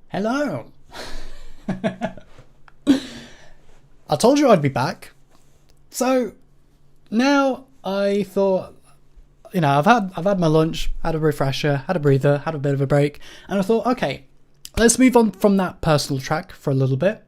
Hello. I told you I'd be back. So now I thought, I've had my lunch, had a refresher, had a breather, had a bit of a break, and I thought, okay, let's move on from that personal track for a little bit,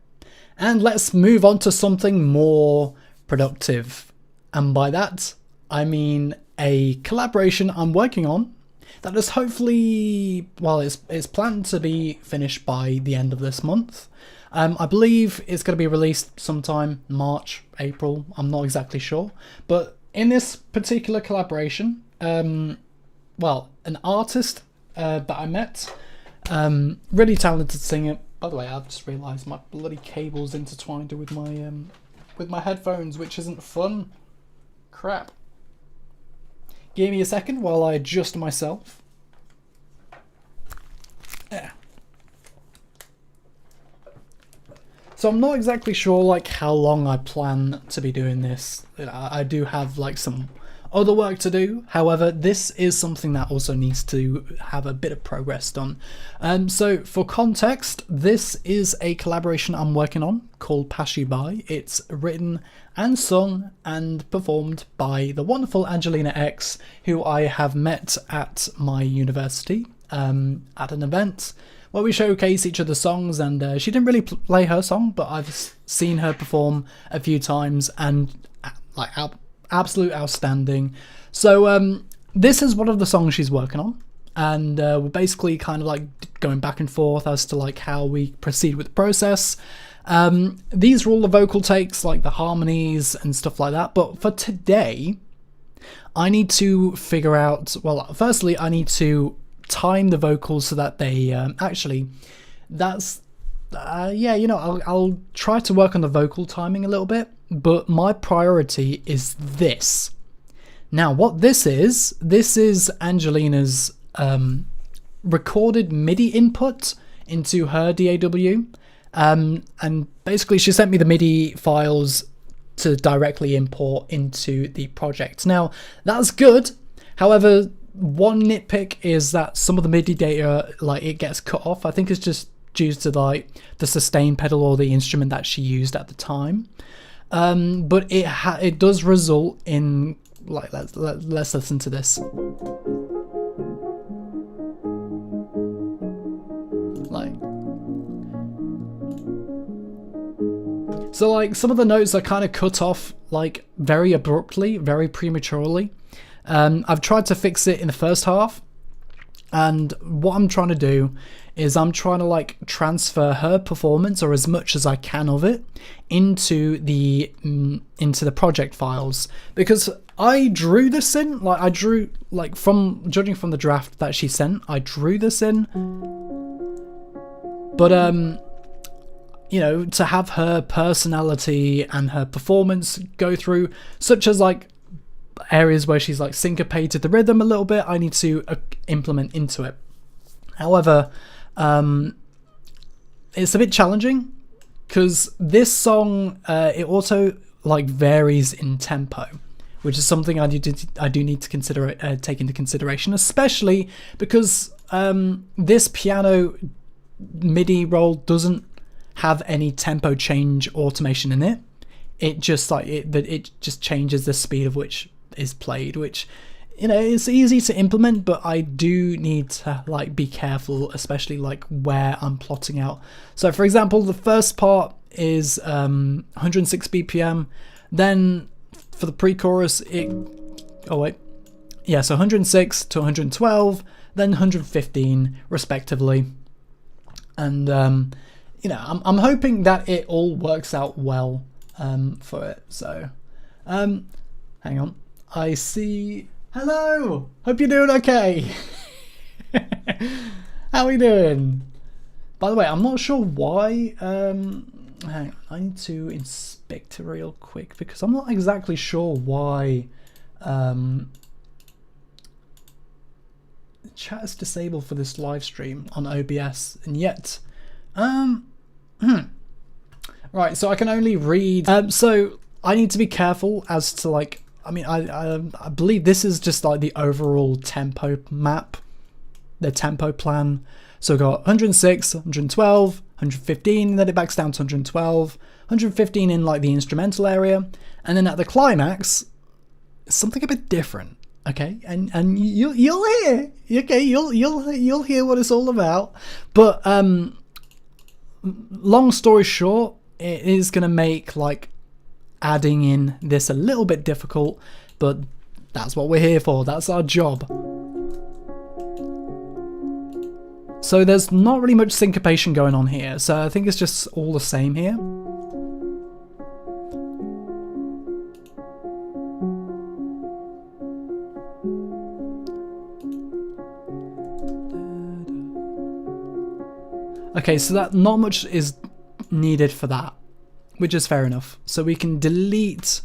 and let's move on to something more productive. And by that, I mean a collaboration I'm working on that is hopefully, it's planned to be finished by the end of this month. I believe it's going to be released sometime March, April, I'm not exactly sure. But in this particular collaboration, an artist that I met, really talented singer. By the way, I've just realised my bloody cable's intertwined with my headphones, which isn't fun. Crap. Give me a second while I adjust myself. There. So I'm not exactly sure how long I plan to be doing this. I do have some other work to do. However, this is something that also needs to have a bit of progress done. So for context, this is a collaboration I'm working on called Pass You By. It's written and sung and performed by the wonderful Angelina X, who I have met at my university at an event where we showcase each other's songs, and she didn't really play her song, but I've seen her perform a few times, and absolute outstanding. So this is one of the songs she's working on, and we're basically kind of going back and forth as to how we proceed with the process. These are all the vocal takes, the harmonies and stuff like that, but for today I need to figure out, firstly I need to time the vocals so that they I'll try to work on the vocal timing a little bit, but my priority is this. Now what this is Angelina's recorded MIDI input into her DAW, and basically she sent me the MIDI files to directly import into the project. Now that's good, however, one nitpick is that some of the MIDI data, it gets cut off. I think it's just due to the sustain pedal or the instrument that she used at the time. But it does result in let's listen to this. So some of the notes are kind of cut off very abruptly, very prematurely. I've tried to fix it in the first half, and what I'm trying to do is I'm trying to transfer her performance, or as much as I can of it, into the project files, because I drew this in, from judging from the draft that she sent, I drew this in, but to have her personality and her performance go through, such as areas where she's syncopated the rhythm a little bit, I need to implement into it. However, it's a bit challenging because this song it also varies in tempo, which is something I do need to take into consideration, especially because this piano MIDI roll doesn't have any tempo change automation in it. It just it just changes the speed of which is played, which it's easy to implement, but I do need to be careful, especially where I'm plotting out. So for example, the first part is 106 BPM, then for the pre-chorus so 106 to 112, then 115 respectively, and I'm hoping that it all works out well for it. So hang on, I see. Hello, hope you're doing okay. How are you doing? By the way, I'm not sure why. Hang on, I need to inspect it real quick because I'm not exactly sure why chat is disabled for this live stream on OBS, and yet right, so I can only read. So I need to be careful as to I believe this is just the overall tempo map their tempo plan. So we've got 106, 112, 115, then it backs down to 112, 115 in like the instrumental area, and then at the climax, something a bit different. Okay, and you'll hear. Okay, you'll hear what it's all about. But long story short, it is gonna make like adding in this a little bit difficult, but that's what we're here for. That's our job. So there's not really much syncopation going on here, so I think it's just all the same here. Okay, so that not much is needed for that, which is fair enough. So we can delete.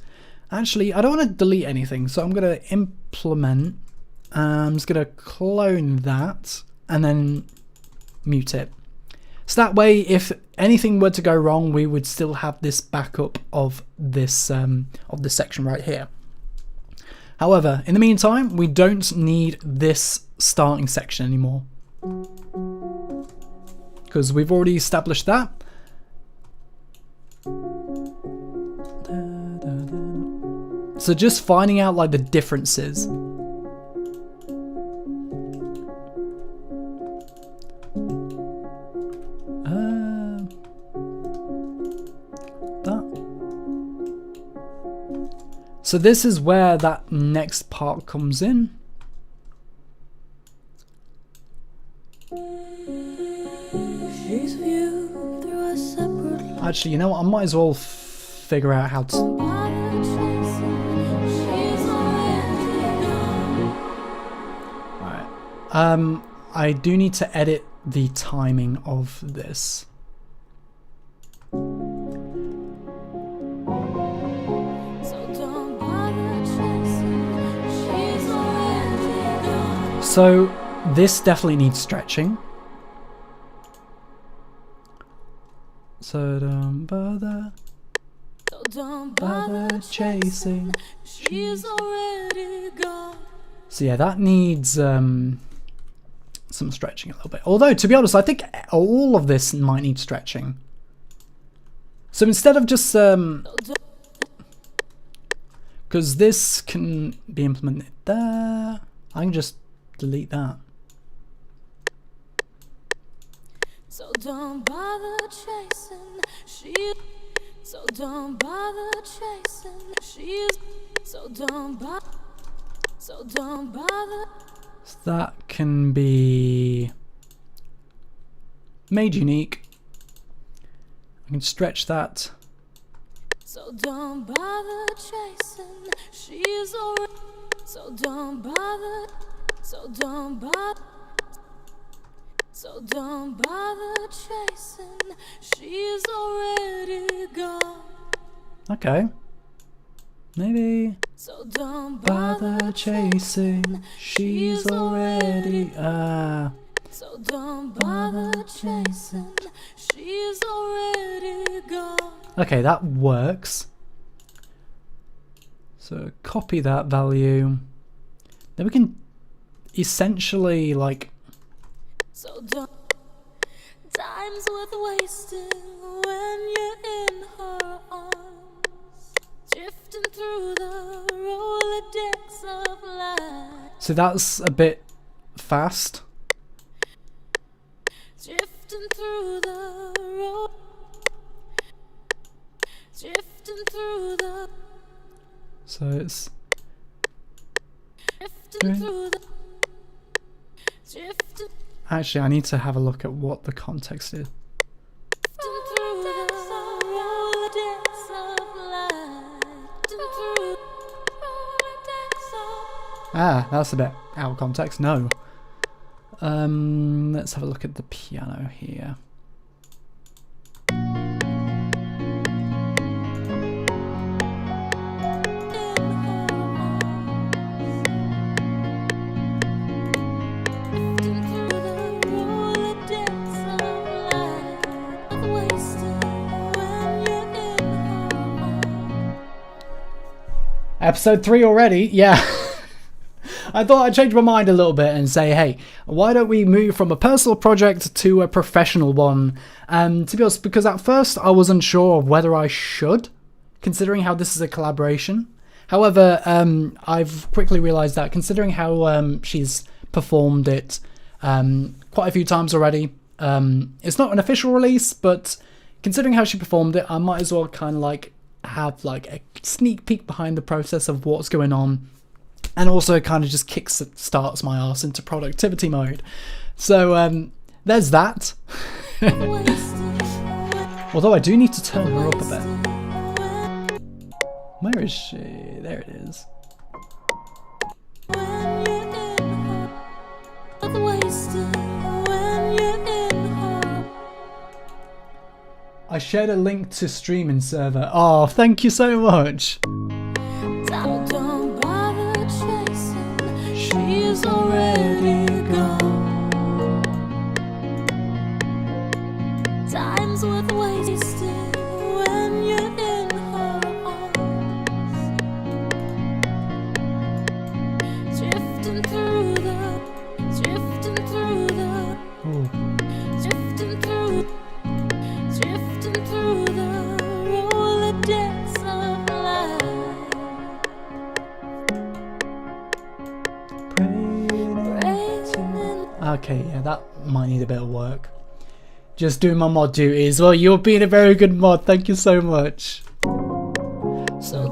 Actually, I don't want to delete anything, so I'm going to implement. I'm just going to clone that and then mute it. So that way, if anything were to go wrong, we would still have this backup of this section right here. However, in the meantime, we don't need this starting section anymore, because we've already established that. So just finding out like the differences. So this is where that next part comes in. Actually, you know what? I might as well figure out how to. Alright. I do need to edit the timing of this. So this definitely needs stretching. So don't bother chasing. She's already gone. So yeah, that needs some stretching a little bit. Although, to be honest, I think all of this might need stretching. So instead of just because this can be implemented there, I can just delete that. So don't bother chasing. So don't bother chasing. So don't bother. So that can be made unique. I can stretch that. So don't bother chasing. She's already. So don't bother. So don't bother. So don't bother chasing. She's already gone. Okay. Maybe. So don't bother chasing. She's already. So don't bother chasing. She's already gone. Okay, that works. So copy that value. Then we can essentially like. So don't. Time's worth wasting when you're in her arms, drifting through the Rolodex of life. So that's a bit fast. Drifting through the road. Drifting through the. So it's. Drifting through the. Drifting. Actually, I need to have a look at what the context is. Ah, that's a bit out of context. No. Let's have a look at the piano here. Episode 3 already? Yeah. I thought I'd change my mind a little bit and say, hey, why don't we move from a personal project to a professional one? To be honest, because at first I wasn't sure of whether I should, considering how this is a collaboration. However, I've quickly realised that considering how she's performed it quite a few times already, it's not an official release, but considering how she performed it, I might as well kind of like have like a sneak peek behind the process of what's going on, and also kind of just kick starts my ass into productivity mode. So there's that. Although I do need to turn her up a bit. Where is she? There it is. I shared a link to streaming server. Oh, thank you so much. Don't bother chasing. She's already gone. Time's worth wasted when you're in her arms. Drifting through the drifting through the Rolodex of life. Okay, yeah, that might need a bit of work. Just doing my mod duties. Well, you're being a very good mod. Thank you so much. So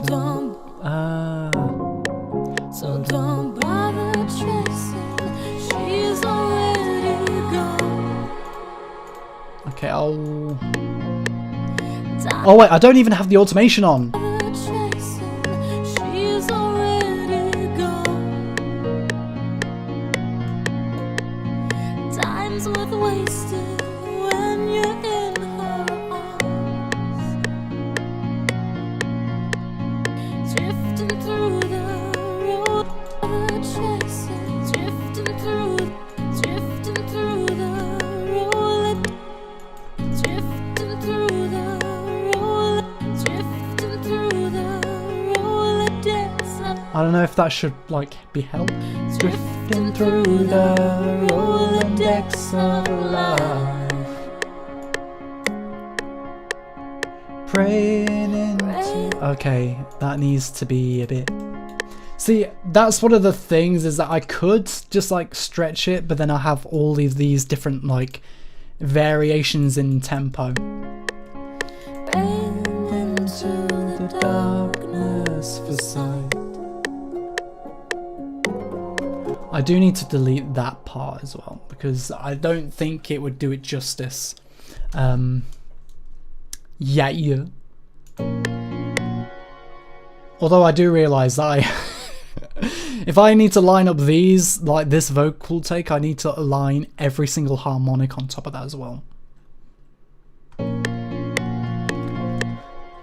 don't bother chasing. She's already gone. Okay, I'll. Oh wait, I don't even have the automation on. She's already gone. Time's worth wasted when you're in her arms. Drifting through the road, chasing. Drifting through the road. Drifting through the I don't know if that should like be helped. Drifting through the Rolodex of life, praying into. Okay, that needs to be a bit. See, that's one of the things, is that I could just like stretch it, but then I have all of these different like variations in tempo. Into the darkness for sight. I do need to delete that part as well, because I don't think it would do it justice. Yeah. Although I do realise that if I need to line up these, like this vocal take, I need to align every single harmonic on top of that as well.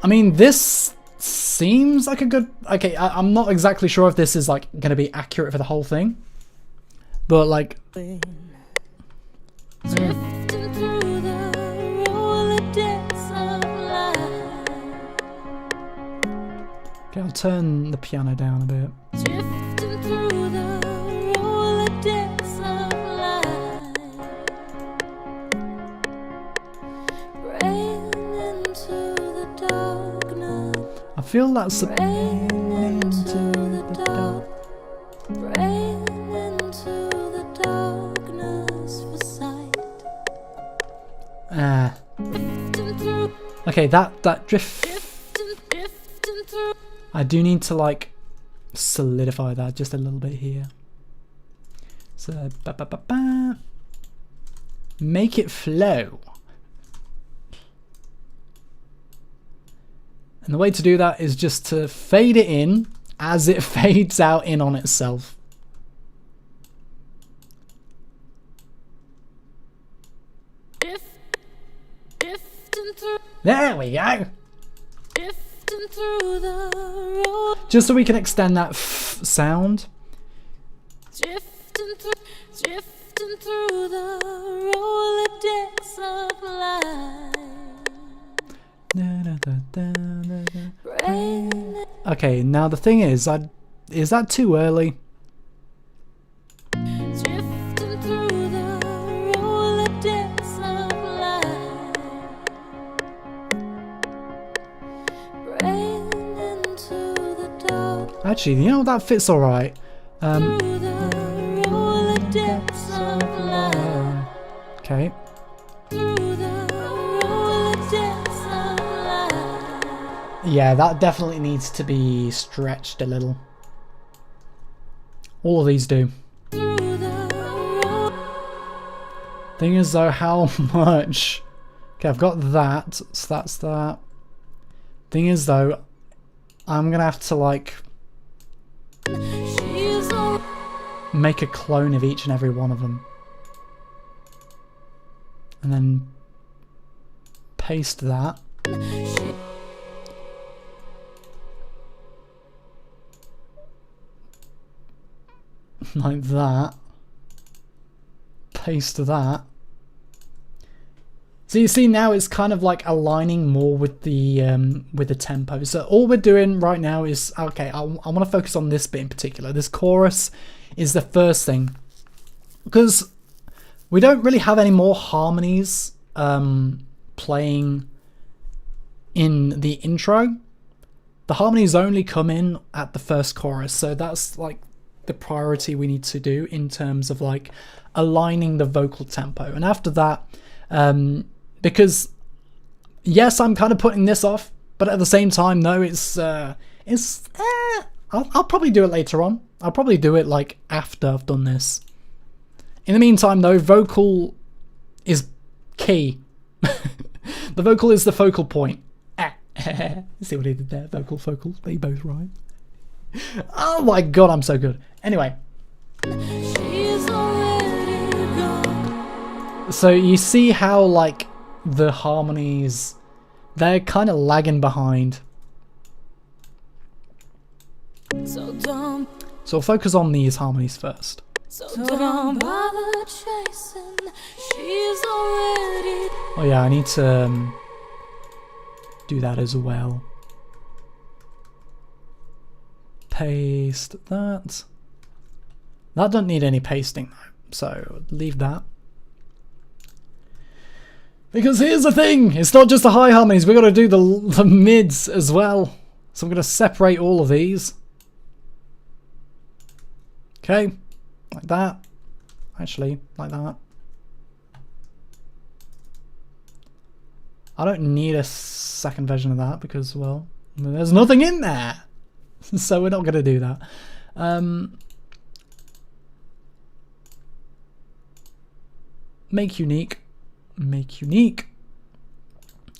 I mean, this seems like a good... Okay, I'm not exactly sure if this is like going to be accurate for the whole thing. But like... Okay, I'll turn the piano down a bit. Drifting through the Rolodex of life, into the darkness. I feel that's a... into the dark. Into the darkness for sight. Okay, that drift. I do need to like solidify that just a little bit here. So make it flow. And the way to do that is just to fade it in as it fades out in on itself. There we go. Just so we can extend that sound. Drifting through the Rolodex of life. Okay, now the thing is that too early? Actually, you know, that fits alright. Okay. Yeah, that definitely needs to be stretched a little. All of these do. Thing is though, how much? Okay, I've got that, so that's that. Thing is though, I'm gonna have to like make a clone of each and every one of them. And then paste that. Like that. Paste that. So you see now it's kind of like aligning more with the tempo. So all we're doing right now is, okay, I want to focus on this bit in particular. This chorus is the first thing. Because we don't really have any more harmonies playing in the intro. The harmonies only come in at the first chorus. So that's like the priority we need to do in terms of like aligning the vocal tempo. And after that, because yes, I'm kind of putting this off, but at the same time, no, I'll probably do it later on. I'll probably do it like after I've done this. In the meantime, though, vocal is key. The vocal is the focal point. See what he did there? Focal. They both rhyme. Oh my god, I'm so good. Anyway. So you see how like the harmonies, they're kind of lagging behind. So we'll focus on these harmonies first. So don't bother chasing, she's already... Oh yeah, I need to do that as well. Paste that. That doesn't need any pasting though, so leave that. Because here's the thing, it's not just the high harmonies, we've got to do the mids as well. So I'm going to separate all of these. Okay, like that. Actually, like that. I don't need a second version of that because, well, there's nothing in there. So we're not going to do that. Make unique. Make unique.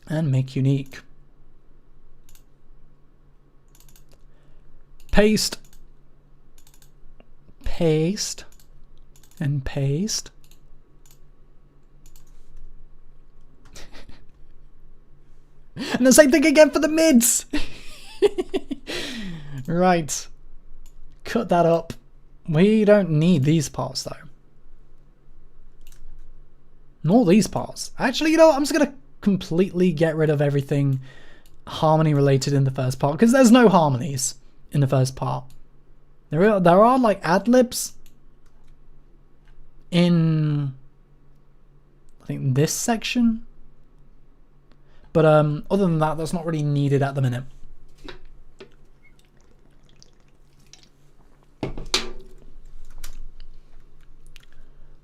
And make unique. Paste. Paste. And paste. And the same thing again for the mids. Right. Cut that up. We don't need these parts though. Nor these parts. Actually, you know what? I'm just going to completely get rid of everything harmony related in the first part. Because there's no harmonies in the first part. There are like ad-libs in, I think, this section. But other than that, that's not really needed at the minute.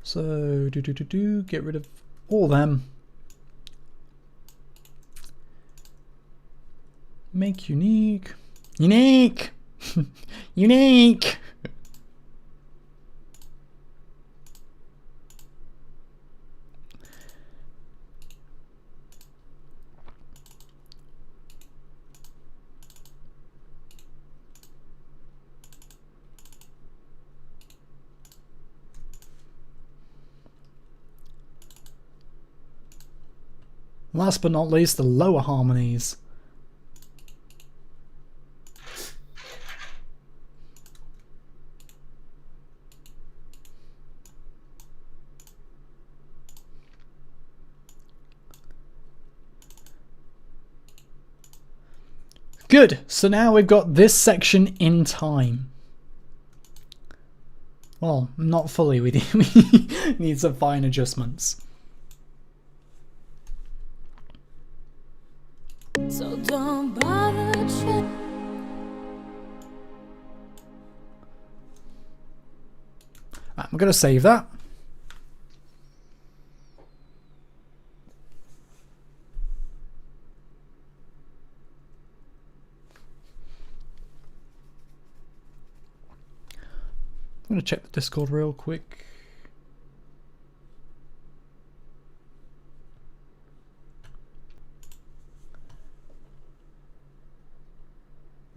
So, get rid of all them. Make unique. Unique! Unique! Last but not least, the lower harmonies. Good, so now we've got this section in time. Well, not fully, we need some fine adjustments. So don't bother. Right, I'm going to save that. I'm going to check the Discord real quick.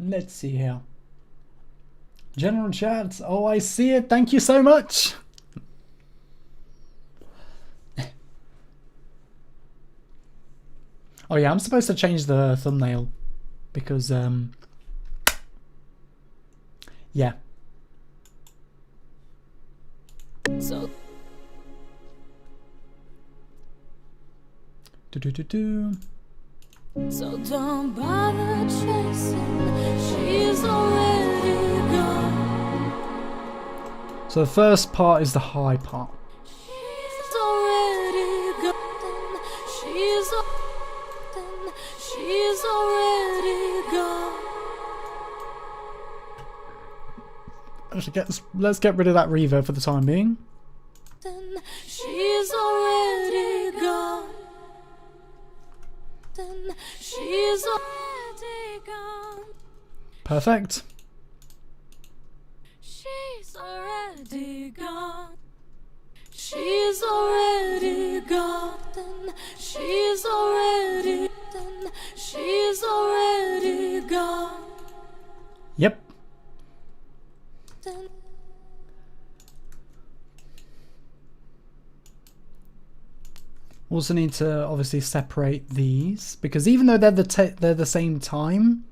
Let's see here. General chat. Oh, I see it. Thank you so much. Oh yeah, I'm supposed to change the thumbnail because yeah. So So don't bother chasing, she's already gone. So the first part is the high part. She's already gone. She's already gone. Let's get rid of that reverb for the time being. She's already gone. She's already gone. Perfect. She's already gone. She's already gone. She's already gone. She's already gone. Yep. Also need to obviously separate these because even though they're the same time,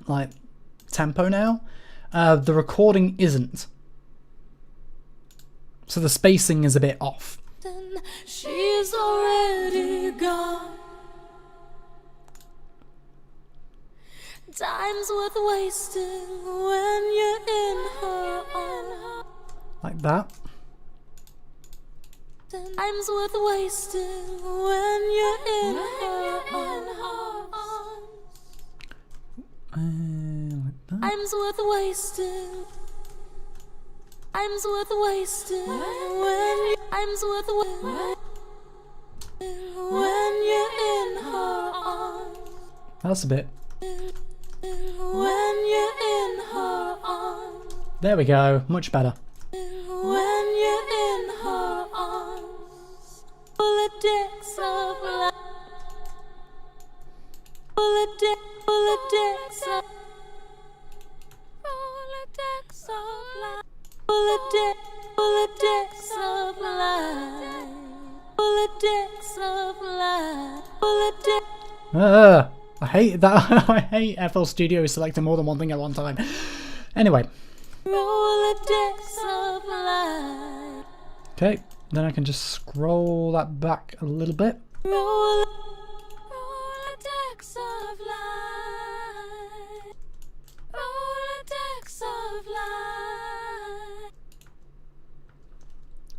like tempo now, the recording isn't. So the spacing is a bit off. She's already gone. Time's worth wasting when you're in her arms. Like that. Time's worth wasting when you're in her arms. Like that. Time's worth wasting. Time's worth wasting when time's worth wasting when you're in her arms. That's a bit. When you're in her arms. There we go, much better. When you're in her arms. Politics of life. Politics of politics of life. Politics of life. Politics of life. I hate that. I hate FL Studio selecting more than one thing at one time. Anyway. Okay, then I can just scroll that back a little bit.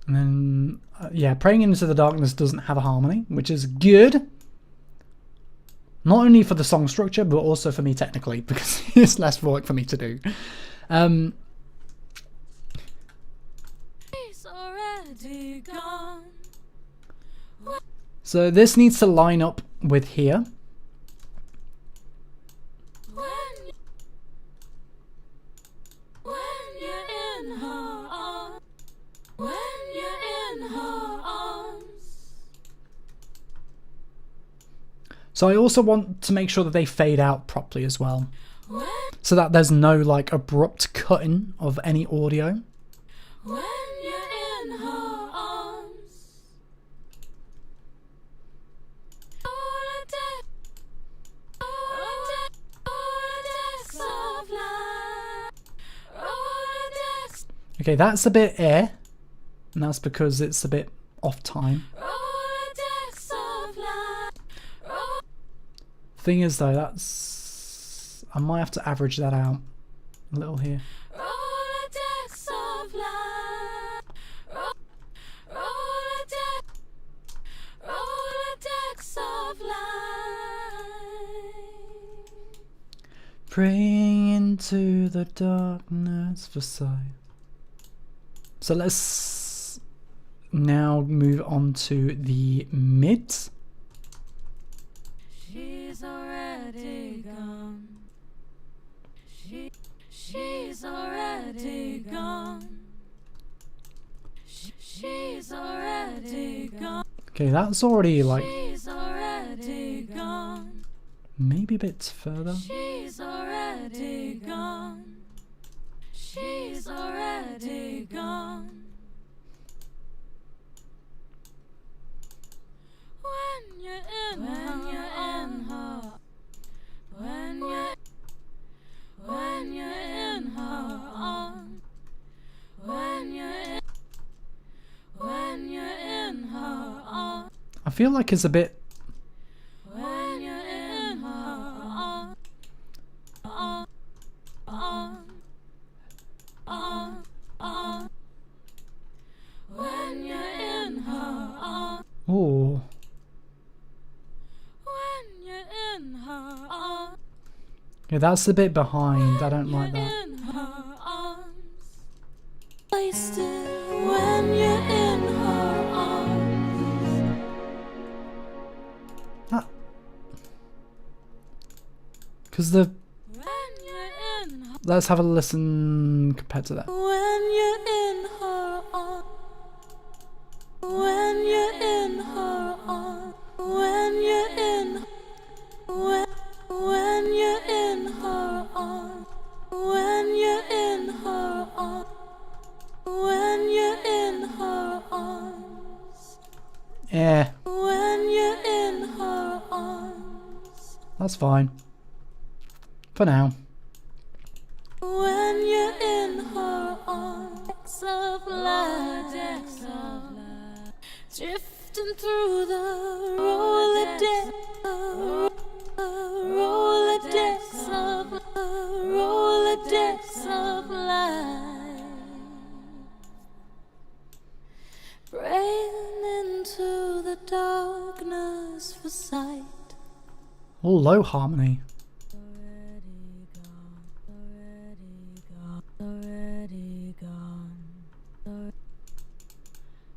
And then, yeah, Praying into the Darkness doesn't have a harmony, which is good. Not only for the song structure, but also for me technically, because it's less work for me to do. So this needs to line up with here. So I also want to make sure that they fade out properly as well. So that there's no like abrupt cutting of any audio. When you're in her arms. Okay, that's a bit air. And that's because it's a bit off time. Thing is though, that's I might have to average that out a little here. Praying into the darkness for sight So let's now move on to the mids. She's already gone. She's already gone. She's already gone. Okay, that's already like She's already gone. maybe a bit further. She's already gone. She's already gone. When you're in her, when you're in her arms, when you're in her arms, I feel like it's a bit. when you're in her arms, when you're in her arms, Oh, when you're in her arms, yeah, that's a bit behind. I don't like that. in her arms. Wasted when you're in her arms. Because the. When you're in her, Let's have a listen compared to that. when you're in her arms. When you're in her arms. When you're in when you're in her arms. When you're in her arms. When you're in her arms. Yeah, When you're in her arms. that's fine. For now. When you're in her arms. Decks of light, drifting through the Rolodex, Rolodex of life, praying into the darkness for sight. Oh, low harmony. Already gone, already gone.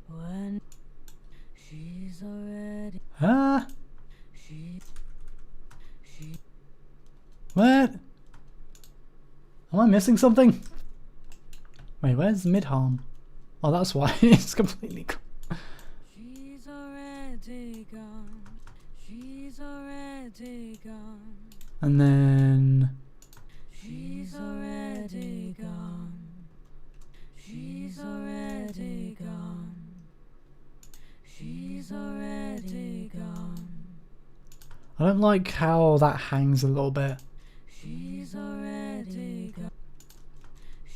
When she's already, Ah, she. what? Am I missing something? Wait, where's mid harm? Oh, that's why it's completely. She's already gone. She's already gone. And then. She's already gone. She's already gone. She's already gone. I don't like how that hangs a little bit. She's already gone.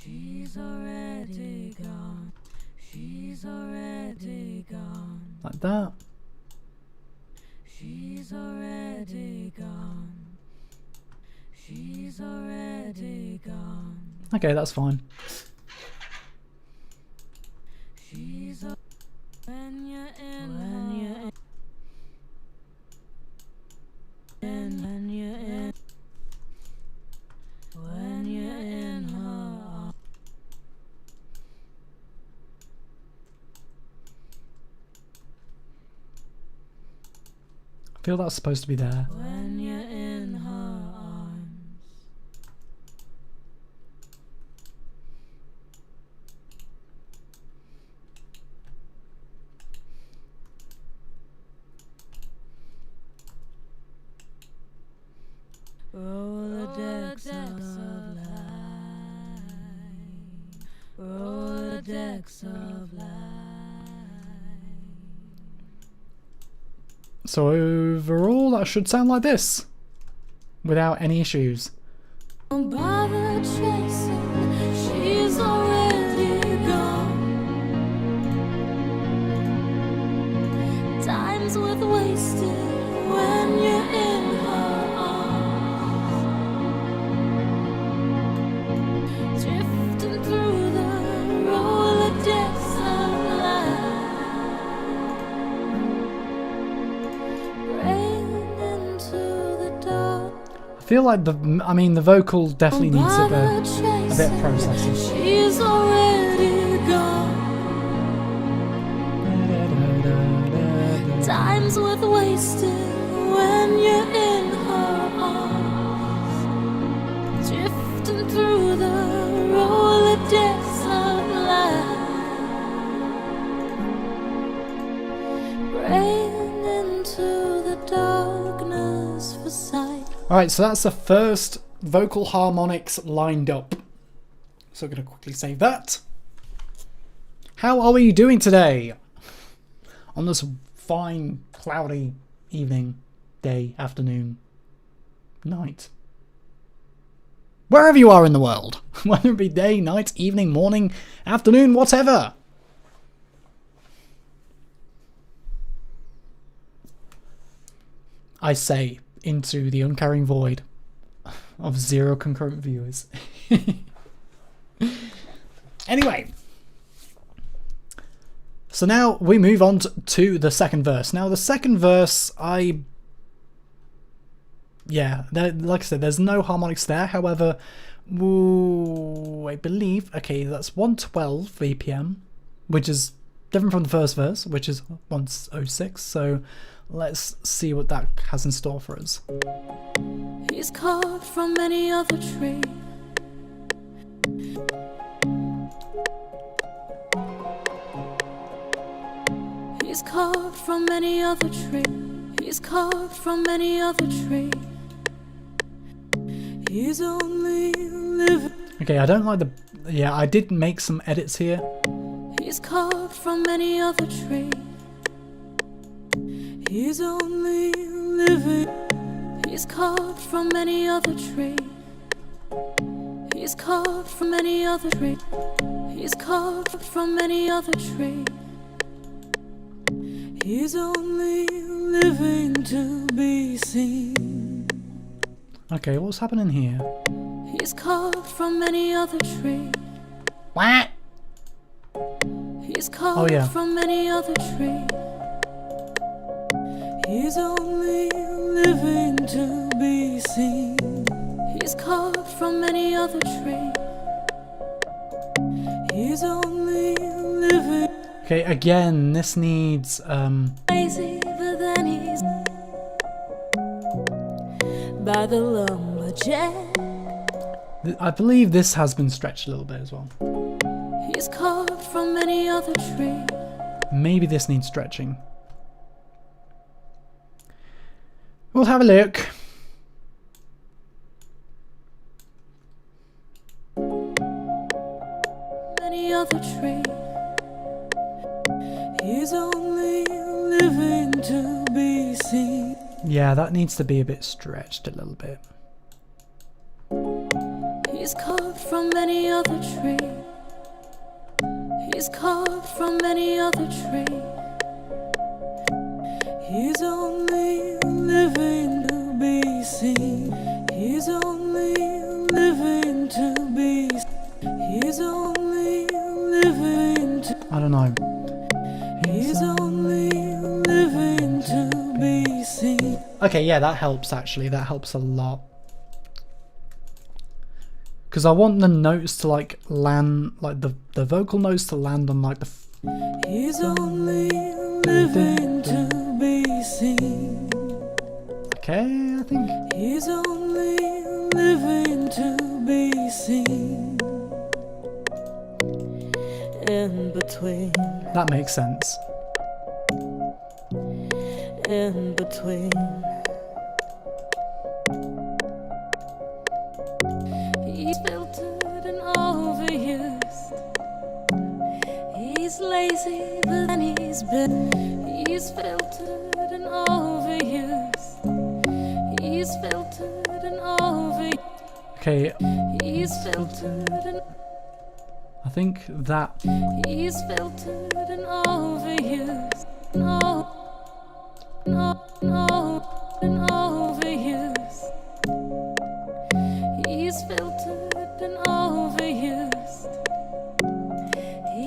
She's already gone. She's already gone. Like that. She's already gone. She's already gone. Okay, that's fine. She's a when you're in when you're in when you're in when you're in her. I feel that's supposed to be there. When you're in her arms. Rolodex of life. Rolodex of life. So overall, that should sound like this. Without any issues. Don't bother chasing, she's already gone. Time's worth wasted when you're in her arms. Drifting through the Rolodex of life. Rain into the dark. I feel like the vocal definitely needs a bit of processing. She's already gone. is worth wasting when you're in her arms, drifting through the Rolodex of life, praying into the darkness for sight. Alright, so that's the first vocal harmonics lined up. So I'm going to quickly save that. How are you doing today? On this fine, cloudy evening, day, afternoon, night. Wherever you are in the world. Whether it be day, night, evening, morning, afternoon, whatever. I say into the uncaring void of 0 concurrent viewers. Anyway. So now we move on to the second verse. Now the second verse, like I said, there's no harmonics there. However, I believe, okay, that's 112 BPM, which is different from the first verse, which is 106. So let's see what that has in store for us. He's carved from any other tree. He's carved from any other tree. He's carved from any other tree. He's only living. Okay, I don't like the... Yeah, I did make some edits here. He's carved from any other tree. He's only living. He's carved from any other tree. He's carved from any other tree. He's carved from any other tree. He's only living to be seen. Okay, what's happening here? He's carved from any other tree. What? He's carved from any other tree. He's only living to be seen. He's carved from any other tree. He's only living. Okay, again, this needs Lazy, but then he's by the lumberjack. I believe this has been stretched a little bit as well. He's carved from any other tree. Maybe this needs stretching. We'll have a look. Any other tree. He's only living to be seen. Yeah, that needs to be a bit stretched a little bit. He's carved from any other tree. He's carved from any other tree. He's only living to be seen. He's only living to be seen. He's only living to. I don't know. He's only living to be seen. Okay, yeah, that helps actually. That helps a lot. Because I want the notes to like land, like the vocal notes to land on like the. He's only living to be seen. Okay, I think. He's only living to be seen. In between. That makes sense. In between. He's filtered and overused. He's lazy, but then he's been. He's filtered and overused. He's filtered and overused. Okay. He's filtered and. I think that. He's filtered and overused. No, and overused. He's filtered and overused.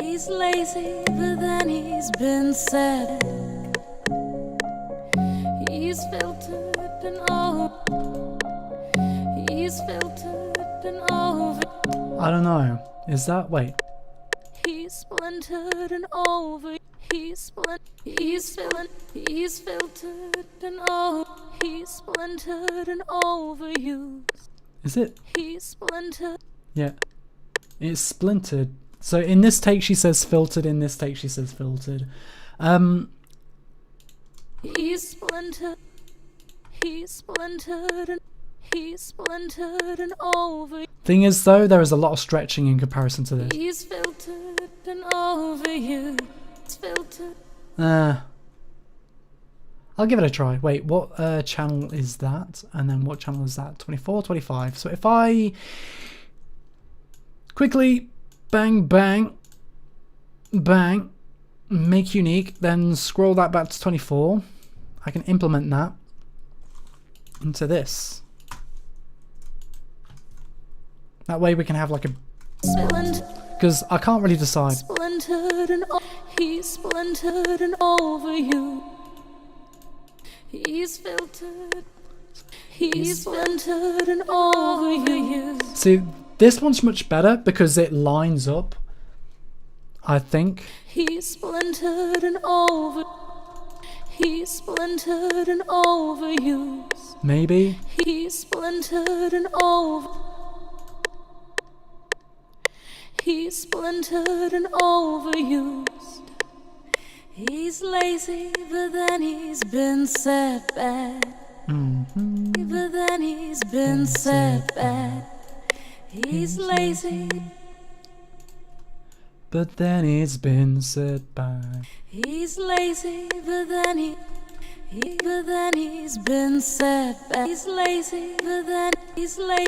He's lazy, but then he's been said. He's filtered and He's filtered and over. I don't know. Is that. Wait. He's splintered and over. He's filtered and he's splintered and overused. Is it? He's splintered. Yeah. It's splintered. So in this take she says filtered, in this take she says filtered. He's splintered. He's splintered and over. Thing is though, there is a lot of stretching in comparison to this. He's filtered and over you. It's filtered. I'll give it a try. Wait, what channel is that? And then what channel is that? 24, 25. So if I quickly bang, bang, bang, make unique, then scroll that back to 24, I can implement that into this. That way we can have like a... Because I can't really decide. Splintered and he's splintered and over you. He's filtered. He's splintered and over you. See, this one's much better because it lines up, I think. He's splintered and over. He's splintered and overused. Maybe. He's splintered and over. He's splintered and overused. He's lazy, but then he's been set back. But then he's been set back. He's lazy, but then it's been set back. he's lazy, but then he's been set back. He's lazy, but then he's lazy.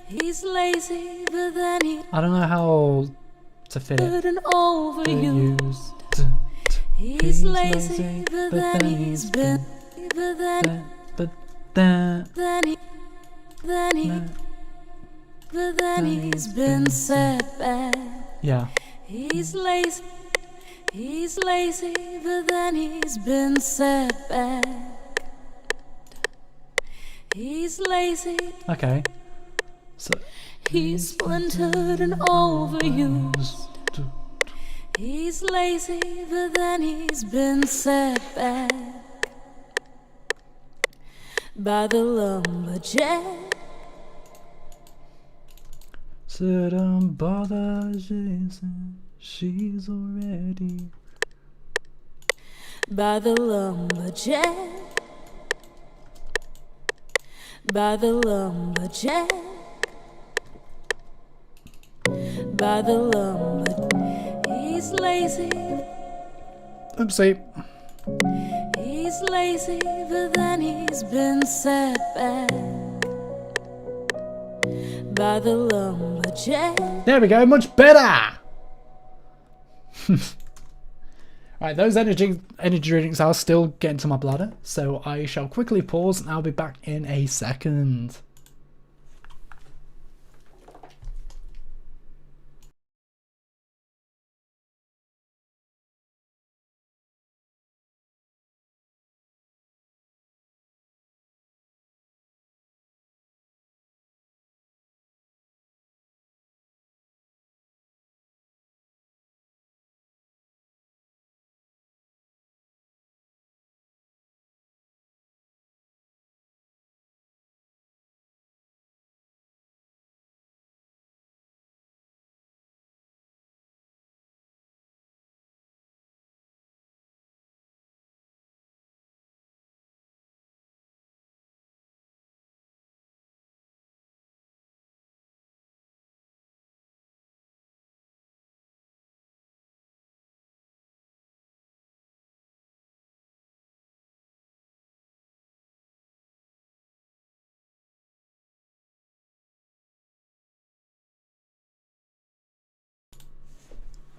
He's lazy, but then I don't know how to fit it. and overused. He's lazy, but then he's been. But then he's been set back. Yeah. He's lazy, but then he's been set back. He's lazy, Okay. So he's splintered and overused. He's lazy, but then he's been set back by the lumberjack. so don't bother, Jason. She's already By the lumberjack. By the lumberjack. By the lumber. He's lazy. Oopsie. He's lazy, but then he's been set back by the lumberjack. There we go, much better. Right, those energy drinks are still getting to my bladder, so I shall quickly pause and I'll be back in a second.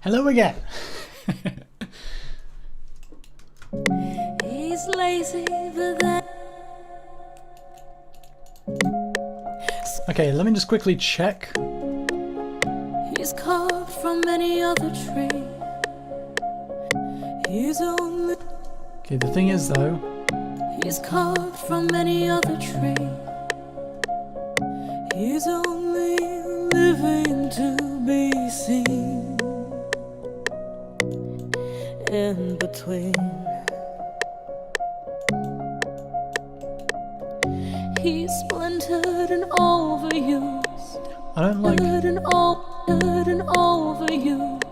Hello again. He's lazy, but then Okay, let me just quickly check. he's carved from any other tree. He's only Okay, the thing is though, he's carved from any other tree. He's only living to be seen. in between. He's splintered and overused. I don't like... And overused.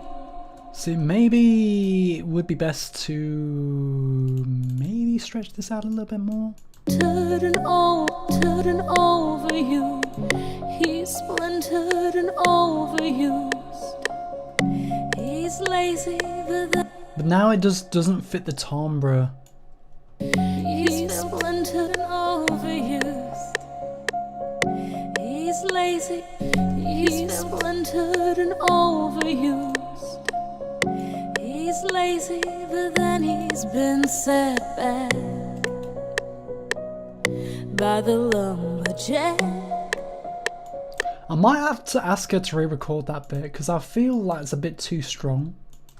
See, maybe it would be best to maybe stretch this out a little bit more. Turn and over you. He's splintered and overused. He's lazy, but now it doesn't fit the timbre. He's splintered and overused. He's lazy. He's splintered and overused. He's lazy, but then he's been set back by the lumberjack. I might have to ask her to re-record that bit because I feel like it's a bit too strong.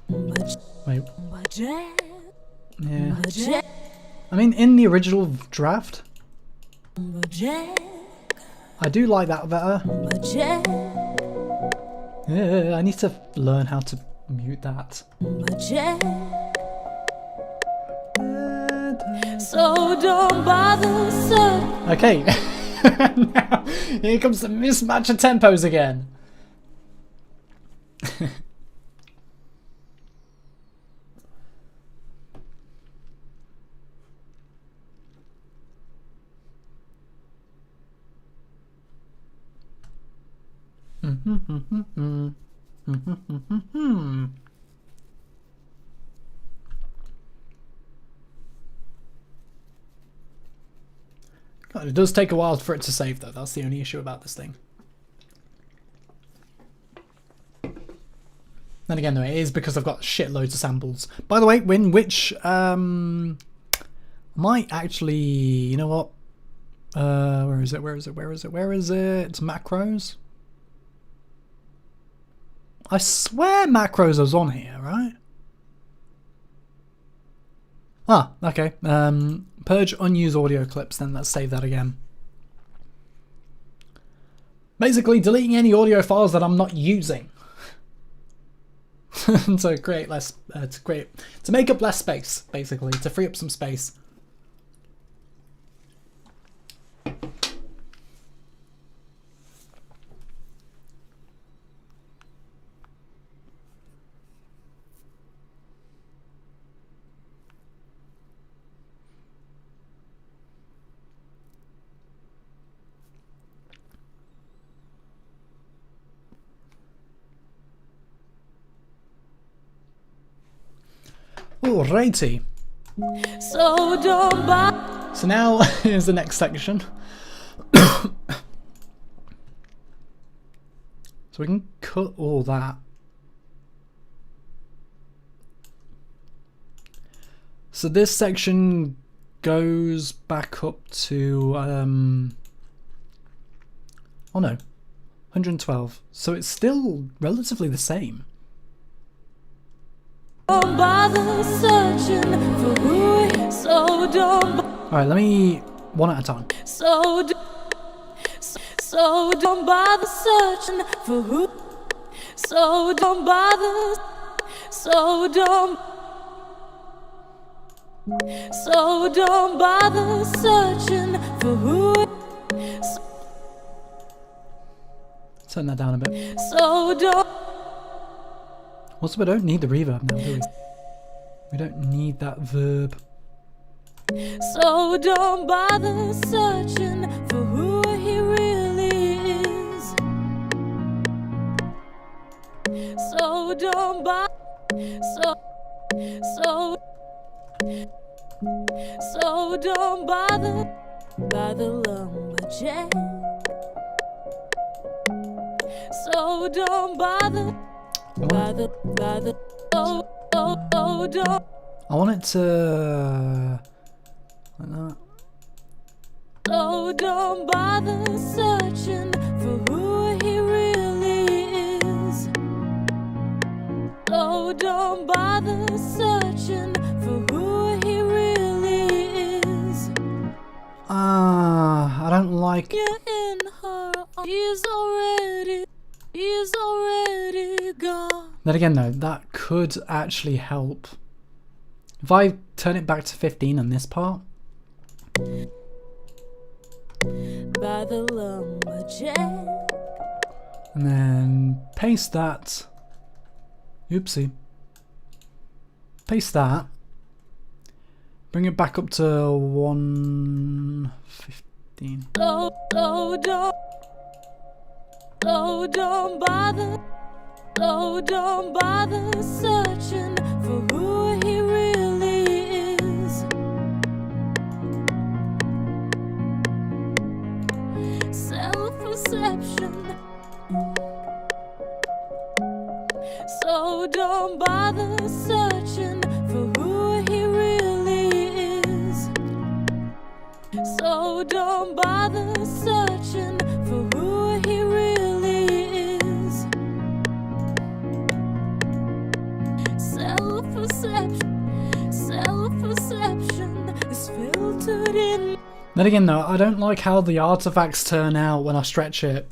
Wait. Yeah. I mean, in the original draft, I do like that better. Yeah, I need to learn how to mute that. So don't bother, sir. Okay. Now, here comes the mismatch of tempos again. God, it does take a while for it to save though, that's the only issue about this thing. Then again though, it is because I've got shitloads of samples. By the way, which might actually, you know what? Where is it? It's macros. I swear macros was on here, right? Ah, okay. Purge unused audio clips, then let's save that again. Basically, deleting any audio files that I'm not using. To create less, to make up less space, basically, to free up some space. Alrighty. So don't bother. So now is the next section. So we can cut all that. So this section goes back up to oh no, 112. So it's still relatively the same. Don't bother searching for who, so don't. Alright, let me one at a time. So don't bother searching for who. So don't bother. So don't bother searching for who. Turn that down a bit. So don't. Also, we don't need the reverb now, do we? We don't need that verb. So don't bother searching for who he really is. So don't bother. So don't bother by the lumberjack. So don't bother by the don't. I want it to like that. So don't bother searching for who he really is. So don't bother searching for who he really is. I don't like. You're in her. He's already gone. Then again, though, that could actually help. If I turn it back to 15 on this part, by the lumberjack. and then paste that. Oopsie. Paste that. Bring it back up to 115. Oh, don't bother. Oh, don't bother searching for who he really is. Self-perception. So don't bother searching for who he really is. So don't bother searching for who he really is. Self-perception is filtered in. Then again though, I don't like how the artifacts turn out when I stretch it.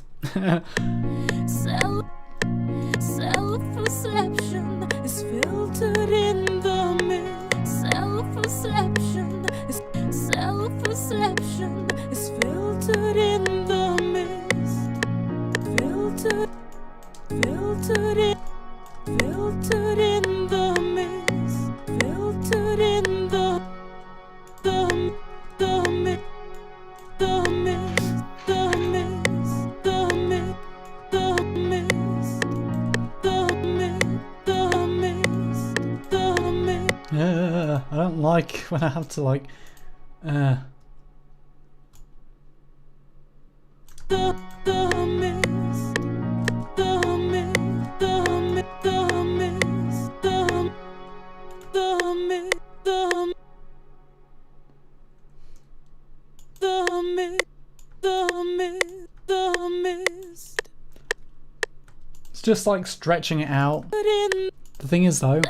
Self-perception is filtered in the mirror. Self-perception is filtered in the mist. Filtered in the mist. Filtered in the mist. Yeah, I don't like when I have to like it's just like stretching it out. The thing is though,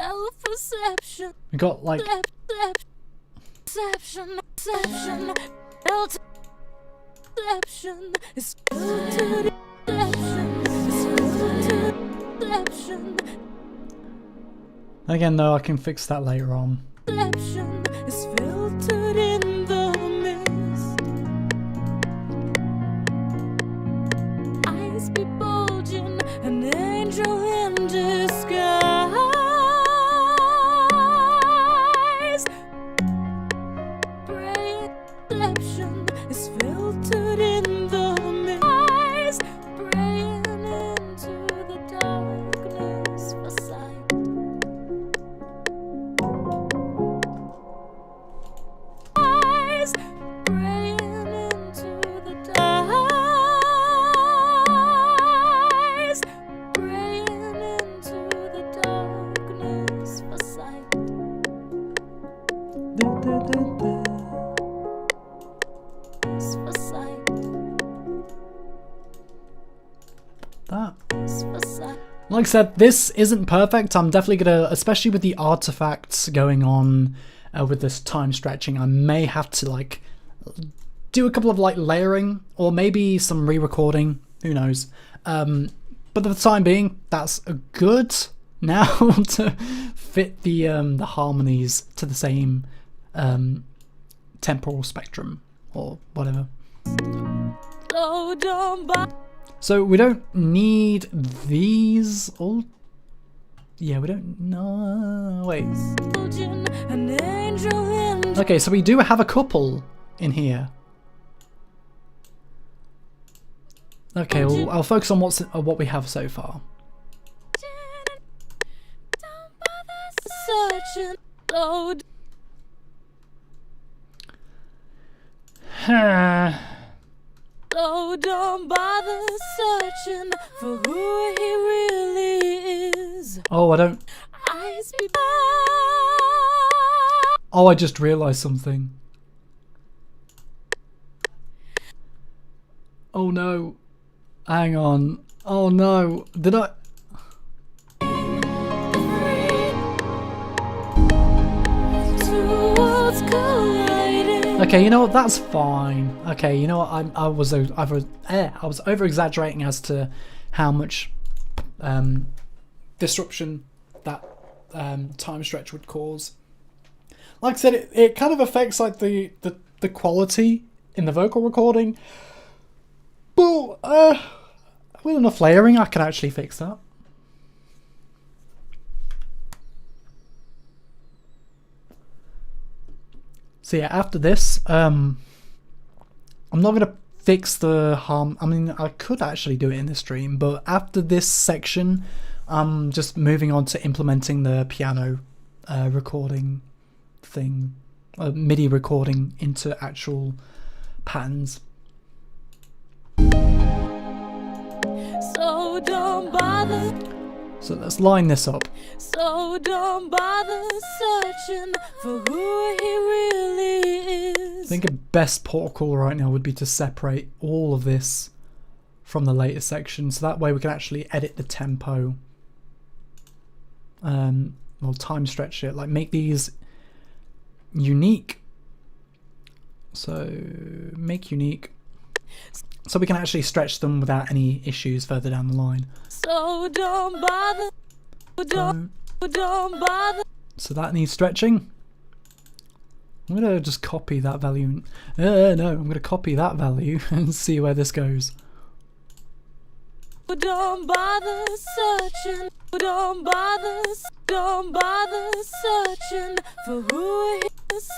we got like Perception is filtered. Perception again though, I can fix that later on. is filtered in the mist. Eyes be bulging, an angel in disguise. Perception is filtered in the mist. Praying into the darkness for sight. Praying into the darkness. Praying into the darkness for sight. For sight. That. For sight. Like I said, this isn't perfect. I'm definitely gonna, especially with the artifacts going on with this time stretching, I may have to like do a couple of like layering or maybe some re-recording. Who knows? But for the time being, that's good now to fit the harmonies to the same temporal spectrum or whatever. Oh, don't bother. So we don't need these all. Yeah, we don't. No, wait. An angel in. Okay, so we do have a couple in here. Okay, well, I'll focus on what we have so far. Don't bother searching. Oh, oh, don't bother searching for who he really is. Oh, I don't. Eyes be. Oh, I just realised something. Oh no. Hang on. Oh no. Did I? Okay, you know what? That's fine. Okay, you know what? I was over exaggerating as to how much disruption that time stretch would cause. like I said, it kind of affects like the quality in the vocal recording. But with enough layering, I can actually fix that. So yeah, after this, I'm not gonna fix the harm. I mean, I could actually do it in the stream, but after this section, I'm just moving on to implementing the piano recording thing, MIDI recording into actual patterns. So don't bother. So let's line this up. So don't bother searching for who he really is. I think a best protocol right now would be to separate all of this from the later section, so that way we can actually edit the tempo. Well, time stretch it, like make these unique. So make unique, so we can actually stretch them without any issues further down the line. So don't bother. Don't bother. So that needs stretching. I'm gonna just copy that value. No, I'm gonna copy that value and see where this goes. Don't bother searching. Don't bother searching for who he is.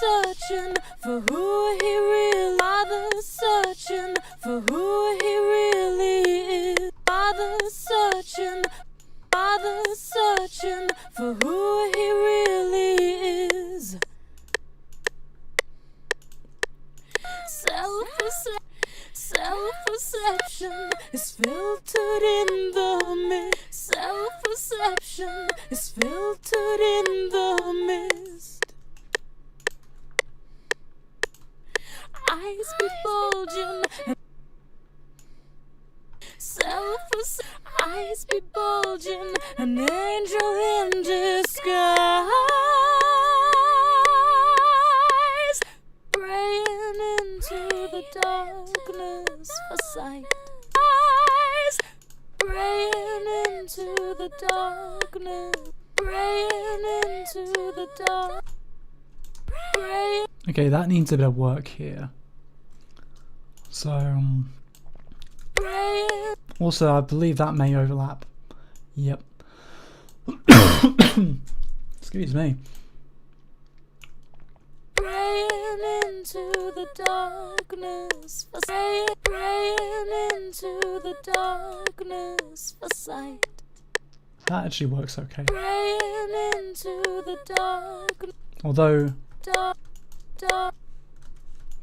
Searching for who he really. Bother searching for who he really is. Bother searching for who he really is. Self-perception is filtered in the mist. Self-perception is filtered in the mist. Eyes be bulging and eyes be bulging, an angel in disguise, praying into the darkness for sight. Eyes praying into the darkness, praying into the dark. Okay, that needs a bit of work here. So also I believe that may overlap. Yep. Excuse me. Praying into the darkness for sight. Praying into the darkness for sight. That actually works okay. Praying into the dark. Although Dark.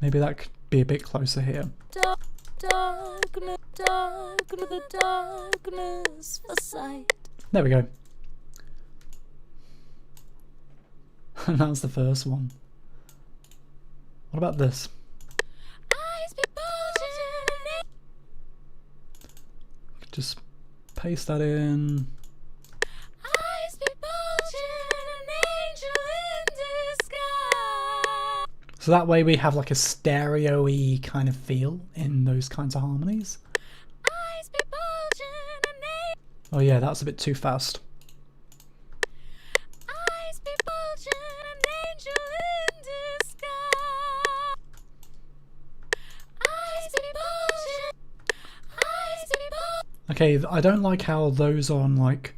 maybe that could be a bit closer here. Darkness, the darkness for sight. There we go. And that's the first one. What about this? Eyes be bulging. Just paste that in. Eyes be bulging, an angel in disguise. So that way we have like a stereo-y kind of feel in those kinds of harmonies. Eyes be bulging, an angel. Oh yeah, that's a bit too fast. Eyes be bulging, an angel in disguise. Eyes be bulging. Eyes be bulging. Okay, I don't like how those are on like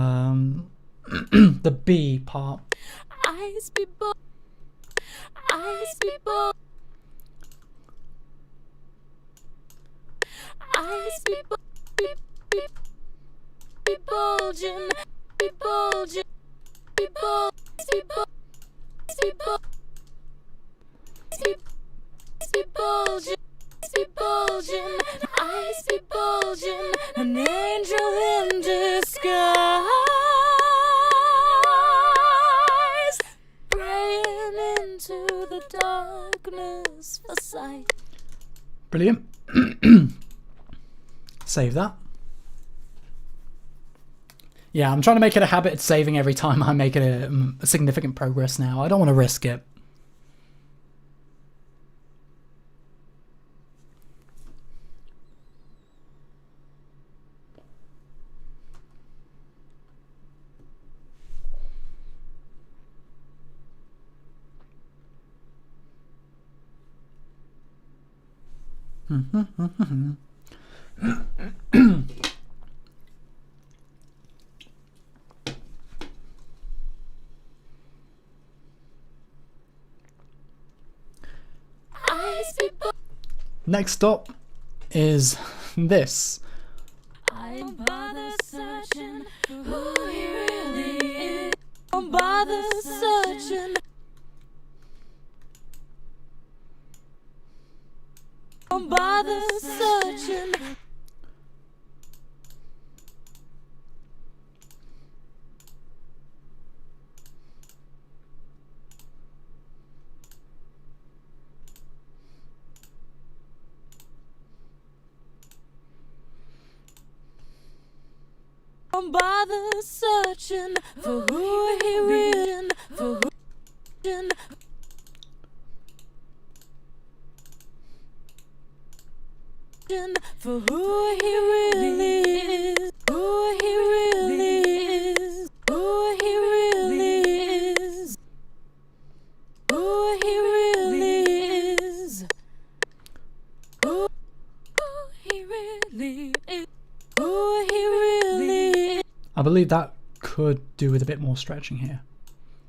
the B part. Eyes be bulging. Eyes be bulging. Eyes be bulging. Be bulging. Be bulging. Be bulging. Be bulging. Be bulging. Be bulging. Eyes be bulging. An angel in disguise. Praying into the darkness for sight. Brilliant. Save that. Yeah, I'm trying to make it a habit of saving every time I make a significant progress now. I don't want to risk it. Next up is this. I'm bother searching for who he really is. Don't bother searching. Don't bother searching. Don't bother searching for who he really is. For who for who he really is. Who he really is. Who he really is. Who he really is. Who he really is. Who he really is. I believe that could do with a bit more stretching here.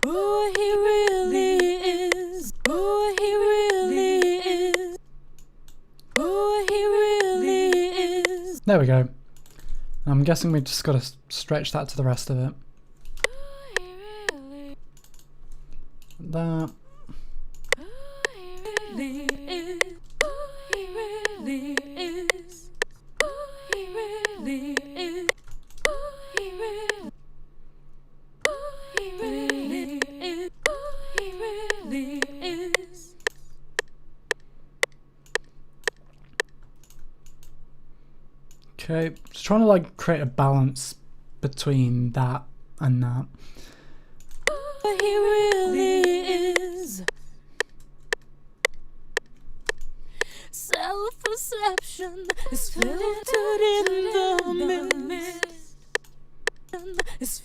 Who he really is. Who he really is. Who he really is. There we go. I'm guessing we just got to stretch that to the rest of it. Who he really, That. who he really is. Who he really is. Who he really is. Who he really, who he really is. Who he really is. Okay, just trying to like create a balance between that and that. Who he really is. Self-perception is filtered in the mist. Is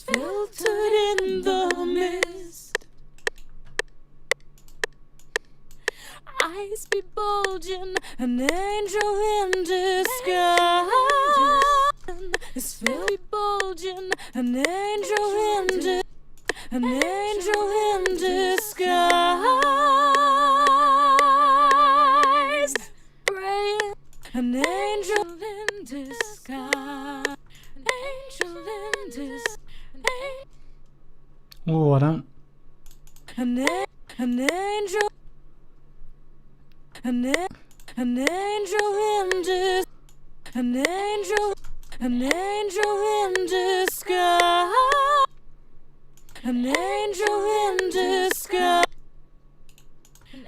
filtered in the mist. Eyes be bulging, an angel in disguise. Is very bulging, an angel in disguise. An angel in disguise. Praying, an angel in disguise. An angel in disguise. Oh, I don't. An angel. An angel in disguise. An angel in disguise. An angel in disguise. An angel in disguise. An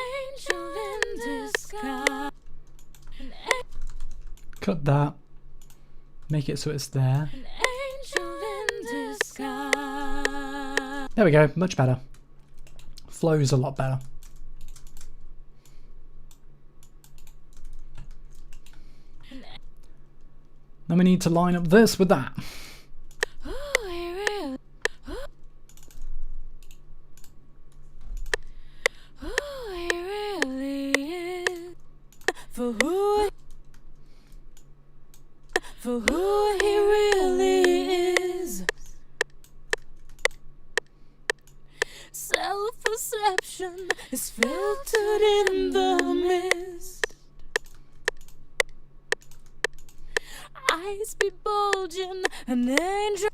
angel in disguise. Cut that. Make it so it's there. An angel in disguise. There we go. Much better. Flows a lot better. Then we need to line up this with that. Who he really, who he really is. For who he really is. Self-perception is filtered in the mist. Eyes be bulging, an angel.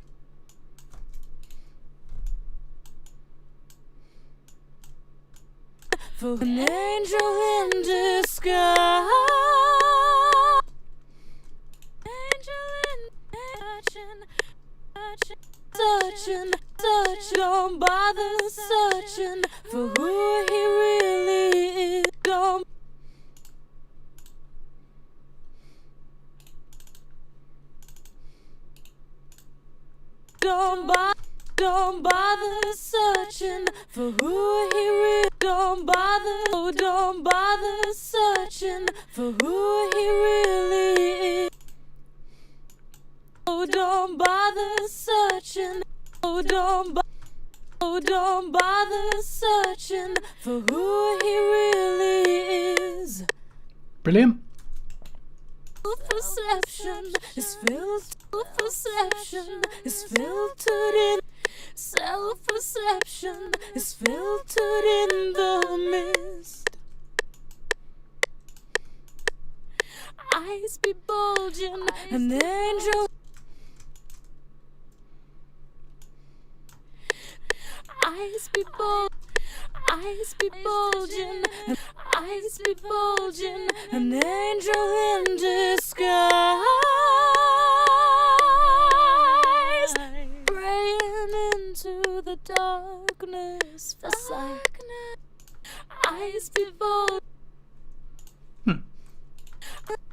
For an angel in disguise. Angel in searching. Don't bother searching for who he really is. Don't bother searching for who he really. Don't bother searching for who he really is. Oh, don't bother searching. Oh, don't bother searching for who he really is. Brilliant. Perception is filtered. Perception is filtered in. Self-perception is filtered in the mist. Eyes be bulging, an angel. Eyes be bulging. Eyes be bulging, eyes be bulging, an angel in disguise, praying into the darkness for sight. Eyes be bulging,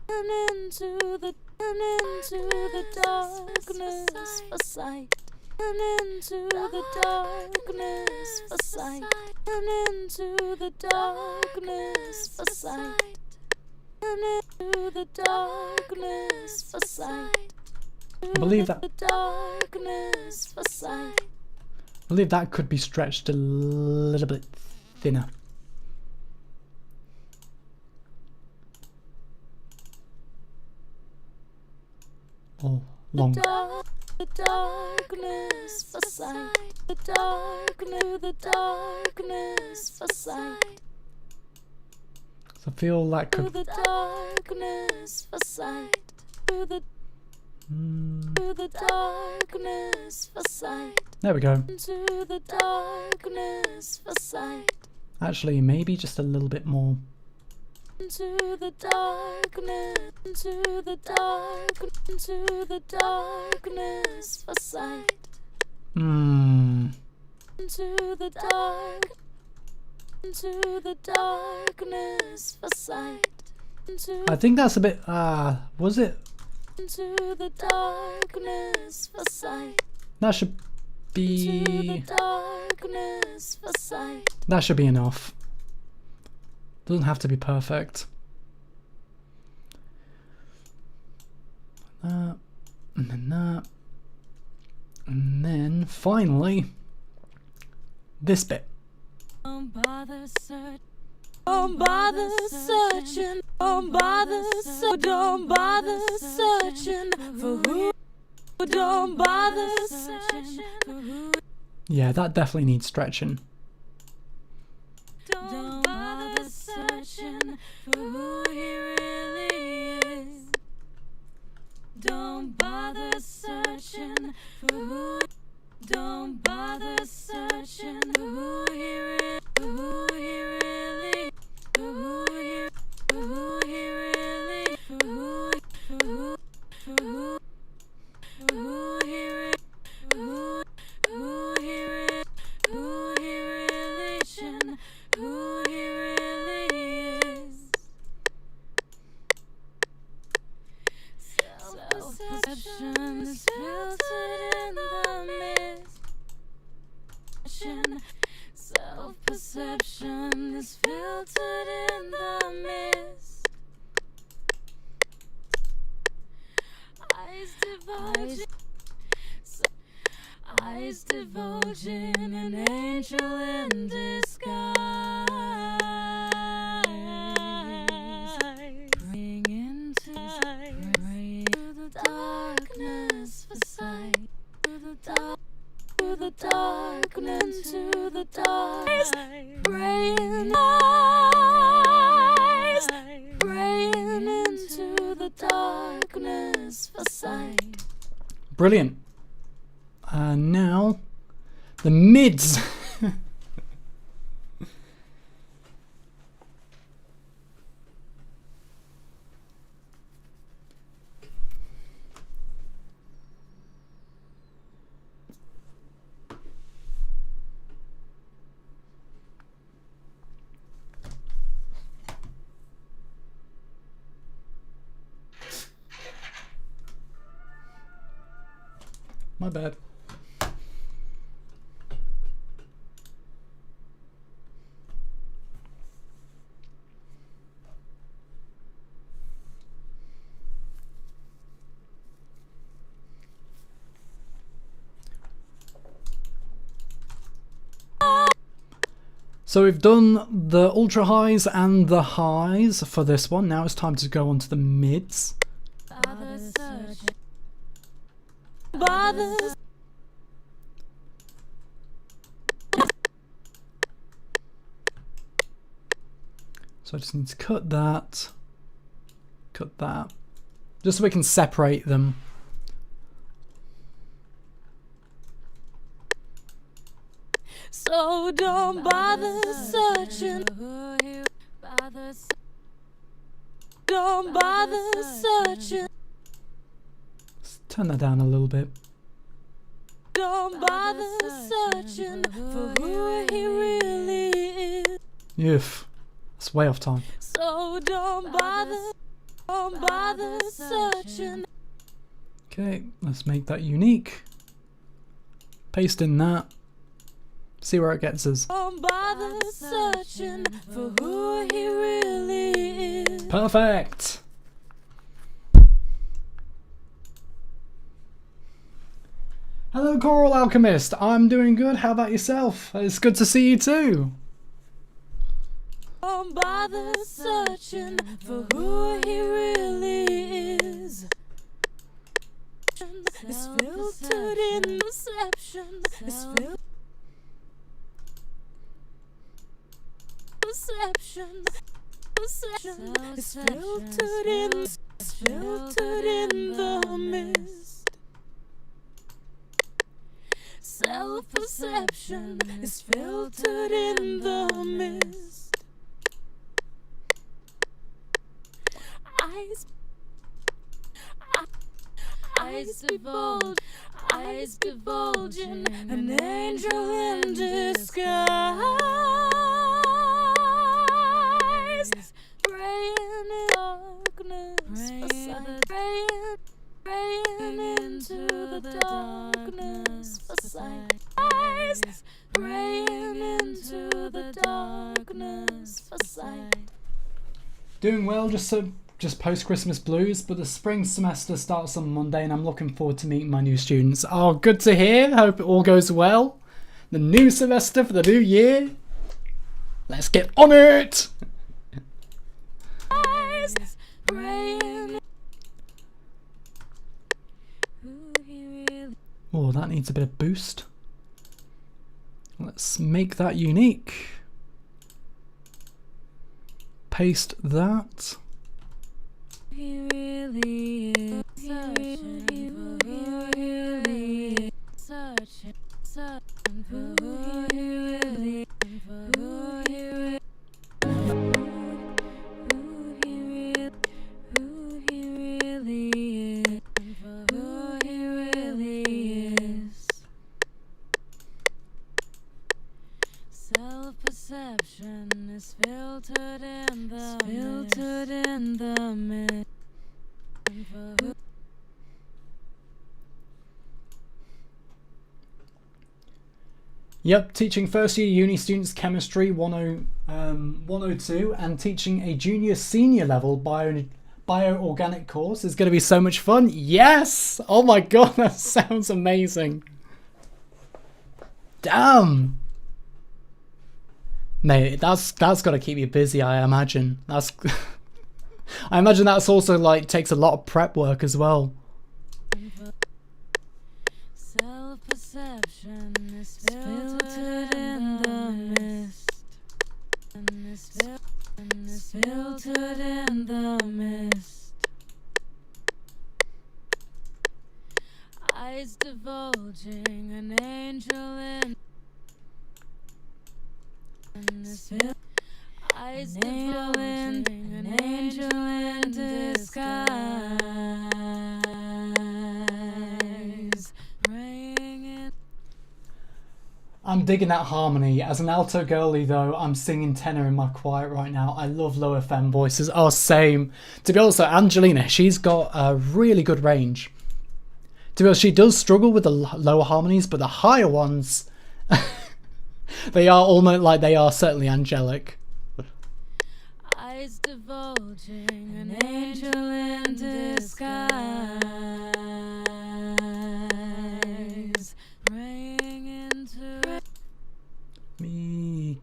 into the darkness for sight. Into the darkness for sight. Into the darkness for sight. Into the darkness for sight. I believe that. The darkness for sight. I believe that could be stretched a little bit thinner. Or longer. The darkness for sight. The darkness for sight. So I feel that To could. the darkness for sight. To the darkness for sight. There we go. To the darkness for sight. Actually, maybe just a little bit more. Into the darkness, into the darkness for sight. Into the darkness for sight. I think that's a bit. Was it? Into the darkness for sight. That should Into the be. darkness for sight. That should be enough. Doesn't have to be perfect. And then that. And then finally, this bit. Don't bother searching. Don't bother searching. Don't bother searching. Don't bother searching for who. Don't bother searching for who. Yeah, that definitely needs stretching. Don't bother searching for who he really is. Don't bother searching for who. Don't bother searching for who he really. For who he really. For who he. For who he really. For who. For who. For who. For who he really. For who. Who he really. Who he really. Who he really is. Self-perception is filtered in the mist. Self-perception is filtered in the mist. Eyes divulging an angel in disguise. Bring into the darkness for sight. To the darkness, to the darkness. Praying eyes, praying into the darkness for sight. Brilliant. Now, the mids. My bad. So we've done the ultra highs and the highs for this one. Now it's time to go on to the mids. So I just need to cut that, just so we can separate them. So don't bother searching. Don't bother searching. Let's turn that down a little bit. Don't bother searching for who he really is. Oof, that's way off time. So don't bother searching. Okay, let's make that unique. Paste in that. See where it gets us. Don't bother searching for who he really is. Perfect. Hello, Coral Alchemist. I'm doing good. How about yourself? It's good to see you too. Don't bother searching for who he really is. It's filtered in perception. It's perception. It's filtered in the mist. Self-perception is filtered in the mist. Eyes divulging an angel in disguise. Praying in darkness for sight. Praying into the darkness for sight. Praying into the darkness for sight. Doing well, just post-Christmas blues, but the spring semester starts on Monday and I'm looking forward to meeting my new students. Oh, good to hear. Hope it all goes well. The new semester for the new year. Let's get on it! Oh, that needs a bit of boost. Let's make that unique. Paste that. He really is searching for who he really is. Searching for who he really is. For who he really is. Who he really is. For who he really is. Self-perception is filtered in the mist. Yep, teaching first year uni students chemistry 102 and teaching a junior senior level bioorganic course is going to be so much fun. Yes! Oh my god, that sounds amazing. Damn! Mate, that's got to keep you busy, I imagine. That's I imagine that's also like takes a lot of prep work as well. Self-perception is filtered in the mist. Is filtered in the mist. Eyes divulging an angel in. Eyes divulging an angel in disguise. Praying in. I'm digging that harmony. As an alto girly though, I'm singing tenor in my quiet right now. I love lower femme voices. Oh, same. To be honest though, Angelina, she's got a really good range. To be honest, she does struggle with the lower harmonies, but the higher ones, they are almost like they are certainly angelic. Eyes divulging an angel in disguise. Praying into Me.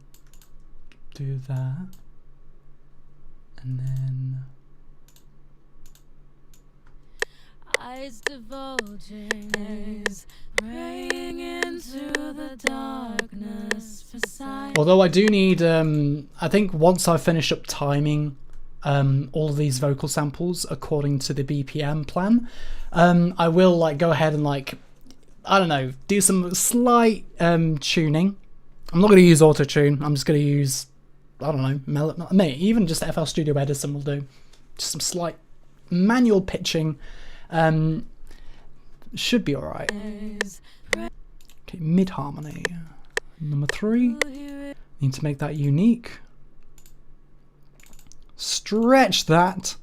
that. And then eyes divulging, eyes praying into the darkness for signs. although I do need I think once I finish up timing all of these vocal samples according to the BPM plan, I will like go ahead and like, I don't know, do some slight tuning. I'm not going to use auto tune. I'm just going to use, I don't know, even just FL Studio Edison will do. Just some slight manual pitching. Should be alright. Okay, mid harmony. Number 3. Need to make that unique. Stretch that.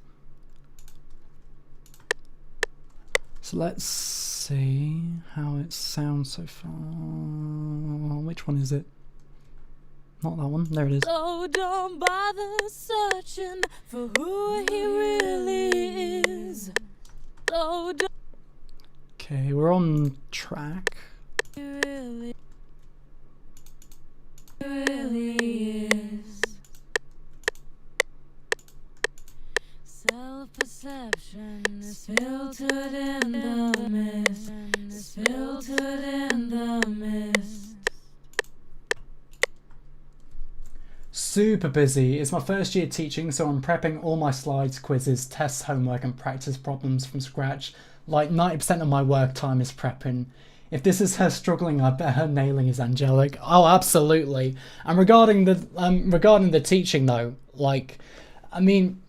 So let's see how it sounds so far. Which one is it? Not that one. There it is. So don't bother searching for who he really is. So don't Okay, we're on track. really is. Self-perception is filtered in the mist. Is filtered in the mist. Super busy. It's my first year teaching, so I'm prepping all my slides, quizzes, tests, homework, and practice problems from scratch. Like 90% of my work time is prepping. If this is her struggling, I bet her nailing is angelic. Oh, absolutely. And regarding the teaching though, like, I mean,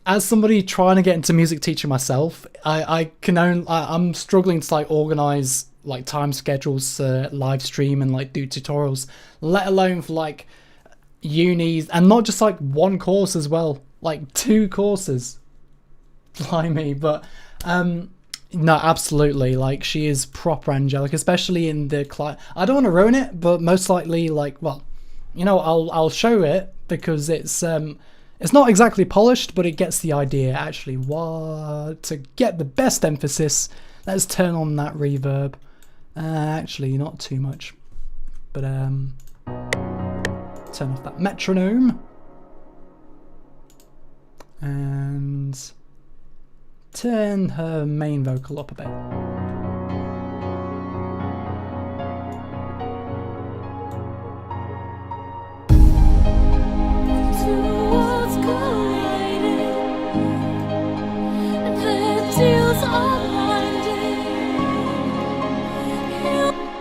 as somebody trying to get into music teaching myself, I'm struggling to like organize like time schedules, live stream and like do tutorials, let alone for like unis, and not just like one course as well, like 2 courses. Blimey. But no, absolutely, like she is proper angelic, especially in the I don't want to ruin it, but most likely, like, well, you know, I'll show it because it's not exactly polished, but it gets the idea. Actually, what to get the best emphasis, let's turn on that reverb. Actually, not too much, but turn off that metronome and turn her main vocal up a bit. Towards colliding, their tears are blinding.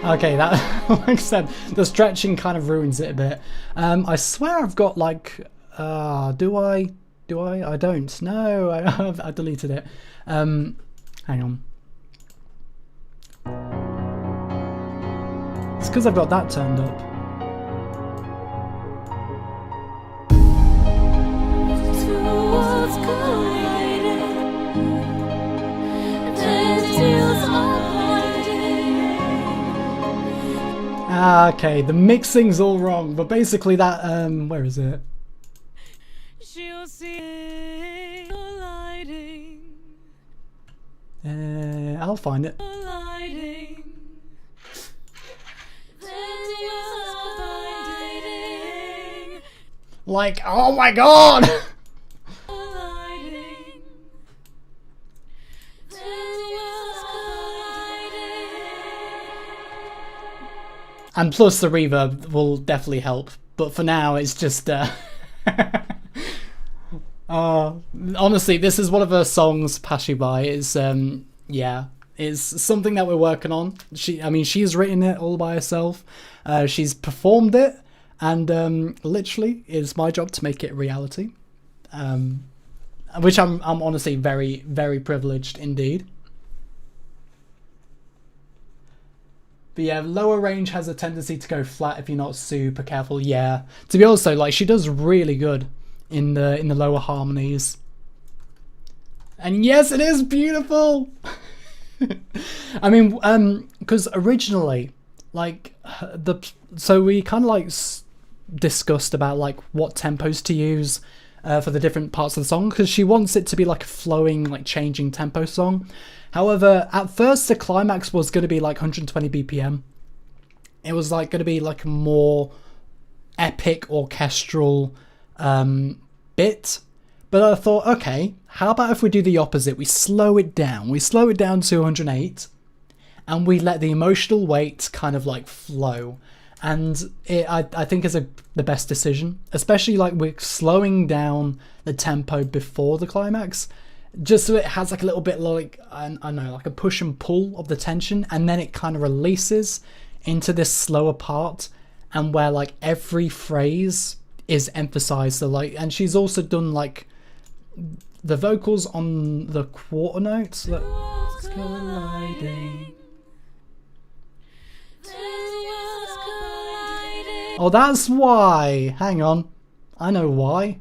Okay, that, like I said, the stretching kind of ruins it a bit. I swear I've got like, do I? I don't. No, I deleted it. Hang on. It's because I've got that turned up. Towards colliding, their tears are blinding. Okay, the mixing's all wrong, but basically that, where is it? She'll see lighting, I'll find it. lighting. Their tears are blinding, Like, oh my god! lighting. Their tears are blinding. And plus the reverb will definitely help, but for now it's just, honestly, this is one of her songs, Pass You By. It's yeah, it's something that we're working on. She's written it all by herself. She's performed it, and literally, it's my job to make it a reality. Which I'm honestly very, very privileged indeed. But yeah, lower range has a tendency to go flat if you're not super careful. Yeah, to be honest though, like she does really good in the lower harmonies. And yes, it is beautiful. I mean, because originally, like so we kind of like discussed about like what tempos to use for the different parts of the song, because she wants it to be like a flowing, like changing tempo song. However, at first the climax was going to be like 120 BPM. It was like going to be like more epic orchestral bit. But I thought, okay, how about if we do the opposite? We slow it down. We slow it down to 108 and we let the emotional weight kind of like flow. And I think is the best decision, especially like we're slowing down the tempo before the climax, just so it has like a little bit like, I know, like a push and pull of the tension, and then it kind of releases into this slower part, and where like every phrase is emphasized. So like, and she's also done like the vocals on the quarter notes. Colliding. Oh, that's why. Hang on. I know why.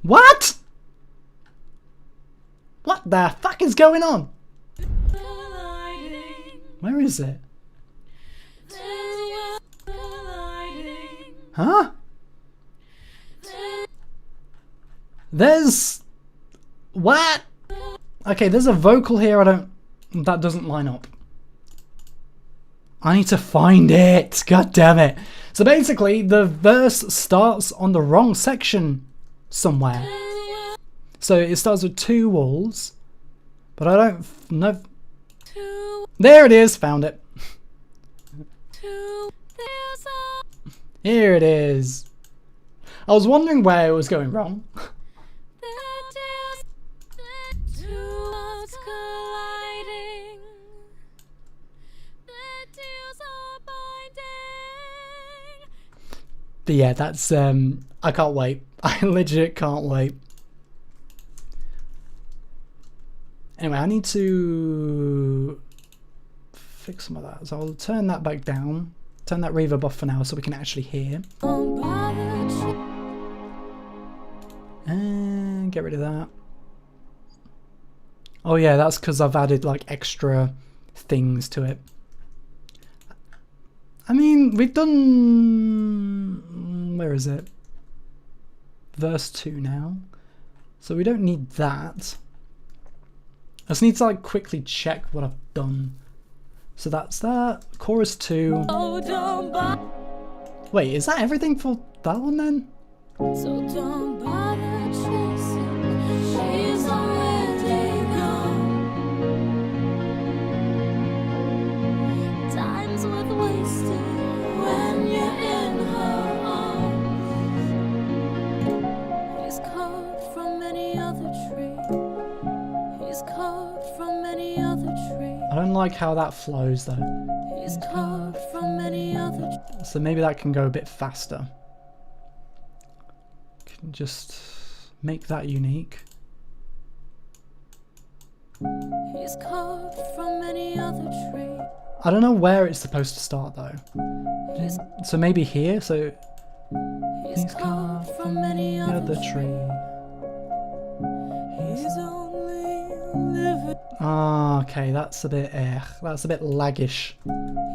What? What the fuck is going on? Where is it? Huh? There's... What? Okay, there's a vocal here that doesn't line up. I need to find it. God damn it. So basically, the verse starts on the wrong section somewhere. So it starts with 2 walls, but I don't know. There it is. Found it. Here it is. I was wondering where it was going wrong. But yeah, that's I can't wait. I legit can't wait. Anyway, I need to fix some of that. So I'll turn that back down. Turn that reverb off for now so we can actually hear. And get rid of that. Oh yeah, that's because I've added like extra things to it. I mean, we've done... Where is it? Verse 2 now. So we don't need that. I just need to like quickly check what I've done. So that's that. Chorus 2. Wait, is that everything for that one then? So don't bother chasing, she's already gone. Time's worth wasting when you're in her arms. He's carved from any other tree. He's carved from any other tree. I don't like how that flows though. He's carved from any other tree. So maybe that can go a bit faster. Can just make that unique. He's carved from any other tree. I don't know where it's supposed to start though. So maybe here. So he's carved from any other tree. He's only living. Ah, okay, that's a bit that's a bit laggish.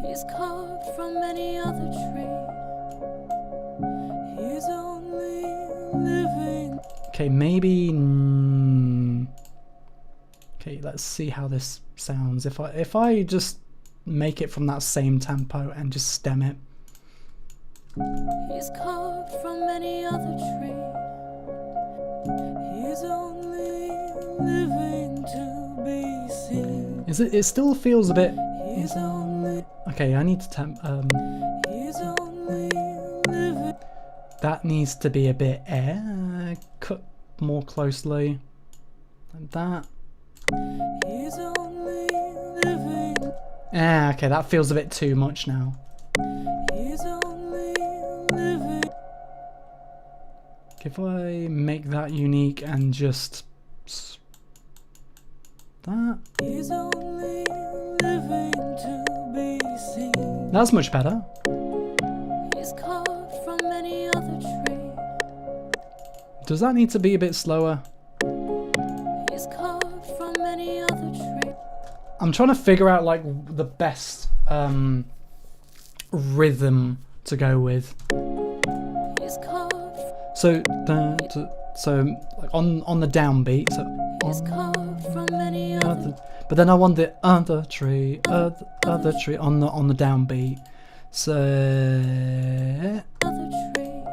He's carved from any other tree. He's only living. Okay, maybe. Okay, let's see how this sounds. If I just make it from that same tempo and just stem it. He's carved from any other tree. He's only living to be seen. Is it? It still feels a bit. He's only. Okay, I need to He's only living. that needs to be a bit cut more closely, like that. He's only living. Okay, that feels a bit too much now. He's only living. If I make that unique and just that. He's only living to be seen. That's much better. He's carved from any other tree. Does that need to be a bit slower? He's carved from any other tree. I'm trying to figure out like the best rhythm to go with. He's carved. So like on the downbeat. So He's carved from many other. But then I want the other tree, other tree on the downbeat. So Other tree.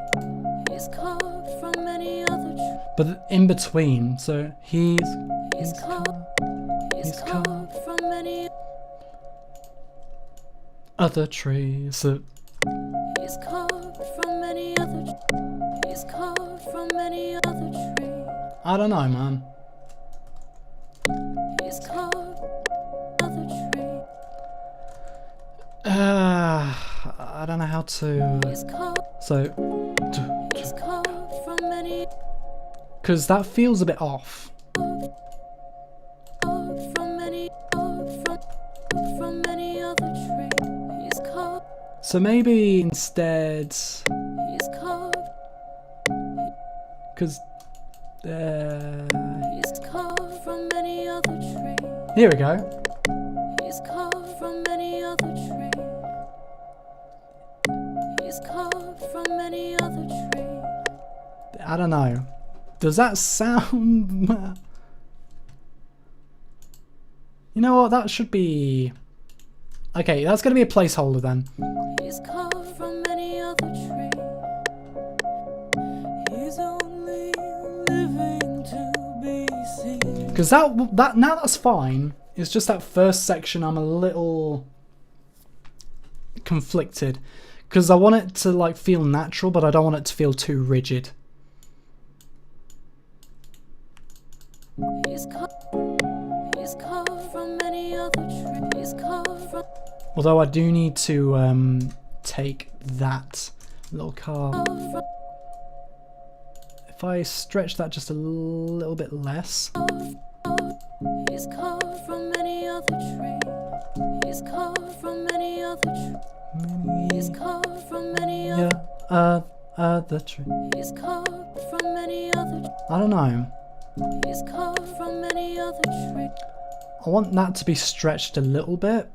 He's carved from many other tree. but in between. So he's carved from many other trees. So He's carved from many other. He's carved from many other tree. I don't know, man. He's carved other tree. I don't know how to. He's carved. So, He's carved from many. because that feels a bit off. Carved from many. Carved from many other tree. He's carved. So maybe instead, He's carved. because He's carved from many other tree. here we go. He's carved from many other tree. He's carved from many other tree. I don't know. Does that sound? You know what? That should be. Okay, that's gonna be a placeholder then. He's carved from many other tree. He's only living to be seen. Because that now that's fine. It's just that first section I'm a little conflicted. Because I want it to like feel natural, but I don't want it to feel too rigid. He's carved from many other tree. He's carved from. Although I do need to take that little carve. If I stretch that just a little bit less. He's carved from many other tree. He's carved from many other tree. He's carved from many other. The tree. He's carved from many other. I don't know. He's carved from many other tree. I want that to be stretched a little bit.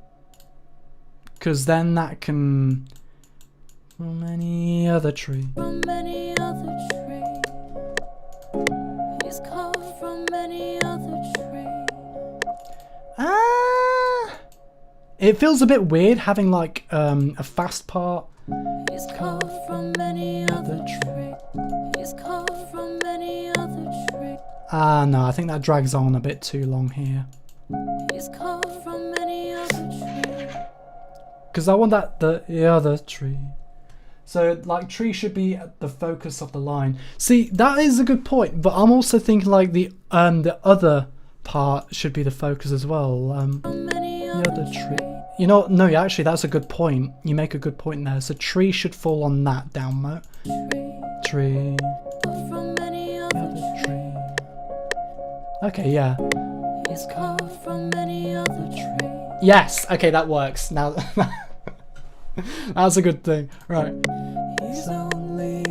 Because then that can. From any other tree. From many other tree. He's carved from many other tree. It feels a bit weird having like a fast part. He's carved from many other tree. He's carved from many other tree. No, I think that drags on a bit too long here. He's carved from many other tree. Because I want that the other tree. So like tree should be at the focus of the line. See, that is a good point, but I'm also thinking like the other part should be the focus as well. From many The other tree. You know, no, actually that's a good point. You make a good point there. So tree should fall on that down note. Tree. From many other Other tree. Okay, yeah. He's carved from many other tree. Yes. Okay, that works. Now that's a good thing. Right. He's only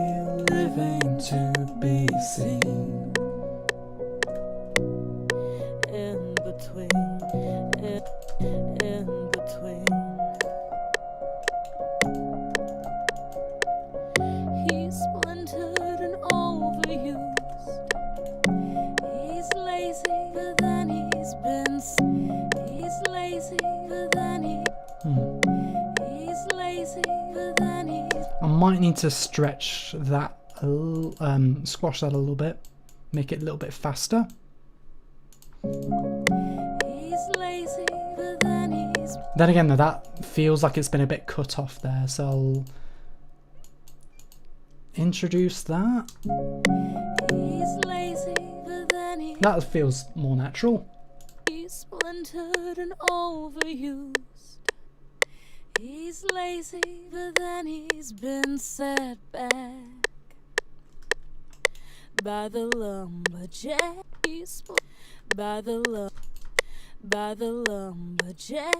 living to be seen. In between, in between. He's splintered and overused. He's lazy, but then he's been. He's lazy, but then he's lazy, but then he's. I might need to stretch that, squash that a little bit, make it a little bit faster. He's lazy, but then he's. Then again, though, that feels like it's been a bit cut off there, so I'll introduce that. He's lazy, but then he's. That feels more natural. He's splintered and overused. He's lazy, but then he's been set back by the lumberjack. He's by the lumberjack.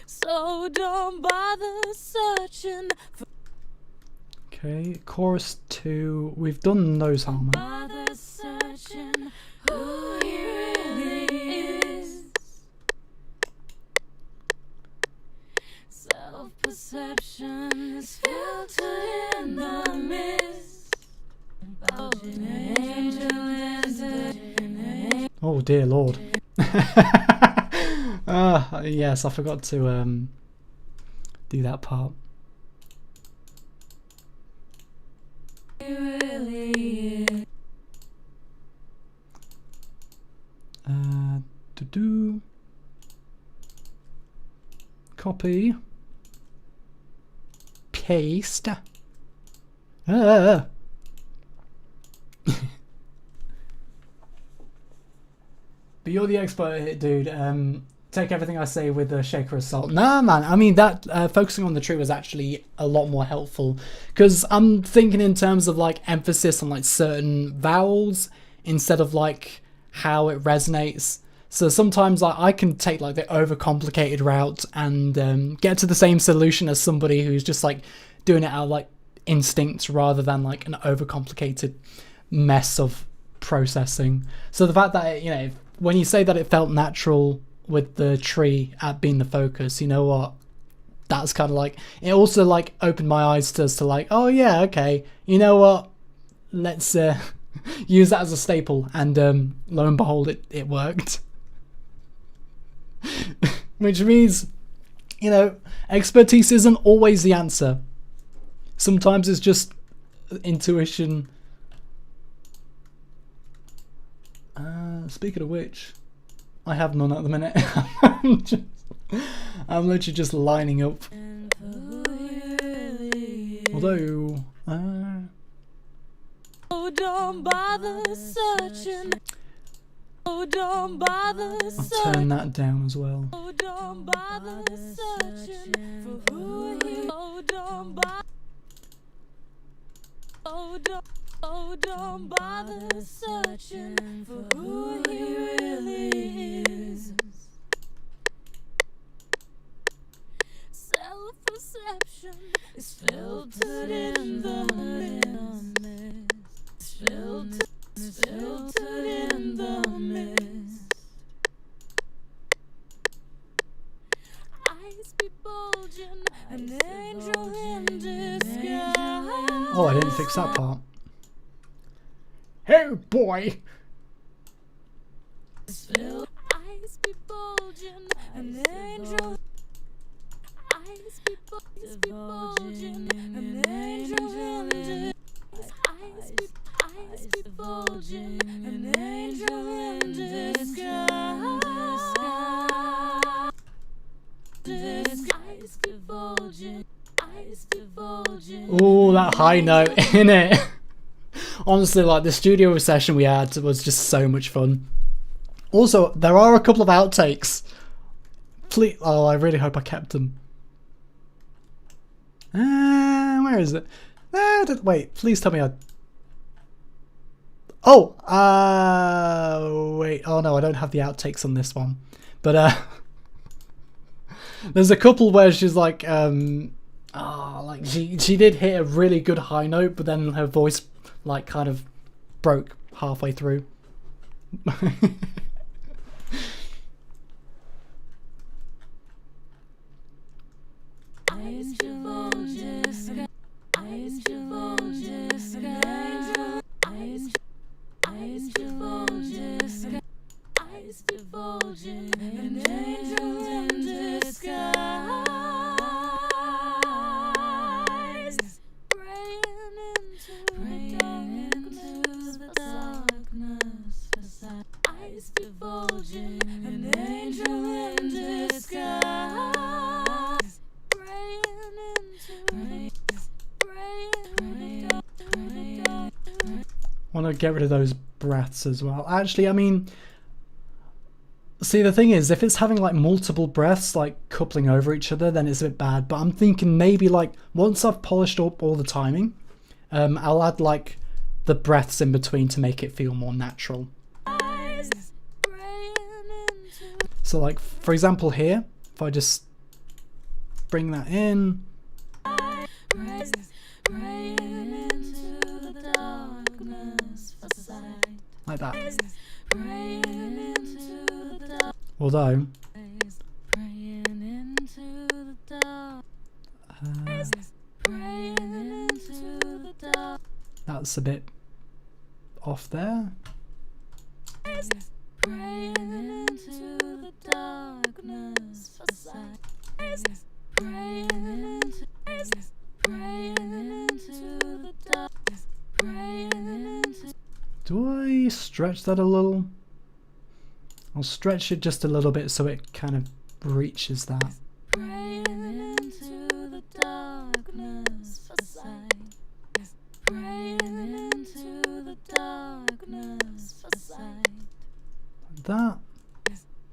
So don't bother searching for. Okay, chorus 2. We've done those harmonies. Bother searching who he really is. Self-perception is filtered in the mist. An angel Oh dear Lord. Yes, I forgot to do that part. Copy. Paste. But you're the expert here, dude. Take everything I say with a shaker of salt. Nah, man. I mean, that focusing on the tree was actually a lot more helpful, because I'm thinking in terms of like emphasis on like certain vowels instead of like how it resonates. So sometimes I can take like the overcomplicated route and get to the same solution as somebody who's just like doing it out of like instinct rather than like an overcomplicated mess of processing. So the fact that, you know, when you say that it felt natural with the tree at being the focus, you know what? That's kind of like, it also like opened my eyes to, as to like, oh yeah, okay, you know what? Let's use that as a staple. And lo and behold, it worked. Which means, you know, expertise isn't always the answer. Sometimes it's just intuition. Speaking of which, I have none at the minute. I'm literally just lining up. Although, oh, don't bother searching. Oh, don't bother searching. I'll turn that down as well. Oh, don't bother searching for who he. Oh, don't bother. Oh, don't bother searching for who he really is. Self-perception is filtered in the mist. Filtered in the mist. Eyes be bulging, an angel in disguise. Oh, I didn't fix that part. Hey, boy! Eyes be bulging, an angel. Eyes be bulging, an angel in disguise. Eyes be bulging, an angel in disguise. Eyes be bulging, eyes be bulging. Oh, that high note in it. Honestly, like the studio session we had was just so much fun. Also, there are a couple of outtakes. Please, oh, I really hope I kept them. Where is it? Wait, please tell me I. Oh, wait. Oh no, I don't have the outtakes on this one. But there's a couple where she's like, like she did hit a really good high note, but then her voice like kind of broke halfway through. Want to get rid of those breaths as well. Actually, I mean, see, the thing is, if it's having like multiple breaths like coupling over each other, then it's a bit bad. But I'm thinking maybe like once I've polished up all the timing, I'll add like the breaths in between to make it feel more natural. So like, for example here, if I just bring that in. Like that. Although that's a bit off there. praying into the darkness for sight. Praying into the darkness. Praying into. Do I stretch that a little? I'll stretch it just a little bit so it kind of reaches that. Praying into the darkness for sight. Praying into the darkness for sight. Like that.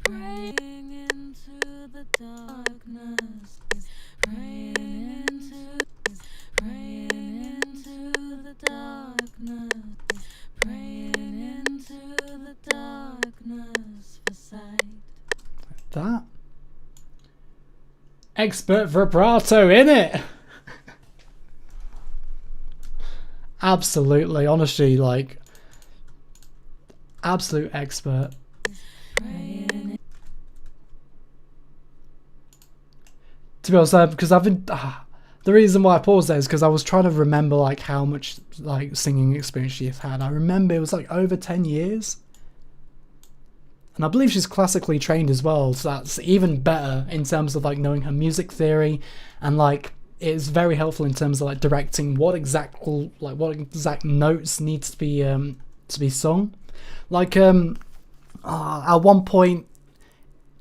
Praying into the darkness. Praying into the darkness. Praying into the darkness for sight. Like that. Expert vibrato in it. Absolutely, honestly, like absolute expert. To be honest, because I've been the reason why I paused there is because I was trying to remember like how much like singing experience she's had. I remember it was like over 10 years. And I believe she's classically trained as well, so that's even better in terms of like knowing her music theory, and like it's very helpful in terms of like directing what exact notes needs to be sung. Like at one point,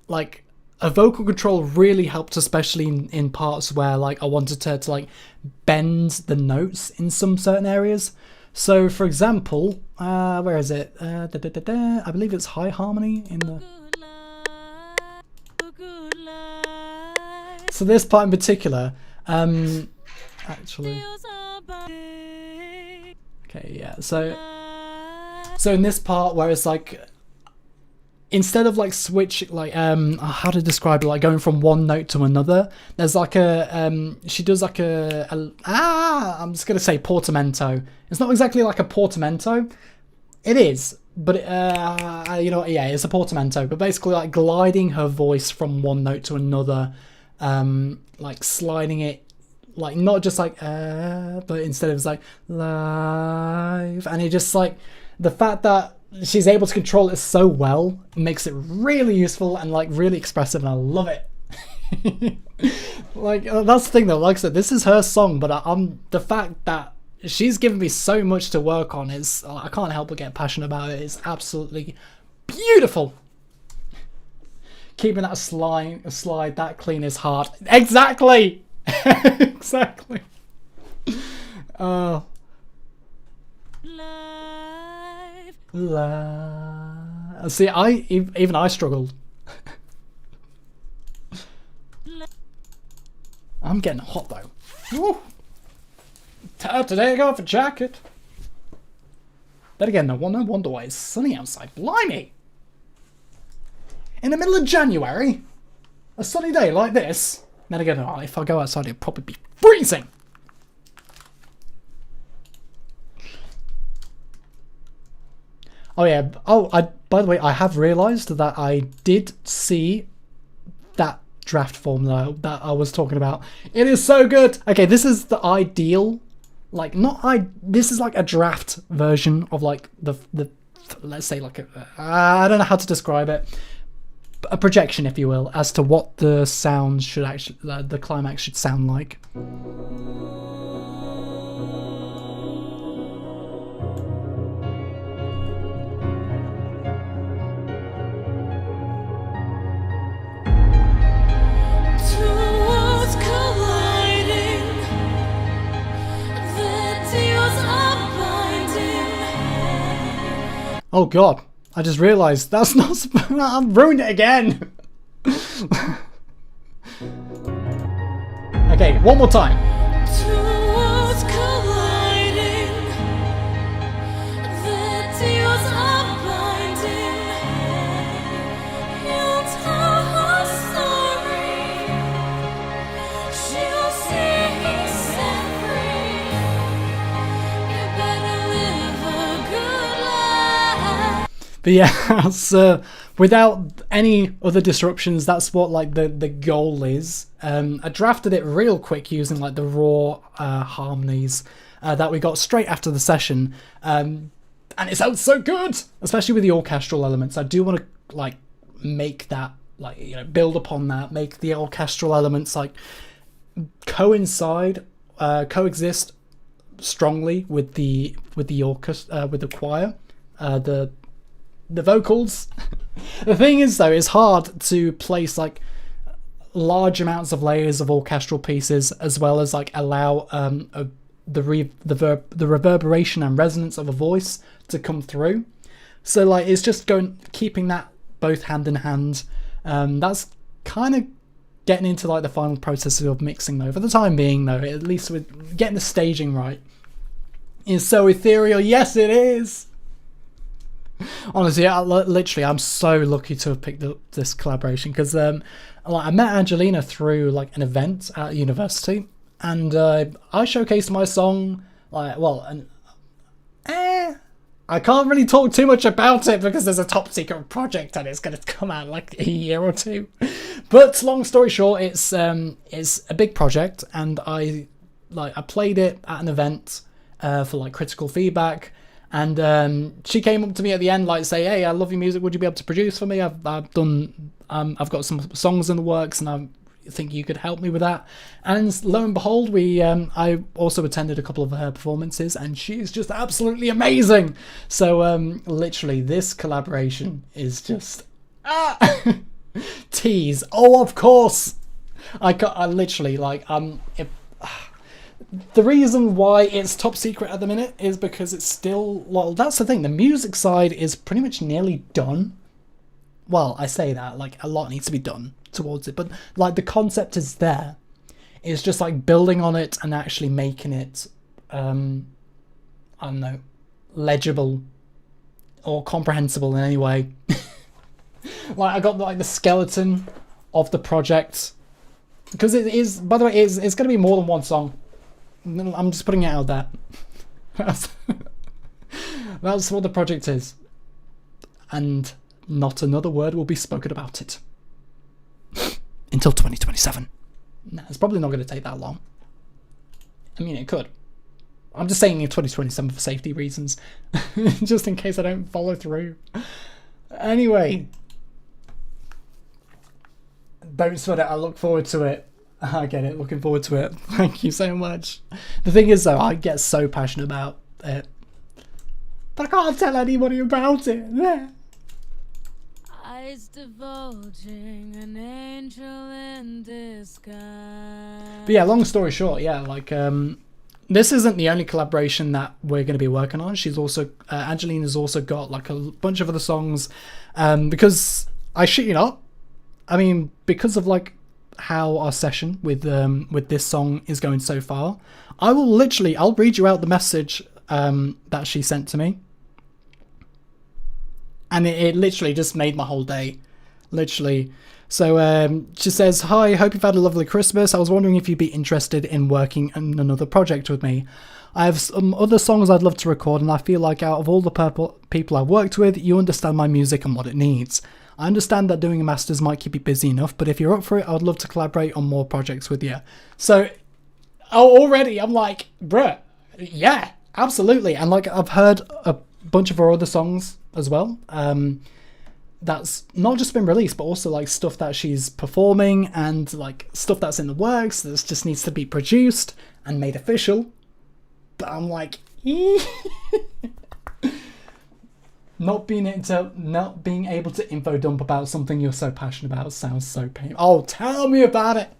like a vocal control really helped, especially in parts where like I wanted her to like bend the notes in some certain areas. So, for example, where is it? I believe it's high harmony in the. So this part in particular, actually. Okay, yeah. So in this part where it's like, instead of like switch, like how to describe it, like going from one note to another, there's like a she does like I'm just gonna say portamento. It's not exactly like a portamento. It is, but you know, yeah, it's a portamento. But basically, like gliding her voice from one note to another, like sliding it, like not just like but instead of it's like live, and it just like the fact that she's able to control it so well makes it really useful and like really expressive, and I love it. Like that's the thing though, like I said, this is her song, but the fact that she's given me so much to work on is, I can't help but get passionate about it. It's absolutely beautiful. Keeping that slide that clean is hard. Exactly. Exactly. See, even I struggled. I'm getting hot though. Woo. Time to take off a jacket. Then again, no wonder why it's sunny outside. Blimey! In the middle of January, a sunny day like this. Then again, if I go outside, it'll probably be freezing. Oh yeah. By the way, I have realised that I did see that draft formula that I was talking about. It is so good. Okay, this is the ideal, like this is like a draft version of like the let's say like I don't know how to describe it, a projection, if you will, as to what the sound should actually, the climax should sound like. Oh god, I just realised that's not. I've ruined it again. Okay, one more time. But yeah, so without any other disruptions, that's what like the goal is. I drafted it real quick using like the raw harmonies that we got straight after the session. and it sounds so good, especially with the orchestral elements. I do want to like make that, like, you know, build upon that, make the orchestral elements like coexist strongly with the orchestra, with the choir, the vocals. The thing is though, it's hard to place like large amounts of layers of orchestral pieces as well as like allow the reverberation and resonance of a voice to come through. So like it's just keeping that both hand in hand. That's kind of getting into like the final process of mixing though. For the time being though, at least with getting the staging right, is so ethereal. Yes, it is. Honestly, literally, I'm so lucky to have picked up this collaboration because like I met Angelina through like an event at university, and I showcased my song. Like, well, and I can't really talk too much about it because there's a top secret project and it's going to come out in like a year or two. But long story short, it's a big project, and I played it at an event for like critical feedback. And she came up to me at the end, like, say, "Hey, I love your music. Would you be able to produce for me? I've got some songs in the works, and I think you could help me with that." And lo and behold, I also attended a couple of her performances, and she's just absolutely amazing. So literally, this collaboration is just tease. Oh, of course. I literally like the reason why it's top secret at the minute is because it's still, well, that's the thing, the music side is pretty much nearly done. Well, I say that, like, a lot needs to be done towards it, but like the concept is there. It's just like building on it and actually making it I don't know, legible or comprehensible in any way. Like, I got like the skeleton of the project, because it is, by the way, it's going to be more than one song. I'm just putting it out there. That's what the project is. And not another word will be spoken about it. Until 2027. Nah, it's probably not going to take that long. I mean, it could. I'm just saying in 2027 for safety reasons. Just in case I don't follow through. Anyway. Don't sweat it, I look forward to it. I get it, looking forward to it. Thank you so much. The thing is though, I get so passionate about it, but I can't tell anybody about it. Eyes divulging an angel in disguise. But yeah, long story short, yeah, like this isn't the only collaboration that we're going to be working on. She's also Angelina's also got like a bunch of other songs, because I shit you not, I mean, because of like how our session with this song is going so far, I'll read you out the message that she sent to me, and it literally just made my whole day, literally. So she says, "Hi, hope you've had a lovely Christmas. I was wondering if you'd be interested in working on another project with me. I have some other songs I'd love to record, and I feel like out of all the people I've worked with, you understand my music and what it needs. I understand that doing a masters might keep you busy enough, but if you're up for it, I'd love to collaborate on more projects with you." So already I'm like, bruh, yeah, absolutely. And like, I've heard a bunch of her other songs as well. That's not just been released, but also like stuff that she's performing and like stuff that's in the works that just needs to be produced and made official. But I'm like, not being able to info dump about something you're so passionate about sounds so painful. Oh, tell me about it.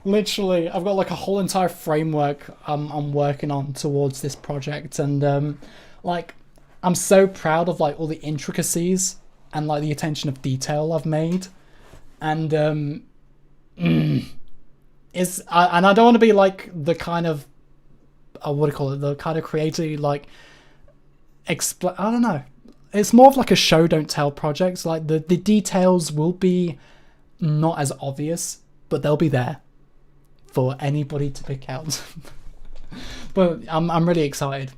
Literally, I've got like a whole entire framework I'm working on towards this project, and like, I'm so proud of like all the intricacies and like the attention of detail I've made, and and I don't want to be like the kind of what do you call it, the kind of creator like I don't know. It's more of like a show don't tell project. Like the details will be not as obvious, but they'll be there for anybody to pick out. But I'm really excited.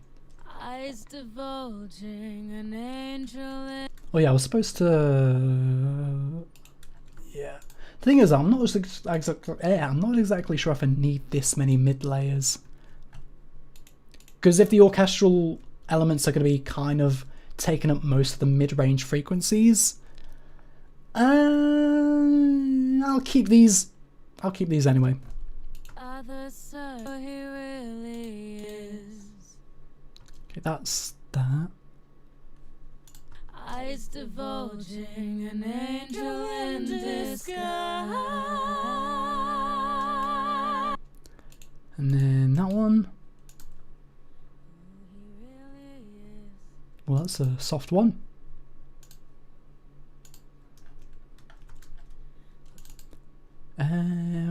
Eyes divulging an angel in... Oh yeah, I was supposed to. Yeah. The thing is, I'm not exactly sure if I need this many mid layers. Because if the orchestral elements are going to be kind of taking up most of the mid-range frequencies. I'll keep these anyway. Okay, that's that. Eyes divulging an angel in disguise. And then that one. Well, that's a soft one.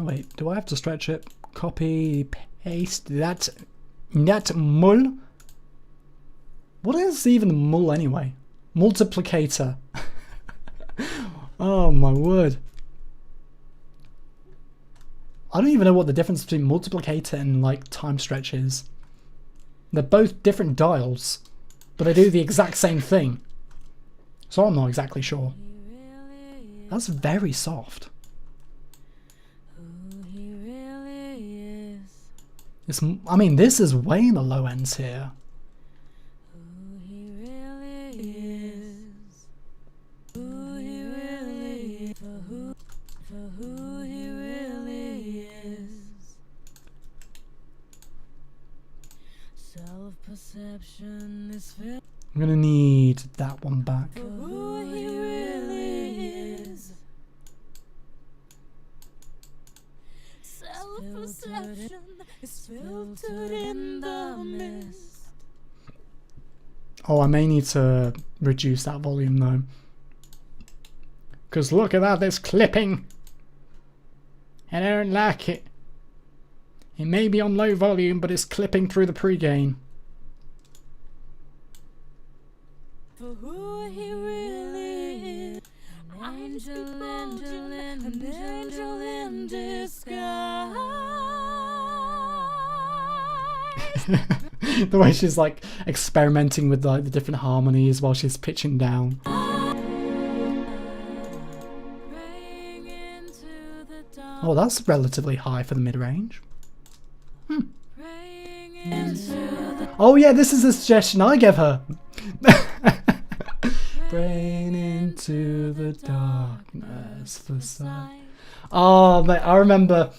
Wait, do I have to stretch it? Copy, paste that mul. What is even mul anyway? Multiplicator. Oh my word. I don't even know what the difference between multiplicator and like time stretch is. They're both different dials, but they do the exact same thing. So I'm not exactly sure. That's very soft. I mean, this is way in the low ends here. I'm gonna need that one back. Oh, I may need to reduce that volume though. Because look at that, there's clipping. And I don't like it. It may be on low volume, but it's clipping through the pre-gain. For who he really is. An angel in disguise. The way she's like experimenting with like the different harmonies while she's pitching down. Oh, that's relatively high for the mid-range. Oh yeah, this is a suggestion I gave her. Brain into the darkness for sight. Oh, mate, I remember.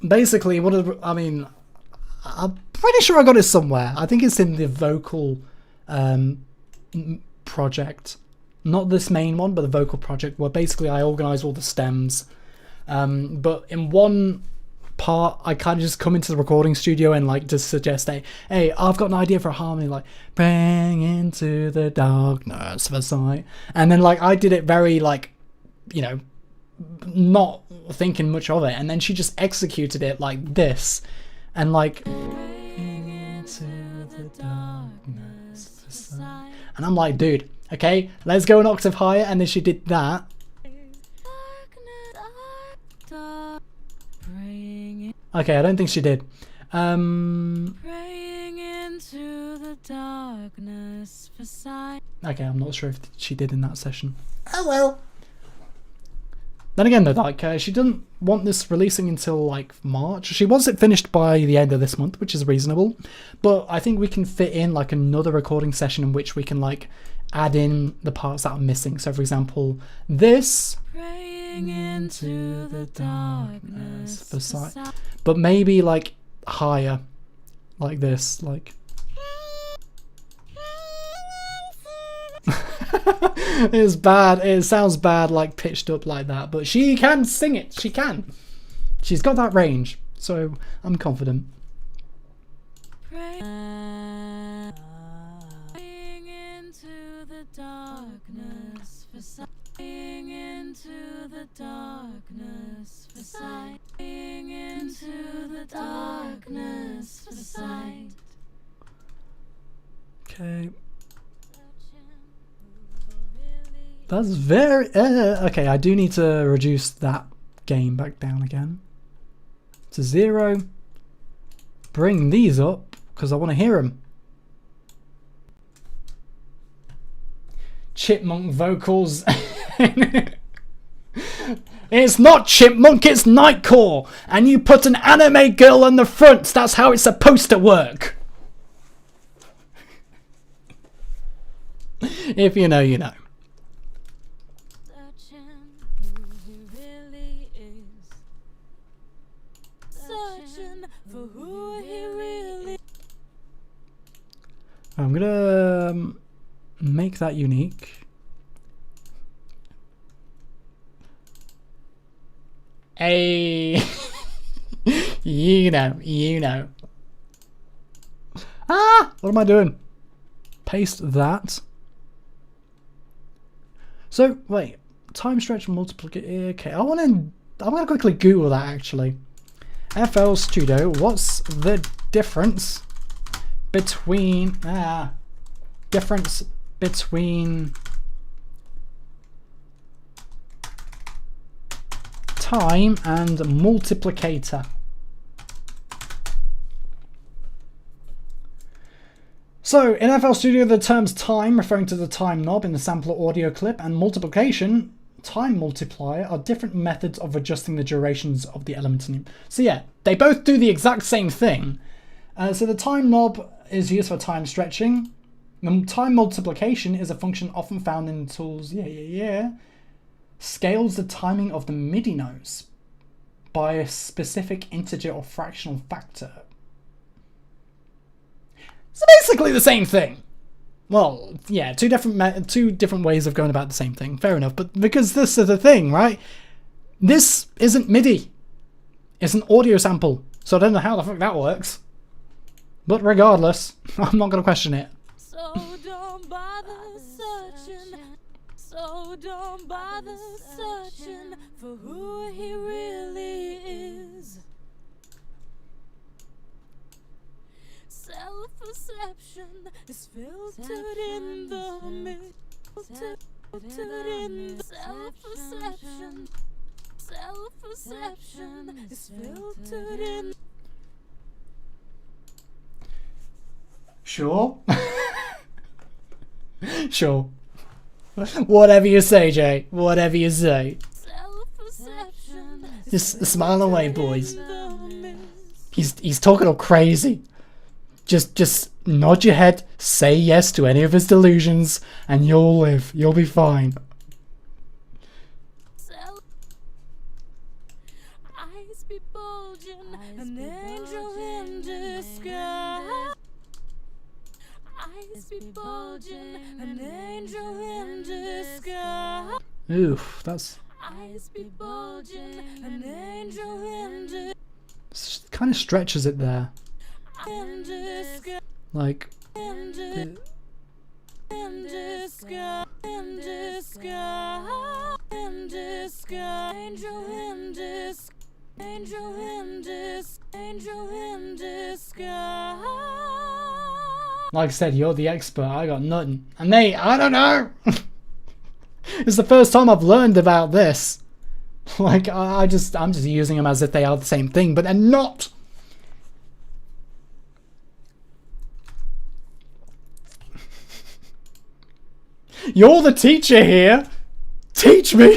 Basically, I'm pretty sure I got it somewhere. I think it's in the vocal project, not this main one, but the vocal project, where basically I organise all the stems. But in one part, I kind of just come into the recording studio and like just suggest, hey, I've got an idea for a harmony, like bring into the darkness for sight, and then like I did it very like, you know, not thinking much of it, and then she just executed it like this, and like bring into the darkness for sight, and I'm like, dude, okay, let's go an octave higher, and then she did that. Okay, I don't think she did. Praying into the darkness for sight. Okay, I'm not sure if she did in that session. Oh well. Then again though, like, she didn't want this releasing until like March. She wants it finished by the end of this month, which is reasonable. But I think we can fit in like another recording session in which we can like add in the parts that are missing. So for example, this. Praying into the darkness for sight. But maybe like higher, like this, like. It's bad. It sounds bad, like pitched up like that. But she can sing it. She can. She's got that range, so I'm confident. Praying into the darkness for sight. Into the darkness for sight. Into the darkness for sight. Okay. That's very okay. I do need to reduce that gain back down again to 0. Bring these up because I want to hear them. Chipmunk vocals. It's not Chipmunk, it's Nightcore, and you put an anime girl on the front. That's how it's supposed to work. If you know, you know. Searching who he really is. Searching for who he really. I'm gonna make that unique. Hey, you know, you know. Ah, what am I doing? Paste that. So wait, time stretch multiplication. Okay, I'm gonna quickly Google that actually. FL Studio. What's the difference between time and multiplicator? So in FL Studio, the terms time, referring to the time knob in the sampler audio clip, and multiplication, time multiplier, are different methods of adjusting the durations of the elements. So yeah, they both do the exact same thing. So the time knob is used for time stretching. The time multiplication is a function often found in tools. Scales the timing of the MIDI notes by a specific integer or fractional factor. So basically the same thing. Well, yeah, two different ways of going about the same thing. Fair enough, but because this is the thing, right? This isn't MIDI. It's an audio sample, so I don't know how the fuck that works. But regardless, I'm not gonna question it. So don't bother searching. So don't bother searching for who he really is. Self-perception is filtered in the mist. Filtered in the self-perception. Self-perception is filtered in. Sure. Sure. Whatever you say, Jay. Whatever you say. Self-perception. Just smile away, boys. He's talking all crazy. Just nod your head, say yes to any of his delusions, and you'll live. You'll be fine. Eyes be bulging, an angel in disguise. Eyes be bulging, an angel in disguise. Oof, that's Eyes be bulging, an angel in disguise. kind of stretches it there. Like In disguise, in disguise, in disguise, angel in disguise, angel in disguise, angel in disguise. like I said, you're the expert. I got nothing. And mate, I don't know. It's the first time I've learned about this. Like I'm just using them as if they are the same thing, but they're not. You're the teacher here. Teach me.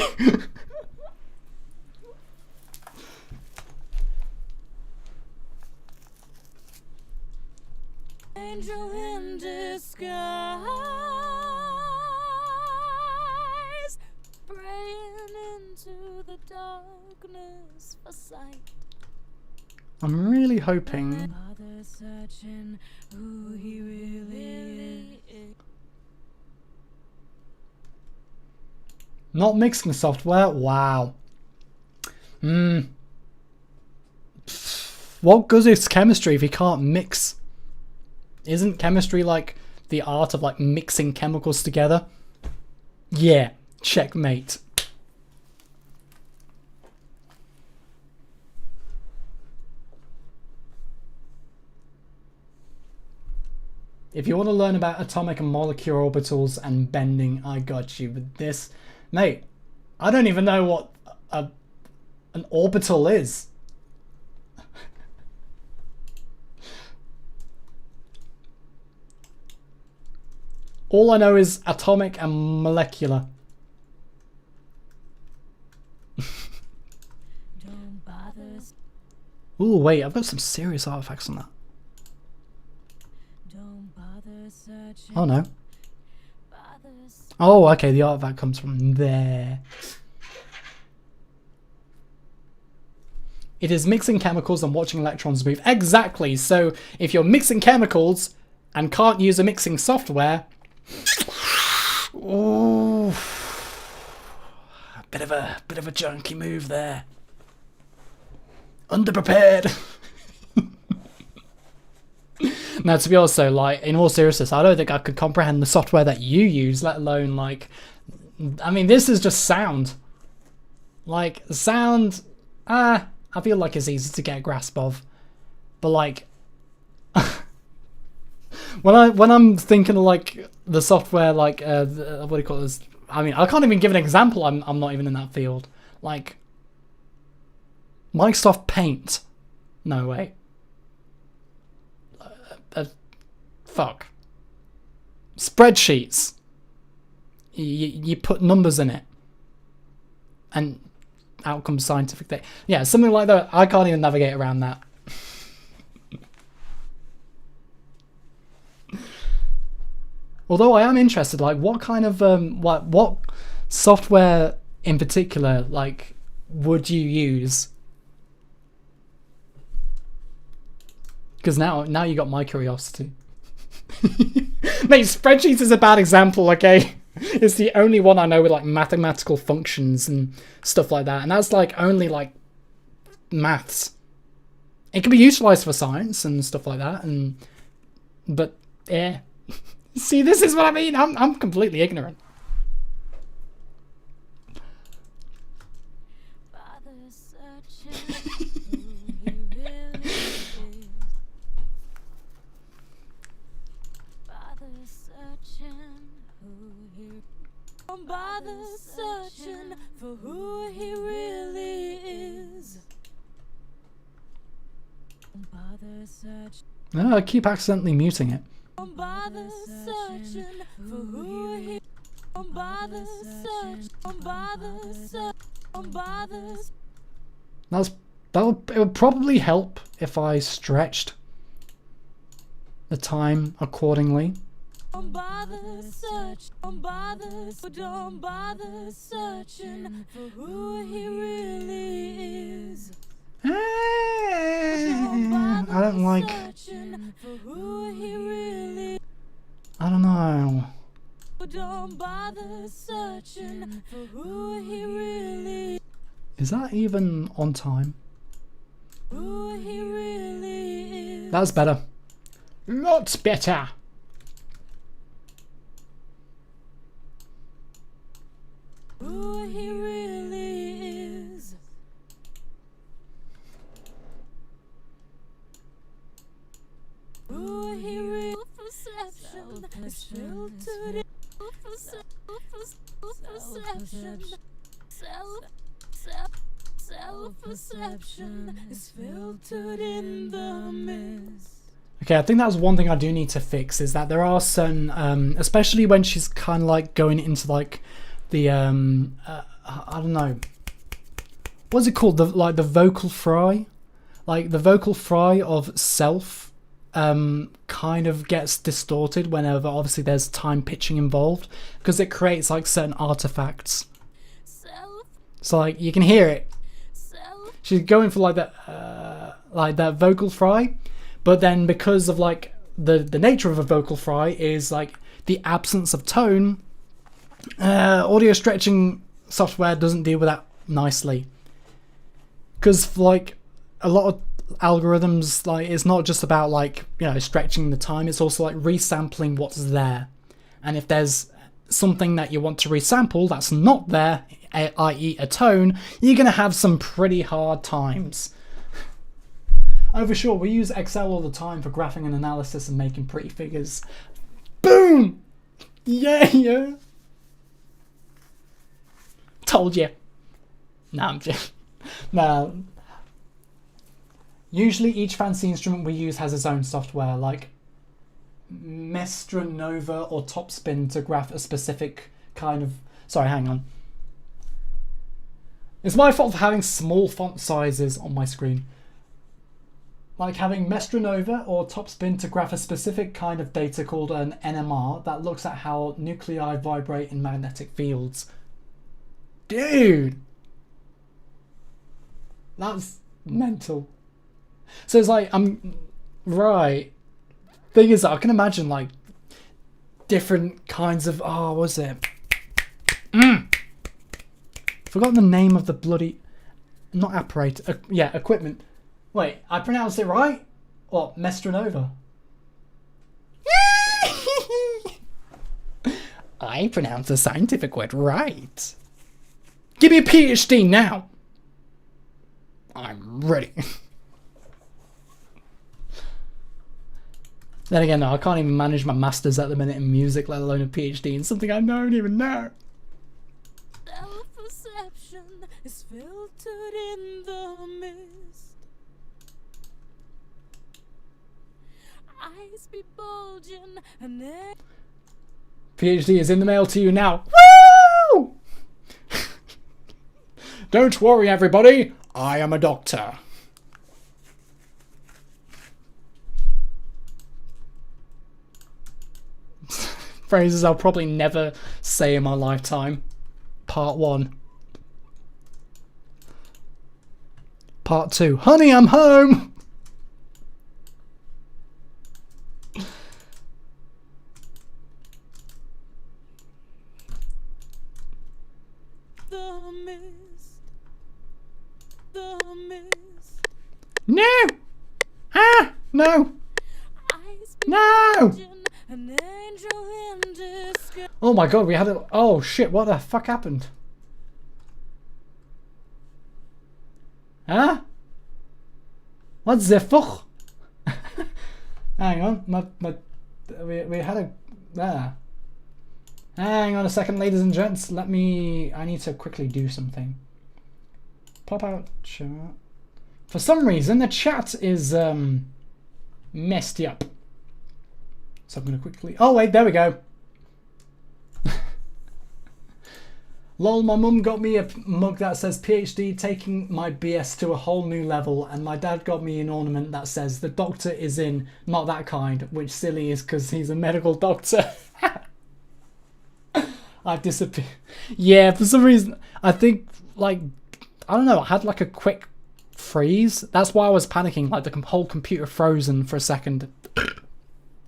Angel in disguise, praying into the darkness for sight. I'm really hoping. Father searching who he really is. Not mixing software. Wow. What good is chemistry if you can't mix? Isn't chemistry like the art of like mixing chemicals together? Yeah, checkmate. If you want to learn about atomic and molecular orbitals and bending, I got you with this. Mate, I don't even know what an orbital is. All I know is atomic and molecular. Don't bother, Ooh, wait, I've got some serious artifacts on that. don't bother searching. Oh no. Bother Oh, okay, the artifact comes from there. It is mixing chemicals and watching electrons move. Exactly. So if you're mixing chemicals and can't use a mixing software, ooh, bit of a junky move there. Underprepared. Now, to be honest, though, like in all seriousness, I don't think I could comprehend the software that you use, let alone like. I mean, this is just sound. Like sound. I feel like it's easy to get a grasp of, but like when I'm thinking of like the software, like what do you call this? I mean, I can't even give an example. I'm not even in that field. Like Microsoft Paint. No way. Fuck. Spreadsheets. You put numbers in it, and out comes scientific data. Yeah, something like that. I can't even navigate around that. Although I am interested, like, what kind of what software in particular, like, would you use? Because now you got my curiosity. Mate, spreadsheets is a bad example, okay? It's the only one I know with like mathematical functions and stuff like that, and that's like only like maths. It can be utilized for science and stuff like that, but yeah. See, this is what I mean. I'm completely ignorant. Bother searching for who he really is. Bother search. No, I keep accidentally muting it. Bother searching for who he. Bother search. Bother search. Bother. It would probably help if I stretched the time accordingly. Don't bother search, don't bother searching for who he really is. I don't like. For who he really. I don't know. Don't bother searching for who he really. Is that even on time? Who he really is. That's better. Lots better. Who he really is. Who he really perception is filtered in. Self-perception is filtered in the mist. Okay, I think that's one thing I do need to fix, is that there are certain, especially when she's kind of like going into like the I don't know, what's it called, the vocal fry, like the vocal fry of self kind of gets distorted whenever obviously there's time pitching involved, because it creates like certain artifacts. So like you can hear it, she's going for like that vocal fry, but then because of like the nature of a vocal fry is like the absence of tone, audio stretching software doesn't deal with that nicely, because like a lot of algorithms, like it's not just about like, you know, stretching the time, it's also like resampling what's there, and if there's something that you want to resample that's not there, i.e. a tone, you're gonna have some pretty hard times. Oh, for sure, we use Excel all the time for graphing and analysis and making pretty figures. Boom! Yeah. Told you. No, I'm just... No. Usually each fancy instrument we use has its own software, like Mestra Nova or Topspin to graph a specific kind of... Sorry, hang on. It's my fault for having small font sizes on my screen. like having Mestranova or topspin to graph a specific kind of data called an NMR that looks at how nuclei vibrate in magnetic fields. Dude! That's mental. So it's like, right. Thing is, I can imagine like different kinds of, what was it? Forgotten the name of the bloody, not apparatus, yeah, equipment. Wait, I pronounced it right? What, Mestranova? I pronounced the scientific word right. Give me a PhD now. I'm ready. Then again, no, I can't even manage my masters at the minute in music, let alone a PhD in something I don't even know. Self-perception is filtered in the mist. Eyes be bulging and then PhD is in the mail to you now. Woo! Don't worry, everybody. I am a doctor. Phrases I'll probably never say in my lifetime. Part 1. Part 2. Honey, I'm home. the mist, the mist. No! Ah! No! Eyes be No! bulging, an angel in disguise. Oh my god, we had a... Oh shit, what the fuck happened? Huh? What the fuck? Hang on, we had a... There. Hang on a second, ladies and gents. I need to quickly do something. Pop out chat. For some reason, the chat is messed up. So I'm going to quickly... Oh wait, there we go. Lol, my mum got me a mug that says PhD taking my BS to a whole new level, and my dad got me an ornament that says the doctor is in, not that kind, which silly is because he's a medical doctor. I've disappeared. Yeah, for some reason, I think, like, I don't know, I had like a quick freeze. That's why I was panicking, like the whole computer frozen for a second.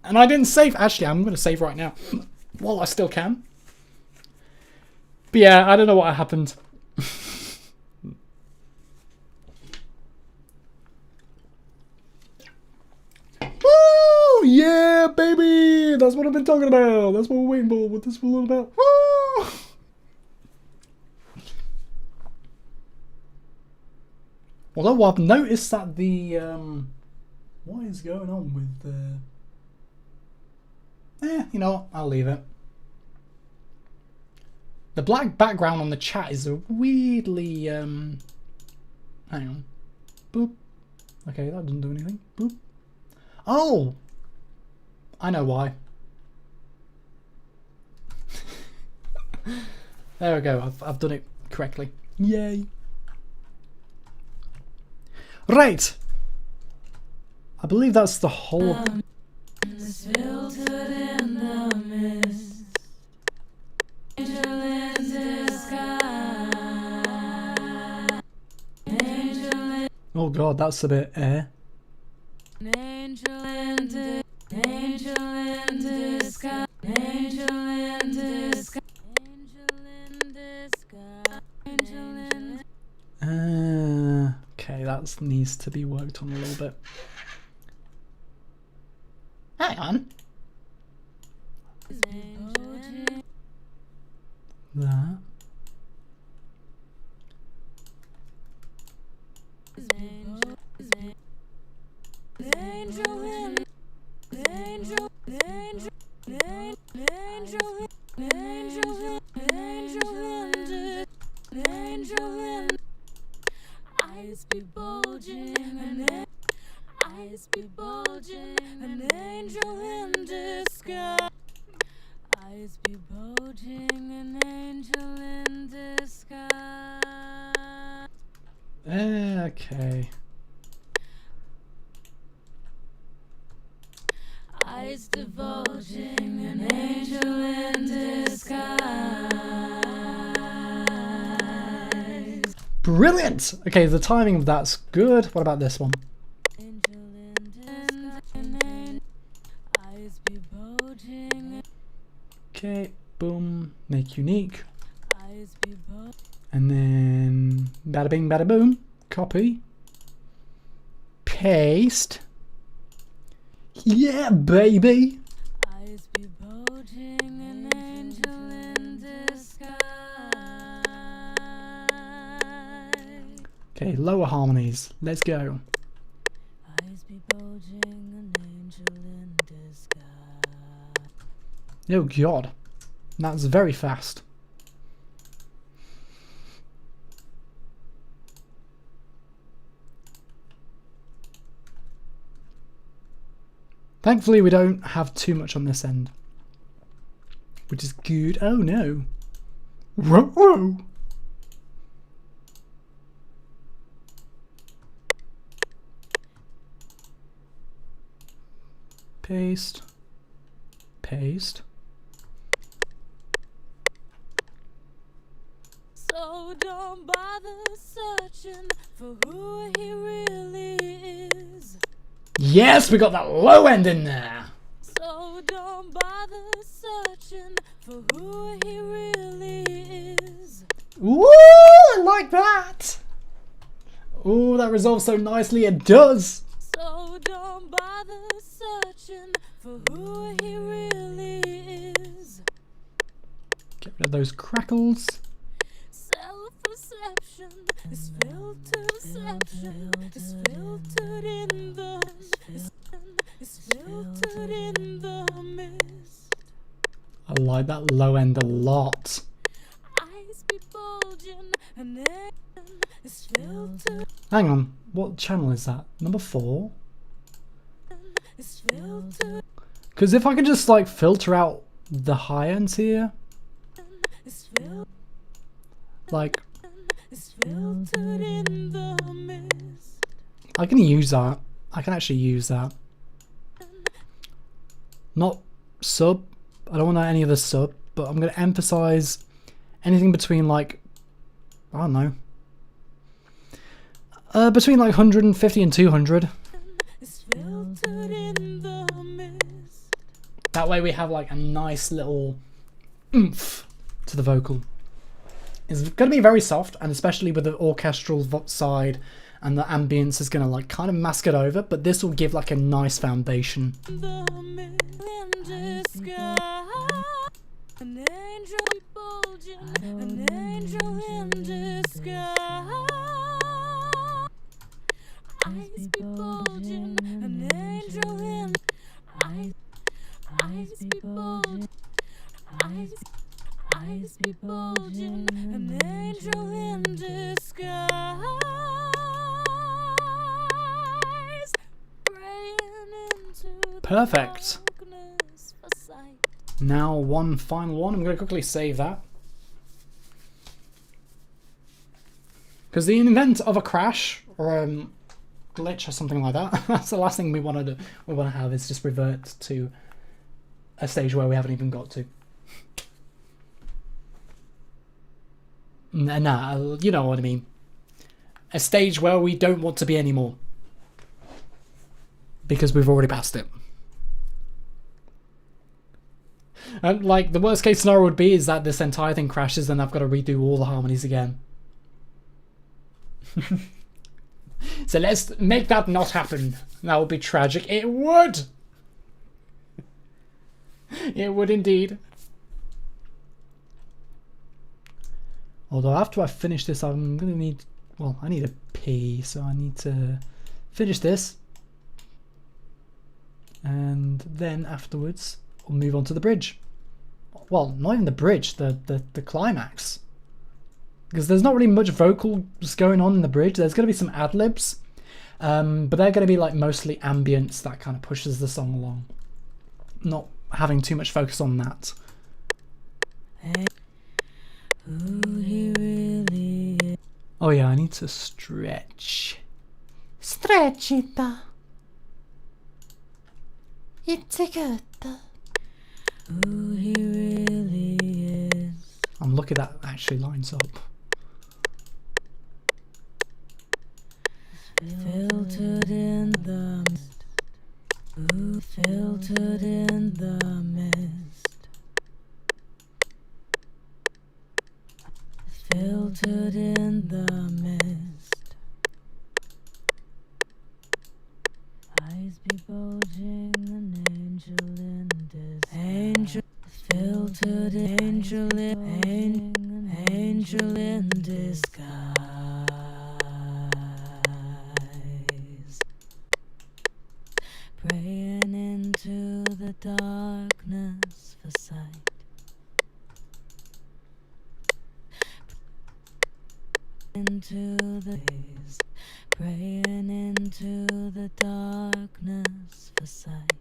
And I didn't save. Actually, I'm going to save right now while I still can. But yeah, I don't know what happened. Woo! Yeah, baby! That's what I've been talking about. That's what we're waiting for. What this is all about. Woo! Although I've noticed that the what is going on with the... you know what? I'll leave it. The black background on the chat is weirdly hang on. Boop. Okay, that doesn't do anything. Boop. Oh! I know why. There we go. I've done it correctly. Yay. Right. I believe that's the whole... Is filtered in the mist. Angel in disguise. Angel in... Oh god, that's a bit Angel in disguise. Angel in disguise. Angel in disguise. Angel in disguise. Angel in... okay, that needs to be worked on a little bit. Hang on. That. Eyes be bulging and eyes be bulging, an angel in disguise. Eyes be bulging, an angel in disguise. Okay. divulging an angel in disguise. Brilliant! Okay, the timing of that's good. What about this one? Angel in disguise. Eyes be bulging. Okay, boom, make unique. Eyes be bulging. And then bada bing, bada boom. Copy. Paste. Yeah, baby! Eyes be bulging, an angel in disguise. Okay, lower harmonies. Let's go. Eyes be bulging, an angel in disguise. Oh god. That's very fast. Thankfully we don't have too much on this end, which is good. Oh no. Whoa. Paste. Paste. So don't bother searching for who he really is. Yes, we got that low end in there. So don't bother searching for who he really is. Ooh, I like that. Ooh, that resolves so nicely. It does. So don't bother searching for who he really is. Get rid of those crackles. Self-perception is filtered deception is filtered in the is filtered in the mist. I like that low end a lot. Eyes be bulging and air is filtered Hang on, what channel is that? Number 4? is filtered Because if I can just like filter out the high ends here, is filtered like is filtered in the mist. I can use that. I can actually use that. Not sub. I don't want any other sub, but I'm going to emphasize anything between like, I don't know, between like 150 and 200. Is filtered in the mist. That way we have like a nice little oomph to the vocal. It's going to be very soft, and especially with the orchestral side and the ambience is going to like kind of mask it over, but this will give like a nice foundation. The mist in disguise. An angel bulging, an angel in disguise. Eyes be bulging, an angel in eyes be bulging, eyes be bulging, an angel in disguise. Praying into the Perfect. darkness for sight. Now one final one. I'm going to quickly save that. Because the event of a crash or glitch or something like that, that's the last thing we want to do. We want to have is just revert to a stage where we haven't even got to. Nah, you know what I mean. A stage where we don't want to be anymore. Because we've already passed it. And like the worst case scenario would be is that this entire thing crashes and I've got to redo all the harmonies again. So let's make that not happen. That would be tragic. It would! It would indeed. Although after I finish this, I'm going to need... Well, I need a pee, so I need to finish this. And then afterwards, we'll move on to the bridge. Well, not even the bridge, the climax. Because there's not really much vocals going on in the bridge. There's going to be some ad-libs. But they're going to be like mostly ambience that kind of pushes the song along. Not having too much focus on that. Who he really is. Oh yeah, I need to stretch. Stretch it. It's a good. lucky that actually lines up. Filtered in the mist. Ooh, filtered in the mist. Filtered in the mist. Eyes be bulging, an angel in this. Angel filtered, angel in disguise. Praying into the darkness for sight. Into the days, praying into the darkness for sight.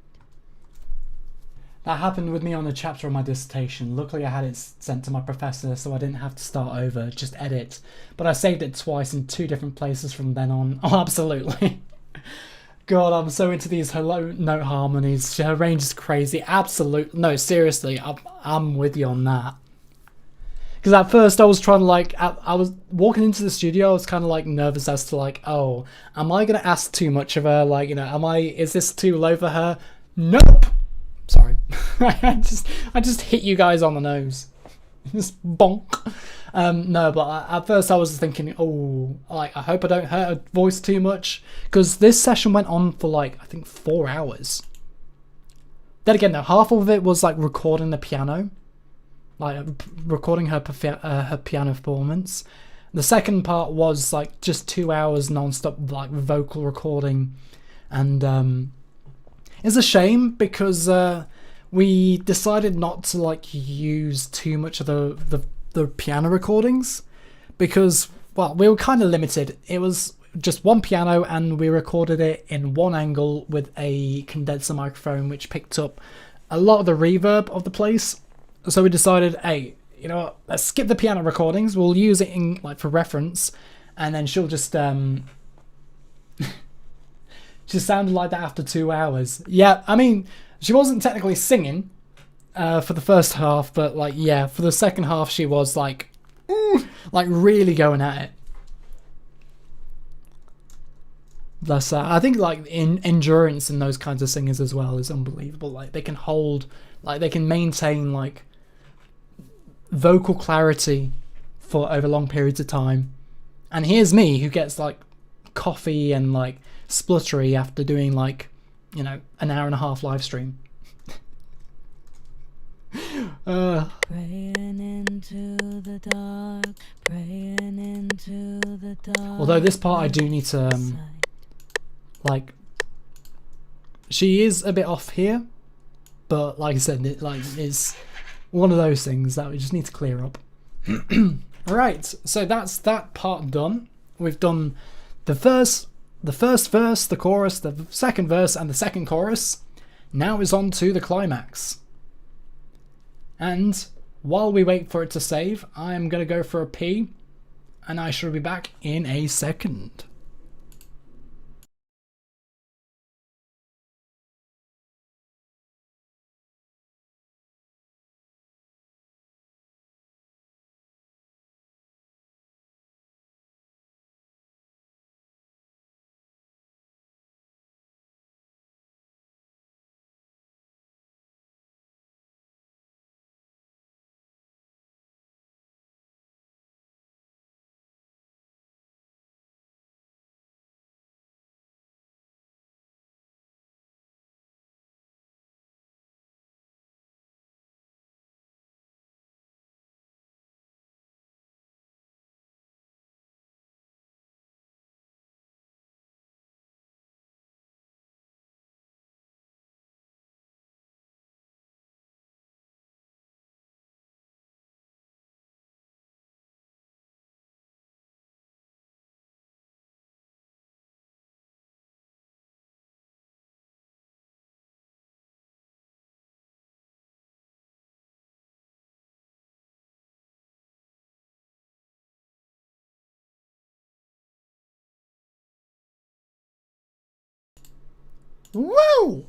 That happened with me on a chapter of my dissertation. Luckily I had it sent to my professor so I didn't have to start over, just edit. But I saved it twice in 2 different places from then on. Oh, absolutely. God, I'm so into these hello note harmonies. Her range is crazy. Absolutely. No, seriously, I'm with you on that. Because at first I was trying to like, I was walking into the studio, I was kind of like nervous as to like, oh, am I going to ask too much of her? Like, you know, is this too low for her? Nope. Sorry. I just hit you guys on the nose. Just bonk. No, but at first I was thinking, oh, like, I hope I don't hurt her voice too much. Because this session went on for like, I think 4 hours. Then again, though, half of it was like recording the piano. Like recording her piano performance. The second part was like just 2 hours non-stop like vocal recording, and it's a shame because we decided not to like use too much of the piano recordings because, well, we were kind of limited. It was just one piano and we recorded it in one angle with a condenser microphone which picked up a lot of the reverb of the place. So we decided, hey, you know what, let's skip the piano recordings, we'll use it in like for reference, and then she'll just she sounded like that after 2 hours. Yeah, I mean, she wasn't technically singing for the first half, but like, yeah, for the second half she was like really going at it. Bless her. I think like endurance in those kinds of singers as well is unbelievable. Like they can hold, like they can maintain like vocal clarity for over long periods of time. And here's me who gets like coffee and like spluttery after doing like, you know, an hour and a half live stream. Praying into the dark, praying into the dark. Although this part I do need to like, she is a bit off here, but like I said, it like is one of those things that we just need to clear up. Right, so that's that part done. We've done the first verse, the chorus, the second verse, and the second chorus. Now is on to the climax. And while we wait for it to save, I am going to go for a pee, and I shall be back in a second. Woo!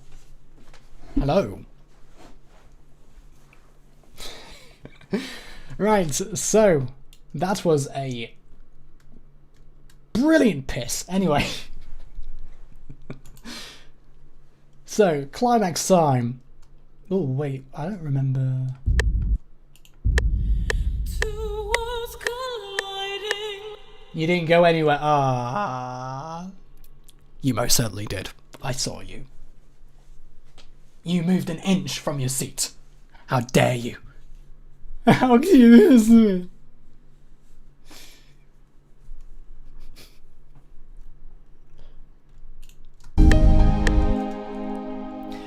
Hello. Right, so that was a brilliant piss. Anyway. So, climax time. Oh, wait, I don't remember. Two worlds colliding. You didn't go anywhere. Ah. You most certainly did. I saw you. You moved an inch from your seat. How dare you? How can you do this to me?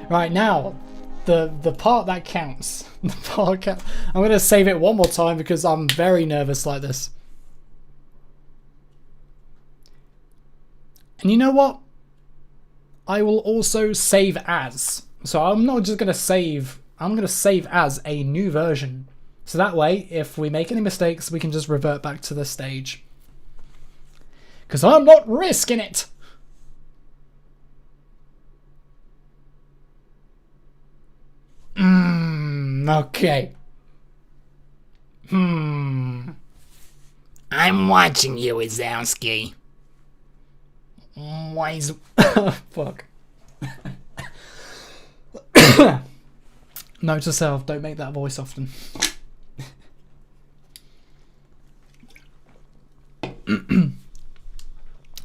Right, now, the part that counts. The part I'm going to save it one more time because I'm very nervous like this. And you know what? I will also save as. So I'm not just going to save, I'm going to save as a new version. So that way, if we make any mistakes, we can just revert back to the stage. Because I'm not risking it! Okay. I'm watching you, Wazowski. Why is... Fuck. Note to self, don't make that voice often.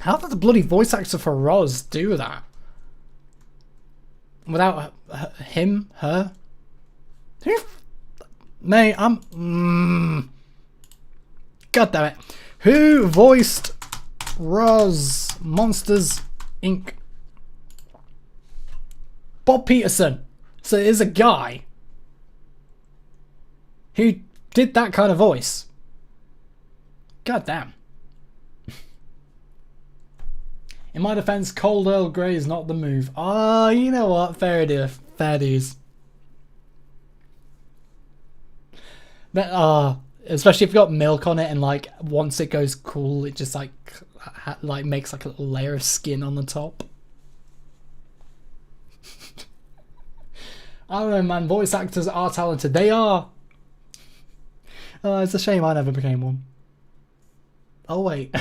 How did the bloody voice actor for Roz do that? Without him, her? Who? Mate, I'm... God damn it. Who voiced Roz Monsters Inc? Bob Peterson. So it is a guy who did that kind of voice. God damn. In my defense, cold Earl Grey is not the move. Oh, you know what? Fair enough. Fair dues. That, especially if you've got milk on it and like once it goes cool, it just like makes like a little layer of skin on the top. I don't know, man. Voice actors are talented. They are. It's a shame I never became one. Oh wait.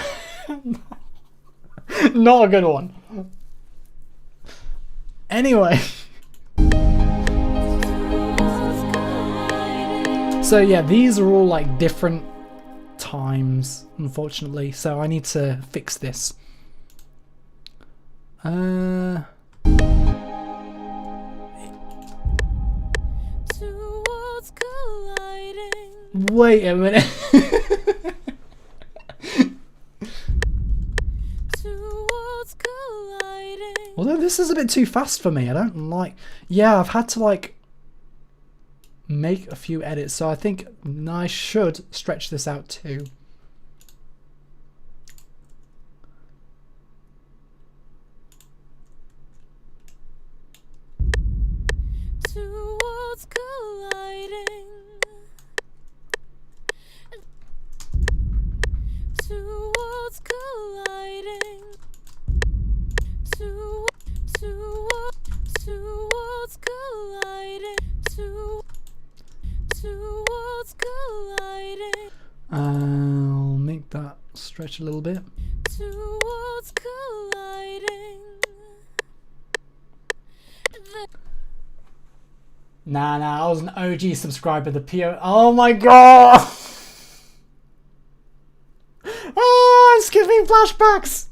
Not a good one. Anyway. So yeah, these are all like different times, unfortunately. So I need to fix this. Two worlds colliding. Wait a minute. Two worlds colliding. Although this is a bit too fast for me. I don't like... Yeah, I've had to like make a few edits, so I think I should stretch this out too. Two worlds colliding. Two worlds colliding. Two worlds colliding. Two worlds colliding. I'll make that stretch a little bit. Two worlds colliding. Nah, I was an OG subscriber. The PO. Oh my god! Oh, it's giving me flashbacks.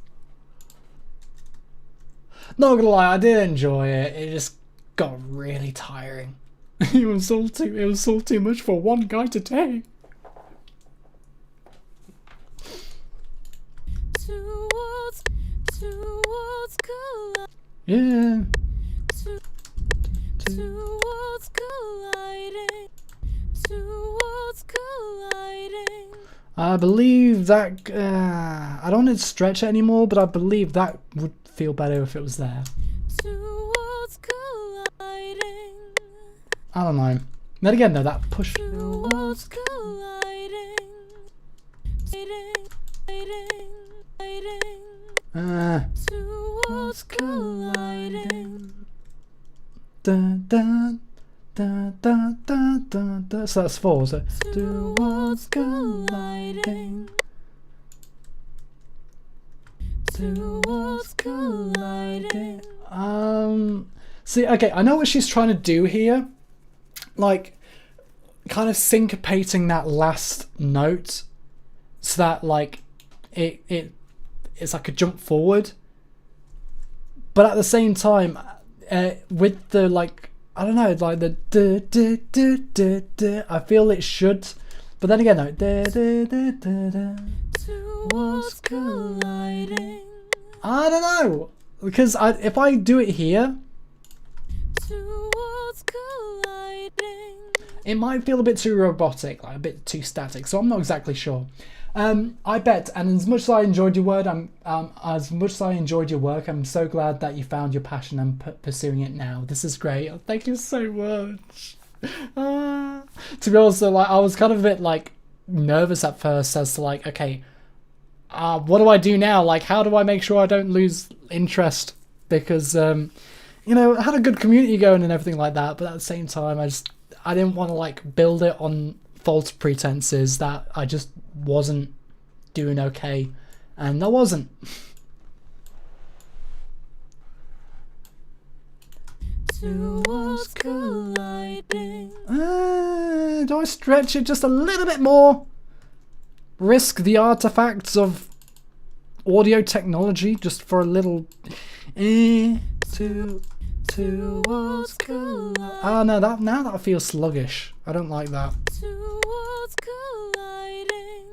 Not gonna lie, I did enjoy it. It just got really tiring. It was all too much for one guy to take. Two worlds colliding. Yeah. Two worlds colliding. Two worlds colliding. I believe that I don't want to stretch it anymore, but I believe that would feel better if it was there. Two worlds colliding. I don't know. Then again, though, that push. Two worlds colliding. Two worlds colliding. Dun, dun, Da, da, da, da, da. So that's 4. So two worlds colliding. Two worlds colliding. See, okay, I know what she's trying to do here. Like, kind of syncopating that last note so that, like, it's like a jump forward. But at the same time, with the, like, I don't know, like the duh, duh, duh, duh, duh, I feel it should. But then again, no. Duh, duh, duh, duh, duh. Two worlds colliding. I don't know. Because if I do it here, two worlds colliding, it might feel a bit too robotic, like a bit too static. So I'm not exactly sure. I bet, and as much as I enjoyed your word, as much as I enjoyed your work, I'm so glad that you found your passion and pursuing it now. This is great. Oh, thank you so much. To be honest, like I was kind of a bit like nervous at first as to like, okay, what do I do now? Like, how do I make sure I don't lose interest? Because you know, I had a good community going and everything like that, but at the same time, I didn't want to like build it on false pretenses that I just wasn't doing okay, and I wasn't. Two worlds colliding. Do I stretch it just a little bit more? Risk the artifacts of audio technology just for a little. Two worlds colliding. Ah, no, now that feels sluggish. I don't like that. Two worlds colliding.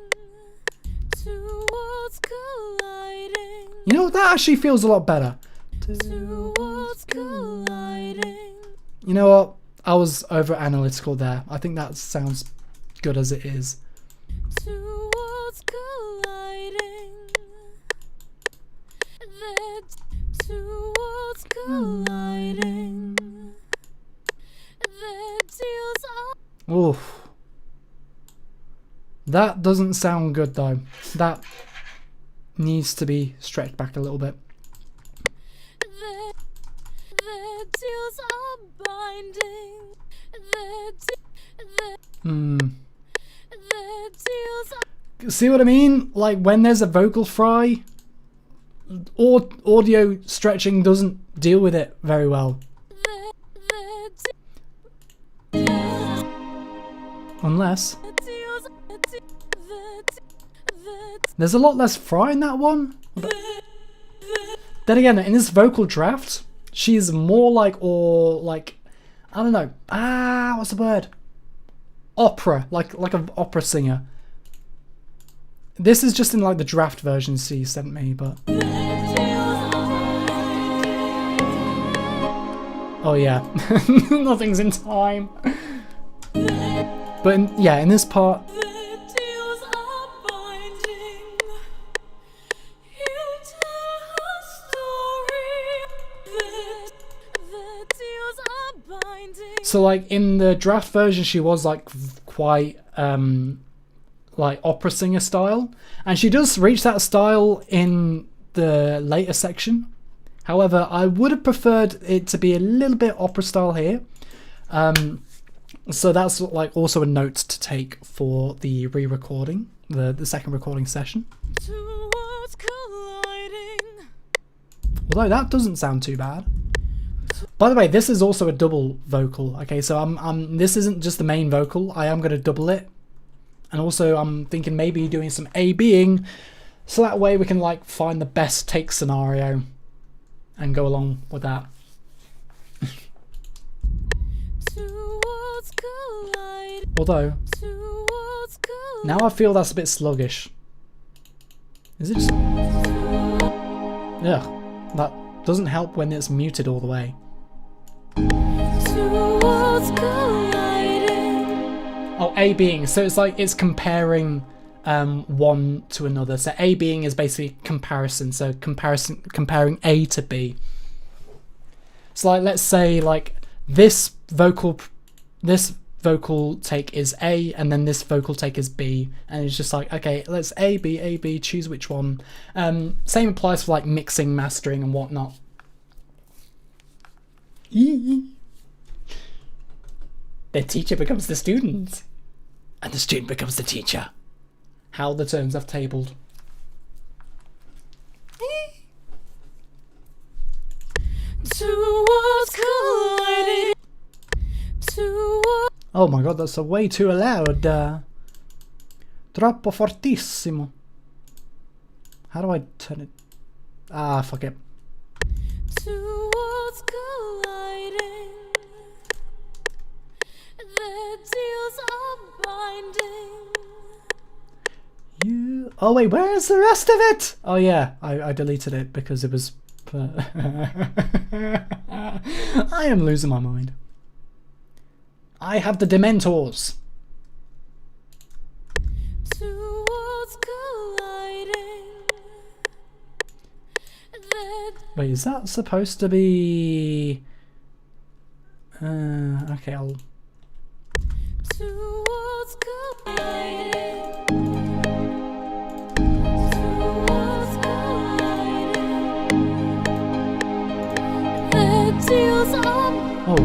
Two worlds colliding. You know, that actually feels a lot better. Two worlds colliding. You know what? I was over analytical there. I think that sounds good as it is. Two worlds colliding. Two worlds colliding. Oof. That doesn't sound good though. That needs to be stretched back a little bit. The deals are binding. The deals are... See what I mean? Like when there's a vocal fry, or audio stretching doesn't deal with it very well. Unless there's a lot less fry in that one. Then again, in this vocal draft, she's more like, or like, I don't know. What's the word? Opera, like an opera singer. This is just in like the draft version she sent me, but. Oh yeah, nothing's in time. But in this part, so like in the draft version, she was like quite like opera singer style, and she does reach that style in the later section. However, I would have preferred it to be a little bit opera style here. So that's like also a note to take for the re-recording, the second recording session. Although that doesn't sound too bad. By the way, this is also a double vocal. Okay, so this isn't just the main vocal. I am going to double it, and also I'm thinking maybe doing some A-Bing, so that way we can like find the best take scenario and go along with that. Although, now I feel that's a bit sluggish. Is it just... Yeah, that doesn't help when it's muted all the way. Oh, A-Bing. So it's like it's comparing one to another. So A-Bing is basically comparison. So comparing A to B. So like, let's say like this vocal take is A, and then this vocal take is B, and it's just like, okay, let's A, B, choose which one. Same applies for like mixing, mastering, and whatnot. the teacher becomes the student, and the student becomes the teacher. How the terms have tabled. Two worlds colliding. Oh my god, that's way too loud. Troppo fortissimo. How do I turn it? Ah, fuck it. Two worlds colliding. Their deals are binding. You. Oh wait, where is the rest of it? Oh yeah, I deleted it because it was. I am losing my mind. I have the Dementors. Two worlds colliding. Wait, is that supposed to be? Okay, I'll. Two worlds colliding. Two worlds colliding. Their deals are. Oh.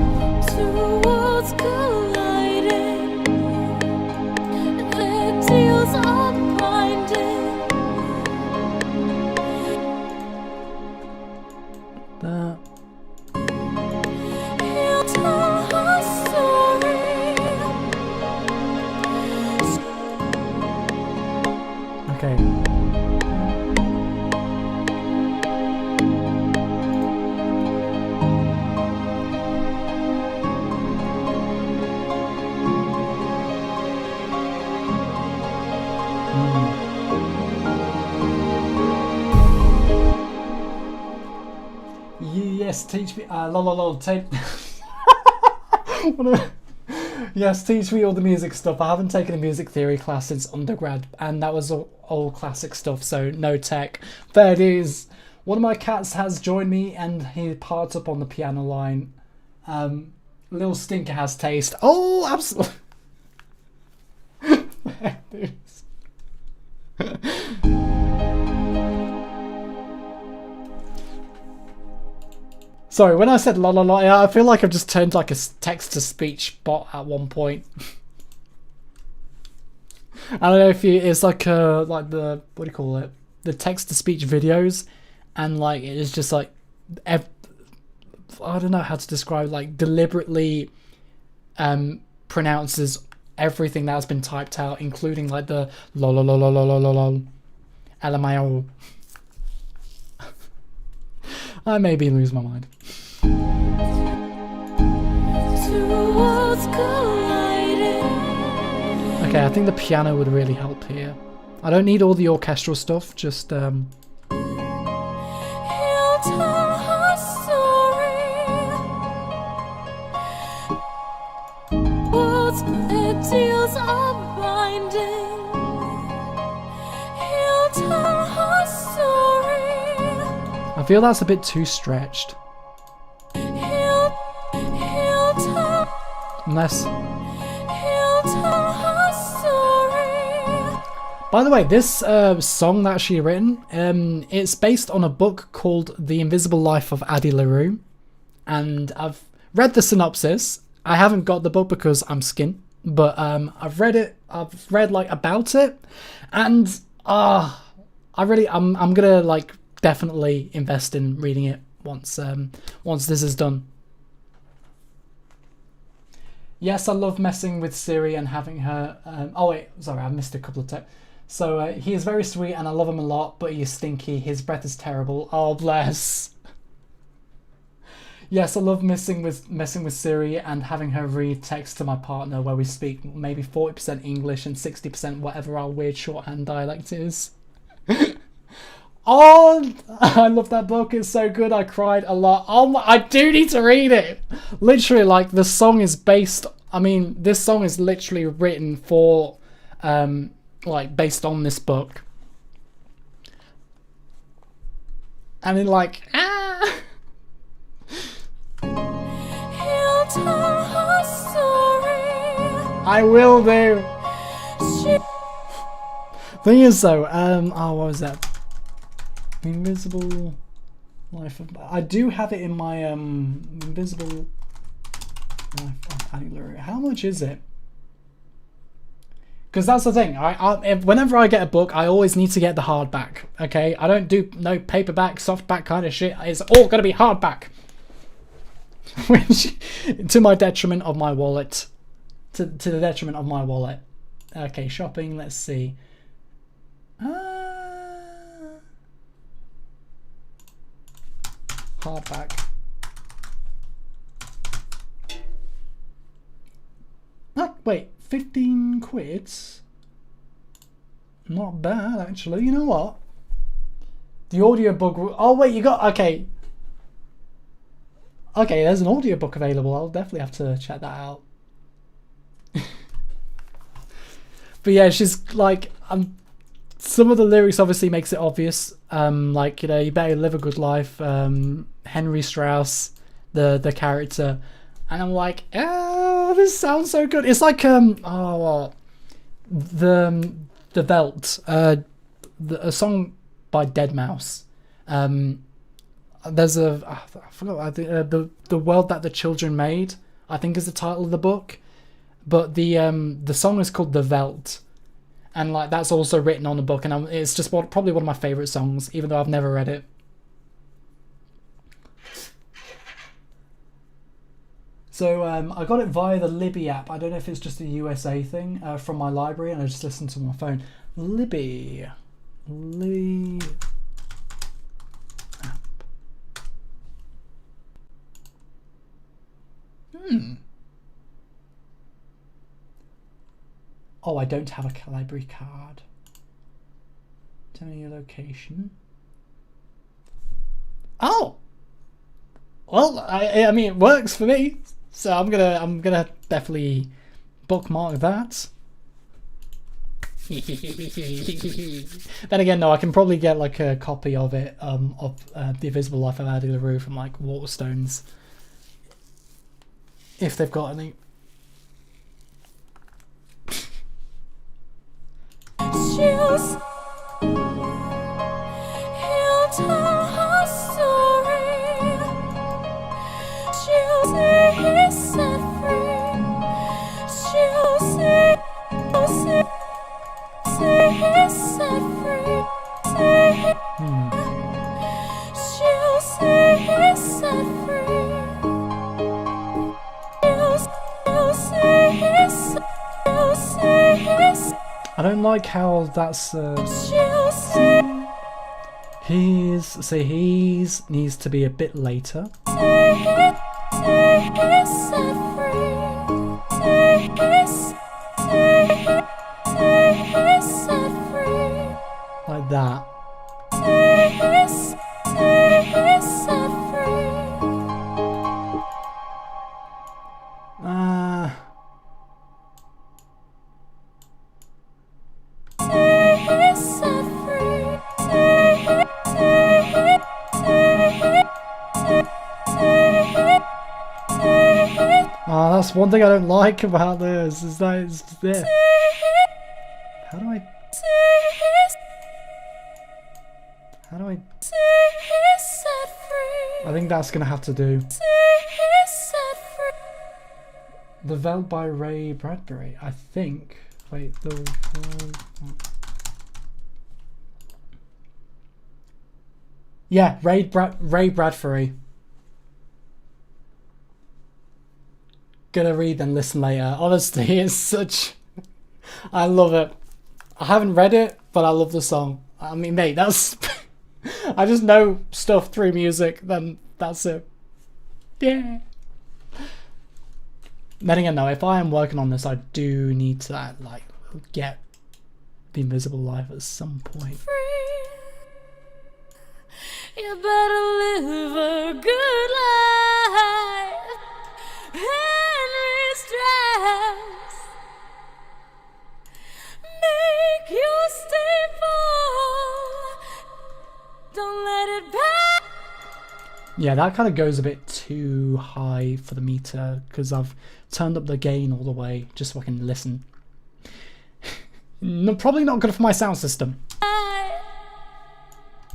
Two worlds colliding. Their deals are binding. That. He'll tell her story. Okay. Yes, teach me. Tape. Yes, teach me all the music stuff. I haven't taken a music theory class since undergrad, and that was all classic stuff, so no tech. There it is. One of my cats has joined me, and he parts up on the piano line. Little Stinker has taste. Oh, absolutely. There it is. Sorry, when I said la la la, I feel like I've just turned like a text-to-speech bot at one point. I don't know if it's like like the, what do you call it? The text-to-speech videos, and like it is just like, I don't know how to describe, like deliberately pronounces everything that has been typed out, including like the la la la la la la la la, LMAO. I maybe lose my mind. Okay, I think the piano would really help here. I don't need all the orchestral stuff, just He'll tell her story. Words, their deals are binding. He'll tell her story. I feel that's a bit too stretched. He'll tell. Unless. He'll tell her story. By the way, this song that she written, it's based on a book called The Invisible Life of Addie LaRue, and I've read the synopsis. I haven't got the book because I'm skin, but I've read it. I've read like about it, and I'm gonna like definitely invest in reading it once this is done. Yes, I love messing with Siri and having her. Oh wait, sorry, I missed a couple of texts. So he is very sweet and I love him a lot, but he is stinky. His breath is terrible. Oh bless. Yes, I love messing with Siri and having her read text to my partner where we speak maybe 40% English and 60% whatever our weird shorthand dialect is. Oh, I love that book. It's so good. I cried a lot. Oh my, I do need to read it. Literally, like the song is based. I mean, this song is literally written for, like based on this book. And then like, He'll tell her story. I will do. Thing is though, oh, what was that? Invisible Life of. I do have it in my invisible. Life of Addie LaRue. How much is it? Because that's the thing. Whenever I get a book, I always need to get the hardback. Okay, I don't do no paperback, softback kind of shit. It's all gonna be hardback, which to my detriment of my wallet. To the detriment of my wallet. Okay, shopping. Let's see. Hardback. Wait, 15 quids? Not bad, actually. You know what? The audiobook... Oh, wait, you got... Okay. Okay, there's an audiobook available. I'll definitely have to check that out. But yeah, she's like... some of the lyrics obviously makes it obvious. Like, you know, you better live a good life. Henry Strauss, the character. And I'm like, oh, this sounds so good. It's like the Veldt, a song by Deadmau5. There's I forgot. I think the world that the children made, I think, is the title of the book. But the song is called The Veldt, and like that's also written on the book. And it's just probably one of my favorite songs, even though I've never read it. So I got it via the Libby app. I don't know if it's just a USA thing from my library, and I just listened to my phone. Libby app. Oh, I don't have a library card. Tell me your location. Oh. Well, I mean, it works for me. So I'm gonna definitely bookmark that. Then again, no, I can probably get like a copy of it of The Invisible Life of Addie LaRue from like Waterstones, if they've got any. He'll tell her story. She'll say he's set free. She'll say he's set free. She'll say he's set free. She'll say he's. I don't like how that's he's needs to be a bit later. Like that. That's one thing I don't like about this, is that it's this. How do I... I think that's gonna have to do. The Veldt by Ray Bradbury, I think. Wait, yeah, Ray Bradbury. Gonna read and listen later. Honestly, it's such... I love it. I haven't read it, but I love the song. I mean, mate, that's... I just know stuff through music, then that's it. Yeah. Then again, though, if I am working on this, I do need to, like, get The Invisible Life at some point. You better live a good life. Henry Strauss, make you stay full. Don't let it pass. Yeah, that kind of goes a bit too high for the meter because I've turned up the gain all the way just so I can listen. No, probably not good for my sound system.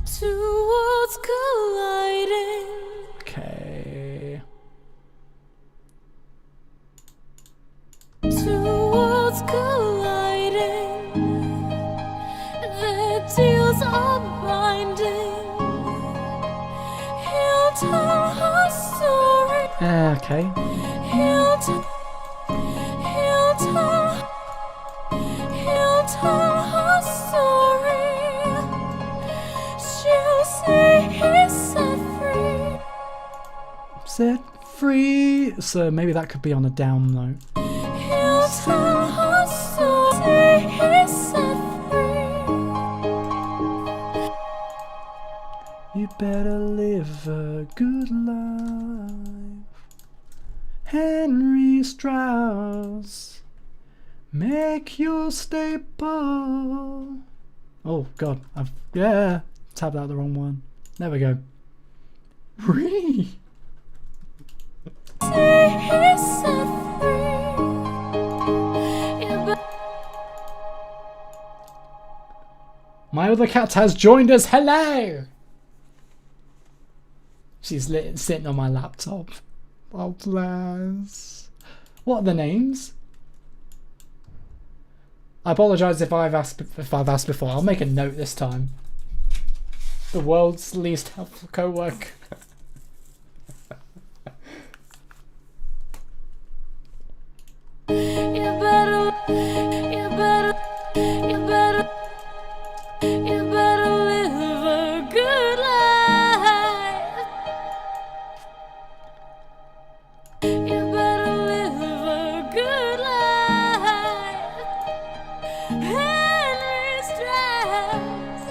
Towards colliding. Okay. Okay. He'll tell her story. She'll say he's set free. Set free. So maybe that could be on a down note. He'll tell her story. He's set free. You better live a good life. Henry Strauss. Make your staple. Oh god, I've tabbed out the wrong one. There we go. Free. My other cat has joined us. Hello. She's sitting on my laptop. Oh bless. What are the names? I apologise if I've asked before. I'll make a note this time. The world's least helpful co-worker. You better live a good life. You better live a good life. Henry Strauss.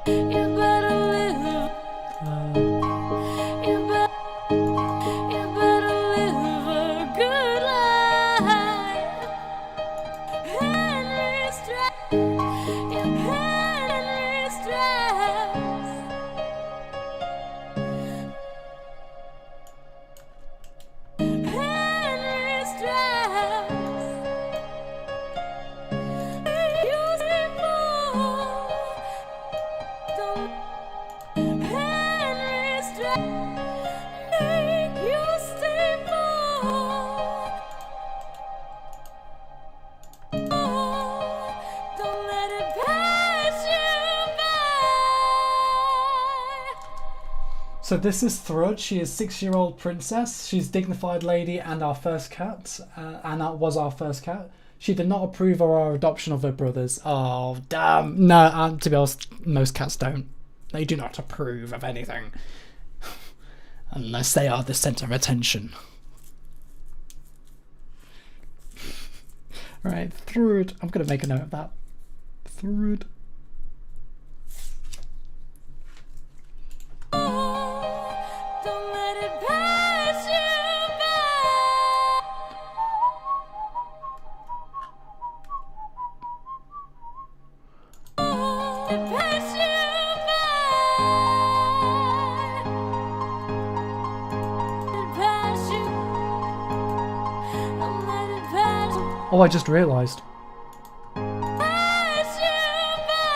You better live. You better live a good life. Henry Strauss. Henry Strauss. Henry Strauss. Use it more. Don't Henry Strauss. Make you stay more. Don't let it pass you by. So this is Thrud. She is 6-year-old princess. She's dignified lady and our first cat. And that was our first cat. She did not approve of our adoption of her brothers. Oh, damn. No, to be honest, most cats don't. They do not approve of anything. Unless they are the centre of attention. Right, Thrud. I'm going to make a note of that. Thrud. Don't let it pass you by. It pass you by. It pass you. Don't let it pass you. Oh, I just realised. Pass you by.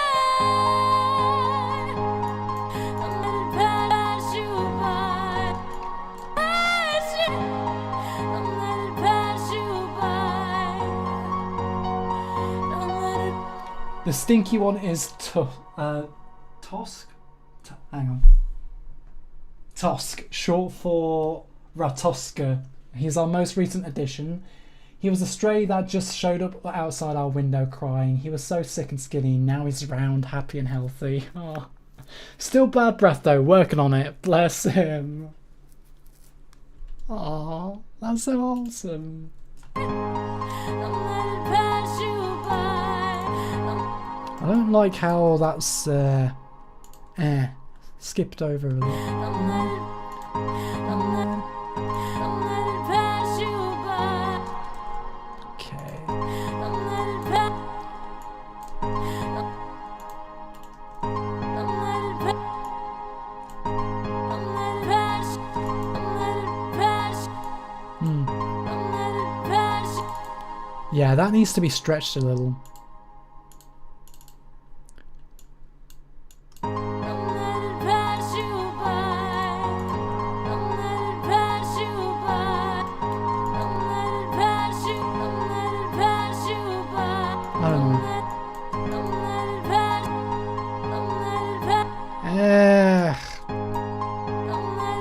Don't let it pass you by. Pass you. Don't let it pass you by. Don't let it. The stinky one is Tosk? Hang on. Tosk, short for Ratoska. He's our most recent addition. He was a stray that just showed up outside our window crying. He was so sick and skinny. Now he's round, happy and healthy. Oh. Still bad breath though, working on it. Bless him. Oh, that's so awesome. Don't let it pass you by. I don't like how that's skipped over a little. Don't let it. Don't let it pass you by. Okay. Don't let it pass. Don't let it pass. Don't let it pass. Don't let it pass. Hmm. Don't let it pass. Yeah, that needs to be stretched a little. Don't let it pass you by. Don't let it pass you by. Don't let it pass you. Don't let it pass you by. I don't know. Don't let it pass. Don't let it pass. Eh. Don't let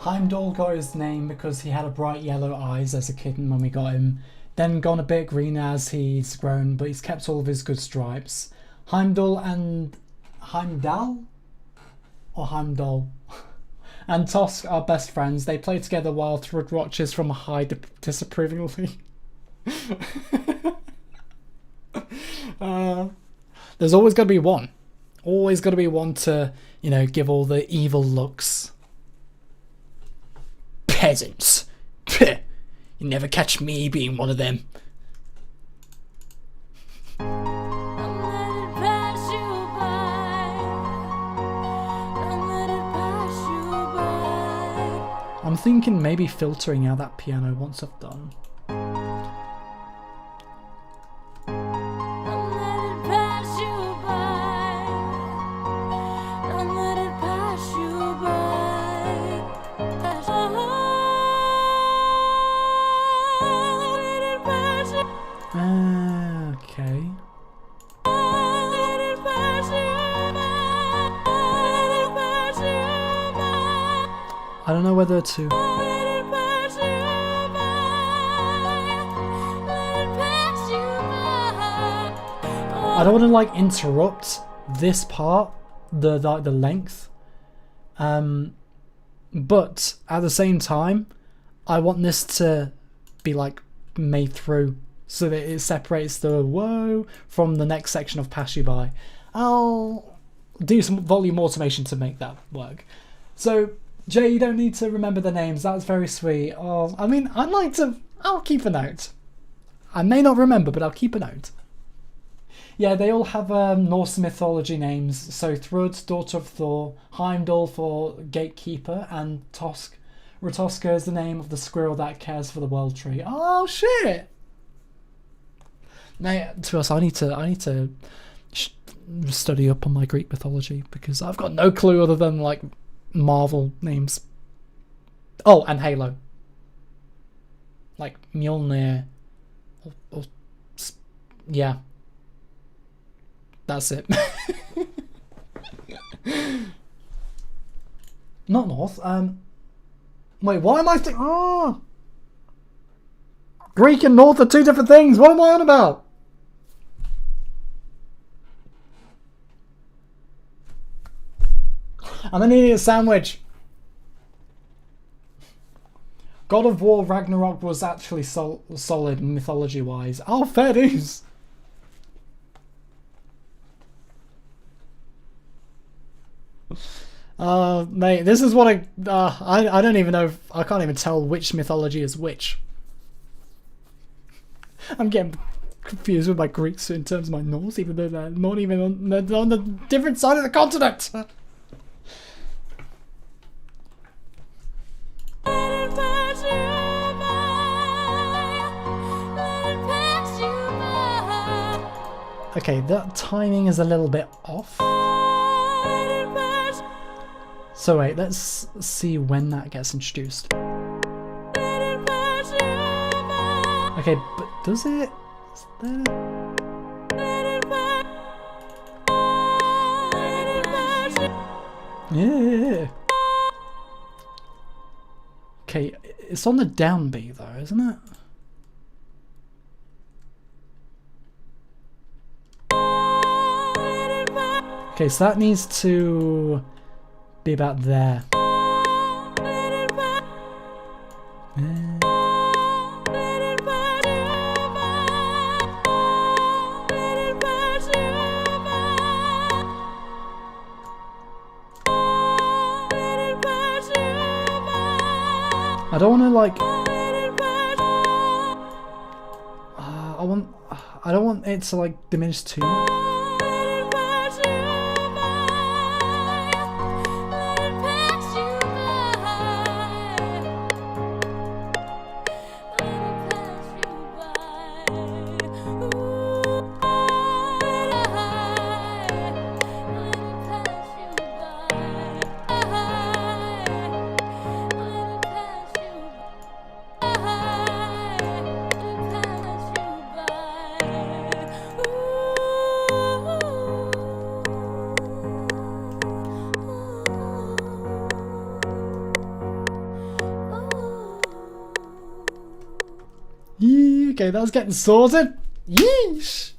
Heimdall got his name because he had a bright yellow eyes as a kitten when we got him, then gone a bit green as he's grown, but he's kept all of his good stripes. Heimdall and Heimdall? Or Heimdall? And Tosk are best friends. They play together while Thrud watches from a high disapprovingly. There's always got to be one. Always got to be one to, you know, give all the evil looks. Peasants. You never catch me being one of them. I'm thinking maybe filtering out that piano once I've done. Okay. I don't know whether to... I don't want to like interrupt this part, the length, but at the same time, I want this to be like made through so that it separates the whoa from the next section of Pass You By. I'll do some volume automation to make that work. So Jay, you don't need to remember the names. That's very sweet. Oh, I mean, I'd like to. I'll keep a note. I may not remember, but I'll keep a note. Yeah, they all have Norse mythology names. So Thrud, daughter of Thor, Heimdall for gatekeeper, and Tosk. Ratoska is the name of the squirrel that cares for the world tree. Oh shit! Mate, to be honest, I need to study up on my Greek mythology because I've got no clue other than like Marvel names. Oh, and Halo. Like Mjolnir. Yeah. That's it. Not North. Wait, why am I thinking? Oh! Greek and North are two different things. What am I on about? I'm gonna eat a sandwich. God of War Ragnarok was actually solid mythology-wise. Oh, fair dues. Mate, this is what I don't even know. I can't even tell which mythology is which. I'm getting confused with my Greeks in terms of my Norse, even though they're not even on the different side of the continent. Okay, that timing is a little bit off. So wait, let's see when that gets introduced. Okay, but does it? Is that... Yeah. Okay, it's on the downbeat though, isn't it? Okay, so that needs to be about there. I don't want to like. I don't want it to like diminish too much. Okay, that's getting sorted. Yeesh.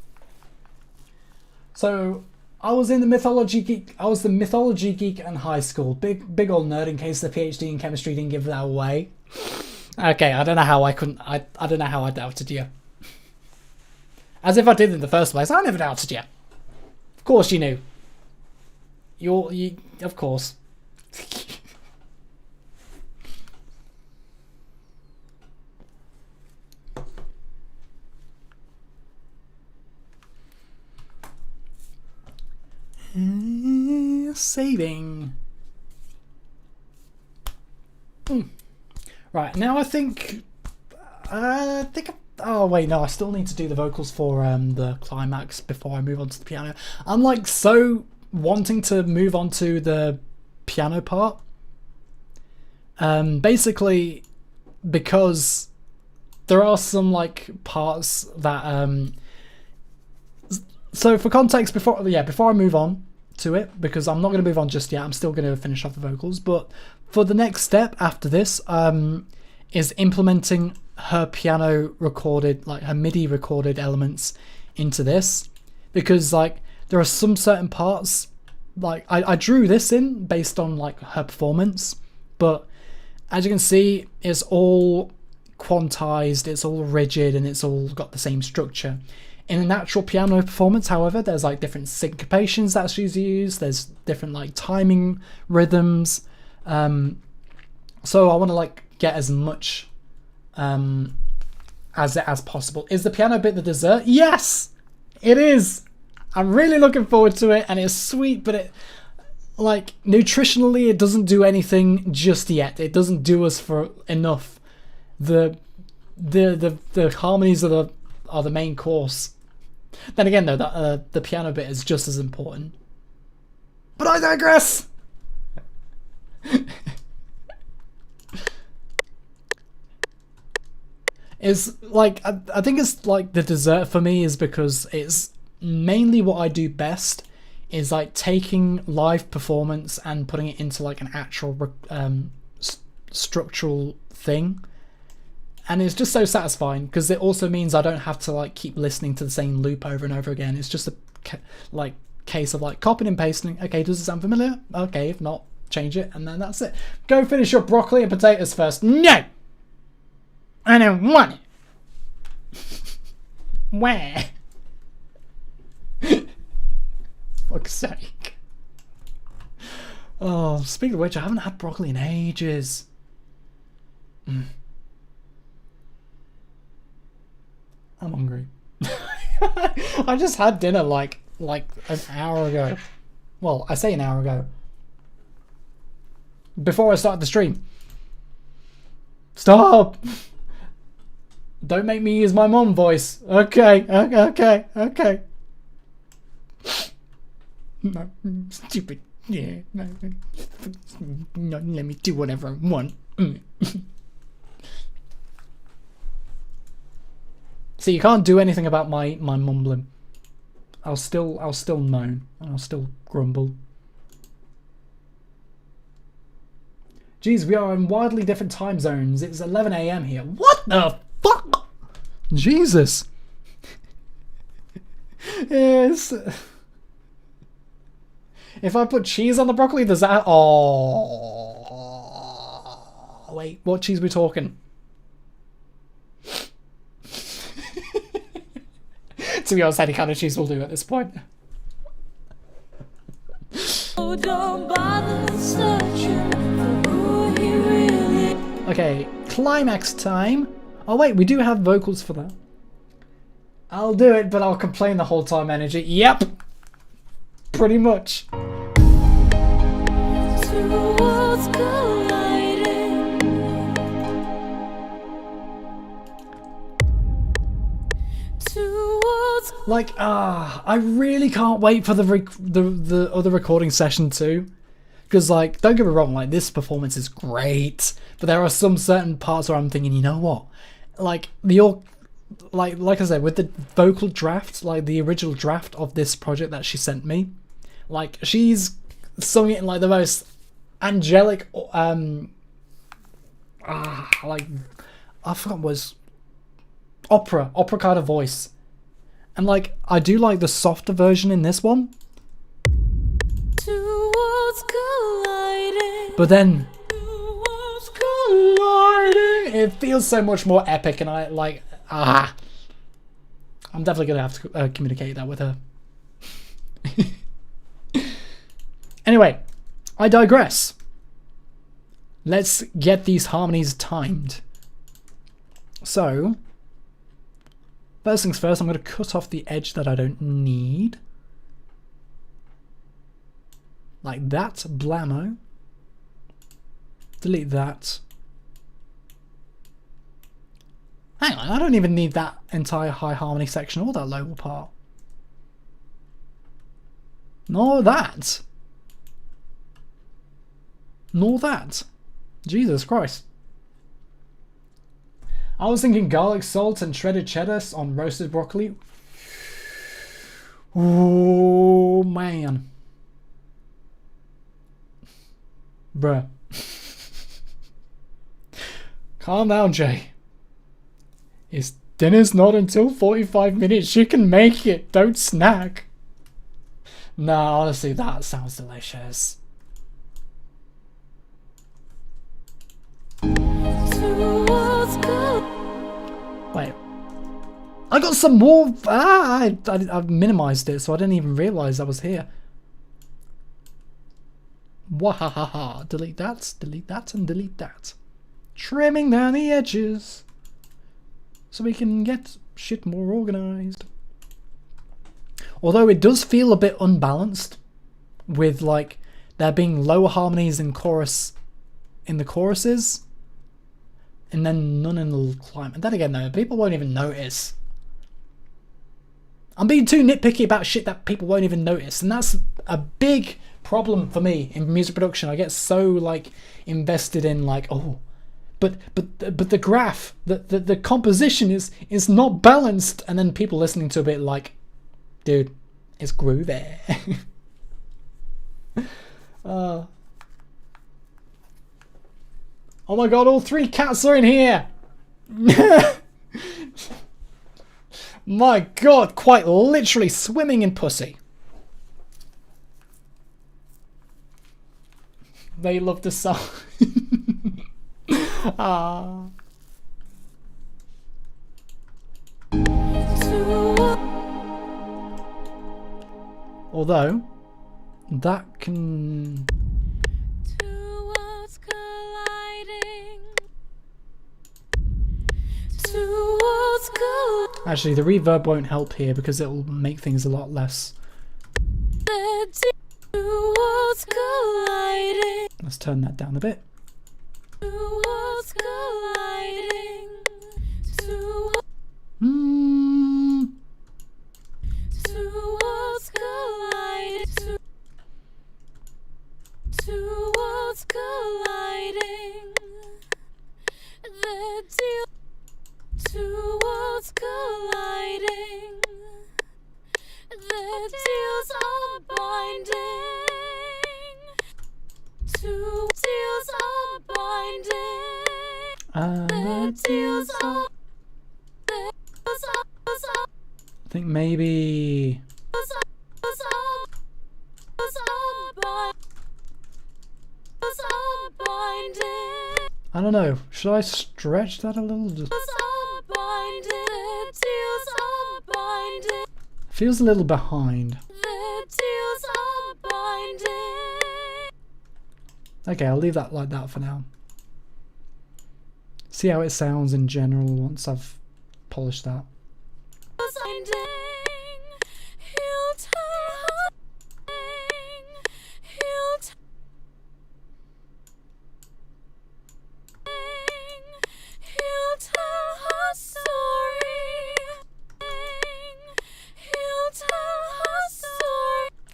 So I was in the mythology geek. I was the mythology geek in high school. Big old nerd. In case the PhD in chemistry didn't give that away. Okay, I don't know how I couldn't. I don't know how I doubted you. As if I did in the first place. I never doubted you. Of course you knew. You. Of course. Saving. Right, now I think... oh wait, no, I still need to do the vocals for the climax before I move on to the piano. I'm like so wanting to move on to the piano part. Basically, because there are some like parts that... So for context, before I move on to it, because I'm not going to move on just yet, I'm still going to finish off the vocals, but for the next step after this is implementing her piano recorded, like her MIDI recorded elements into this, because like there are some certain parts, like I drew this in based on like her performance, but as you can see, it's all quantized, it's all rigid, and it's all got the same structure. In a natural piano performance, however, there's like different syncopations that she's used. There's different like timing rhythms. So I want to like get as much as possible. Is the piano bit the dessert? Yes, it is. I'm really looking forward to it, and it's sweet, but it like nutritionally it doesn't do anything just yet. It doesn't do us for enough. The harmonies are the main course. Then again, though, the piano bit is just as important. But I digress! It's like, I think it's like the dessert for me is because it's mainly what I do best is like taking live performance and putting it into like an actual structural thing. And it's just so satisfying because it also means I don't have to like keep listening to the same loop over and over again. It's just a like case of like copying and pasting. Okay, does it sound familiar? Okay, if not, change it, and then that's it. Go finish your broccoli and potatoes first. No, I don't want it. Where? Fuck's sake. Oh, speaking of which, I haven't had broccoli in ages. I'm hungry. I just had dinner like an hour ago. Well, I say an hour ago. Before I started the stream. Stop! Don't make me use my mom voice. Okay. No, stupid. Yeah. No, let me do whatever I want. See, you can't do anything about my mumbling. I'll still moan and I'll still grumble. Jeez, we are in wildly different time zones. It's 11 AM here. What the fuck? Jesus. Yes. If I put cheese on the broccoli, does that... Oh. Wait, what cheese are we talking? To be honest, any kind of cheese will do at this point. Oh, don't bother searching for who he really is. Okay, climax time. Oh wait, we do have vocals for that. I'll do it, but I'll complain the whole time. Energy. Yep. Pretty much. Two worlds colliding. Two worlds. Like, I really can't wait for the other recording session too. Because, like, don't get me wrong, like, this performance is great. But there are some certain parts where I'm thinking, you know what? Like, like I said, with the vocal draft, like, the original draft of this project that she sent me, like, she's sung it in, like, the most angelic, like, I forgot what was opera kind of voice. And like, I do like the softer version in this one. Two worlds colliding. But then, it feels so much more epic, and I like, I'm definitely gonna have to communicate that with her. Anyway, I digress. Let's get these harmonies timed. So, first things first, I'm gonna cut off the edge that I don't need. Like that, blammo. Delete that. Hang on, I don't even need that entire high harmony section or that lower part. Nor that. Nor that. Jesus Christ. I was thinking garlic salt and shredded cheddar on roasted broccoli. Oh man. Bruh. Calm down, Jay. It's dinner's not until 45 minutes. You can make it. Don't snack. No, honestly, that sounds delicious. Wait. I got some more. I've minimized it, so I didn't even realize I was here. Wahahaha. Delete that, and delete that. Trimming down the edges so we can get shit more organized. Although it does feel a bit unbalanced with like there being lower harmonies in the choruses and then none in the climb. And then again though, people won't even notice. I'm being too nitpicky about shit that people won't even notice, and that's a big problem for me in music production. I get so like invested in like, oh, but the graph, the composition is not balanced, and then people listening to a bit like, dude, it's groovy. Oh my god, all 3 cats are in here. My god, quite literally swimming in pussy. They love the song. Ah. Although that can. Two worlds colliding. Two worlds colliding. Actually, the reverb won't help here because it'll make things a lot less. Two worlds colliding. Let's turn that down a bit. Two worlds colliding. Two worlds colliding. Two worlds colliding. The deal. Two worlds colliding. The deals are binding. Two deals are binding. The deals are. I think maybe. I don't know. Should I stretch that a little? Just feels a little behind. Okay, I'll leave that like that for now. See how it sounds in general once I've polished that.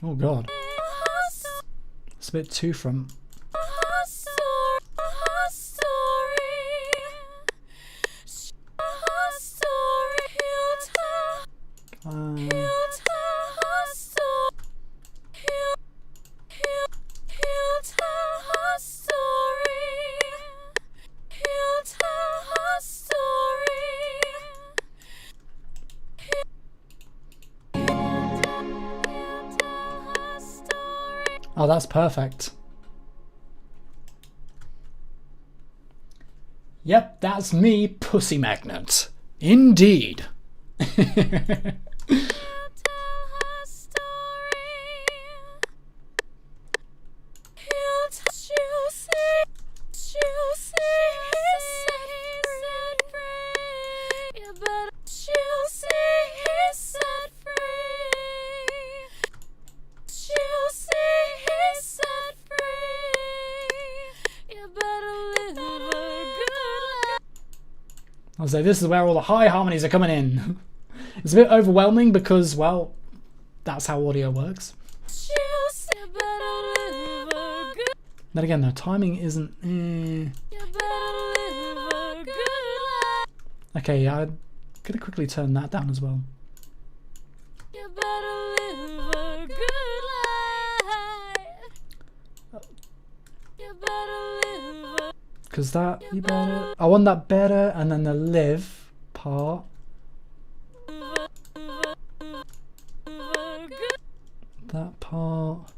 Oh god. It's a bit too front. Oh, that's perfect. Yep, that's me, Pussy Magnet. Indeed. I'll say this is where all the high harmonies are coming in. It's a bit overwhelming because, well, that's how audio works. Then again, though, timing isn't... Okay, I'm gonna quickly turn that down as well. Because that, you better... I want that better, and then the live part. That part.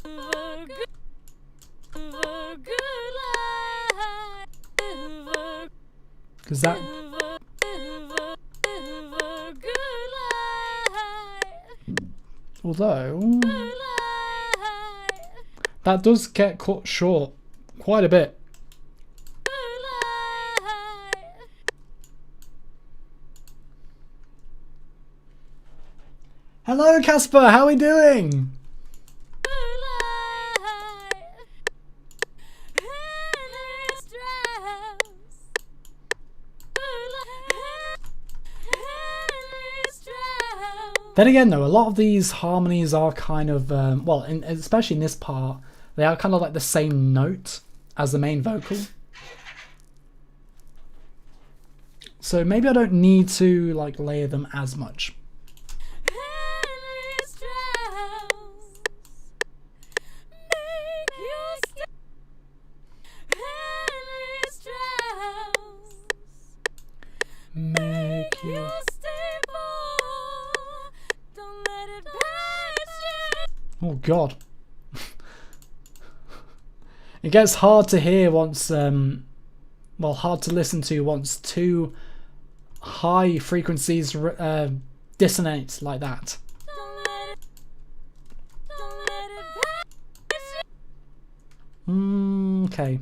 Because that... Although... That does get cut short quite a bit. Hello Casper, how are we doing? Then again though, a lot of these harmonies are kind of, well, especially in this part, they are kind of like the same note as the main vocal. So maybe I don't need to like layer them as much. Make you Oh god. It gets hard to hear once, well, hard to listen to once two high frequencies dissonate like that. Okay.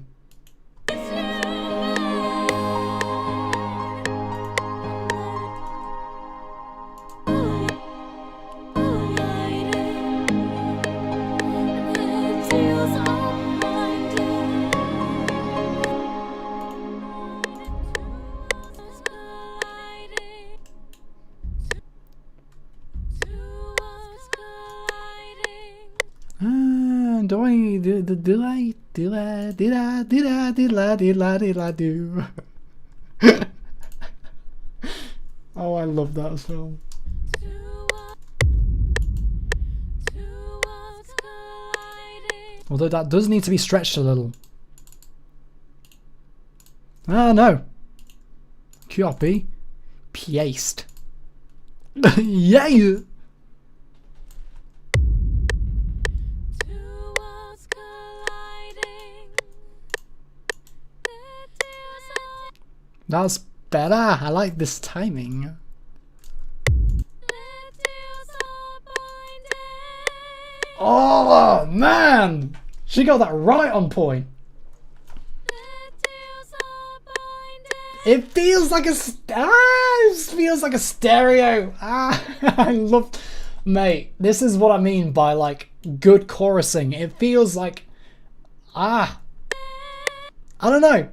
Do. Oh, I love that song. Although that does need to be stretched a little. Ah, no. Copy. Paste. Yeah. That's better. I like this timing. Oh man, she got that right on point. It feels like it feels like a stereo. I love, mate. This is what I mean by like good chorusing. It feels like I don't know.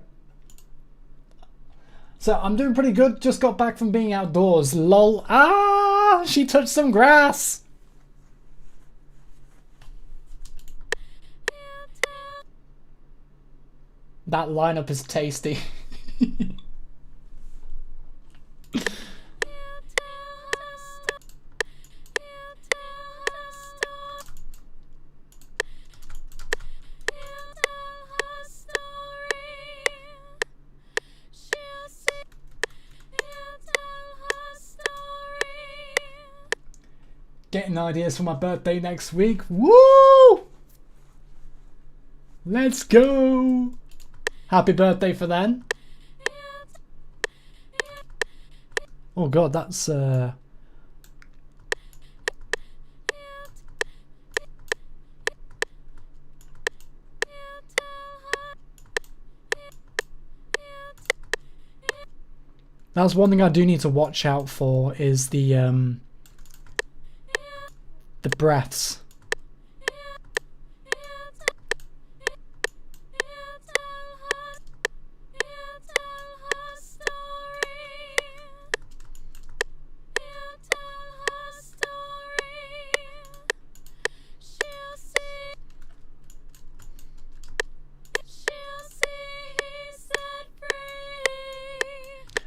So I'm doing pretty good. Just got back from being outdoors. Lol. She touched some grass. That lineup is tasty. Getting ideas for my birthday next week. Woo! Let's go! Happy birthday for then. Oh god, that's that's one thing I do need to watch out for is the breaths.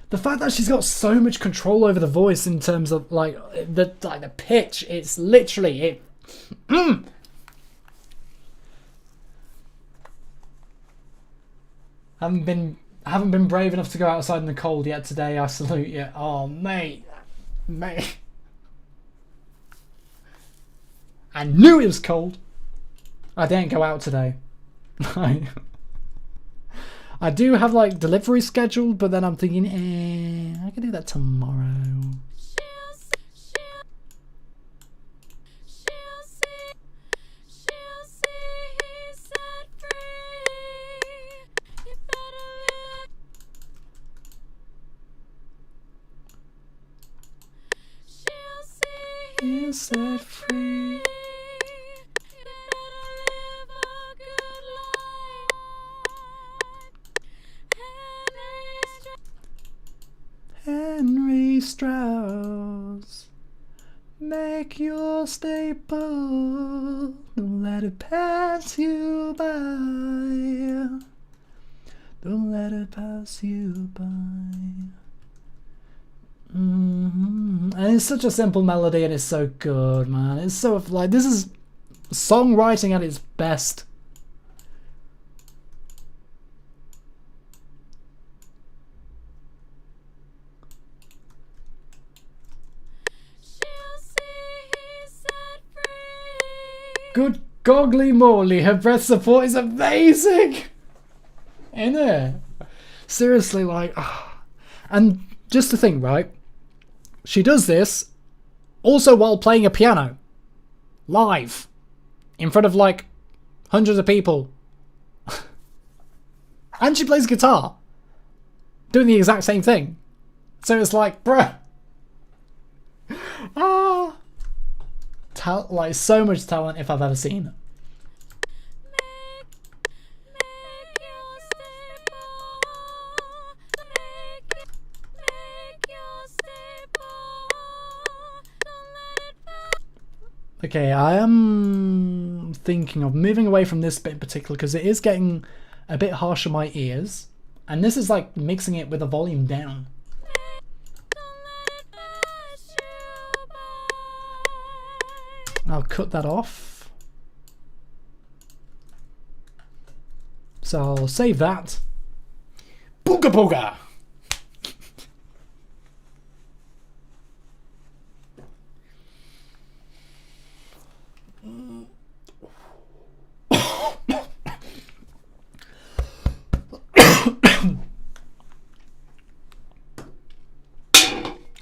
The fact that she's got so much control over the voice in terms of like the pitch, it's literally it. Haven't been brave enough to go outside in the cold yet today. I salute you. Oh mate. I knew it was cold. I didn't go out today. I do have like delivery scheduled, but then I'm thinking, I can do that tomorrow. He'll set free. Henry Strauss, make your staple, don't let it pass you by, don't let it pass you by. And it's such a simple melody and it's so good, man. It's so, like, this is songwriting at its best. Good goggly moly, her breath support is amazing! Isn't it? Seriously, like... And just to think, right? She does this also while playing a piano. Live. In front of, like, hundreds of people. And she plays guitar. Doing the exact same thing. So it's like, bruh. Like, so much talent if I've ever seen it. Okay, I am thinking of moving away from this bit in particular because it is getting a bit harsh on my ears. And this is like mixing it with the volume down. I'll cut that off. So I'll save that. Booga booga!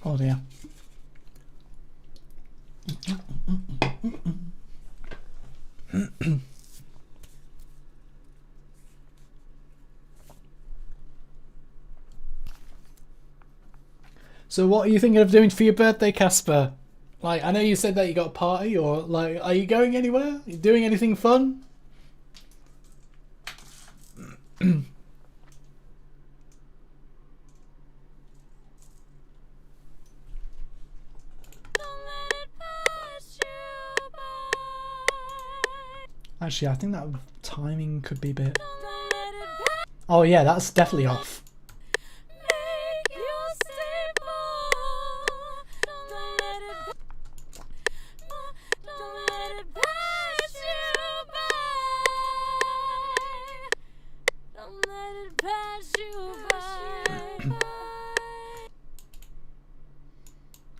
Oh dear. So what are you thinking of doing for your birthday, Casper? Like, I know you said that you got a party, or like, are you going anywhere? Are you doing anything fun? Actually, I think that timing could be a bit... Oh yeah, that's definitely off.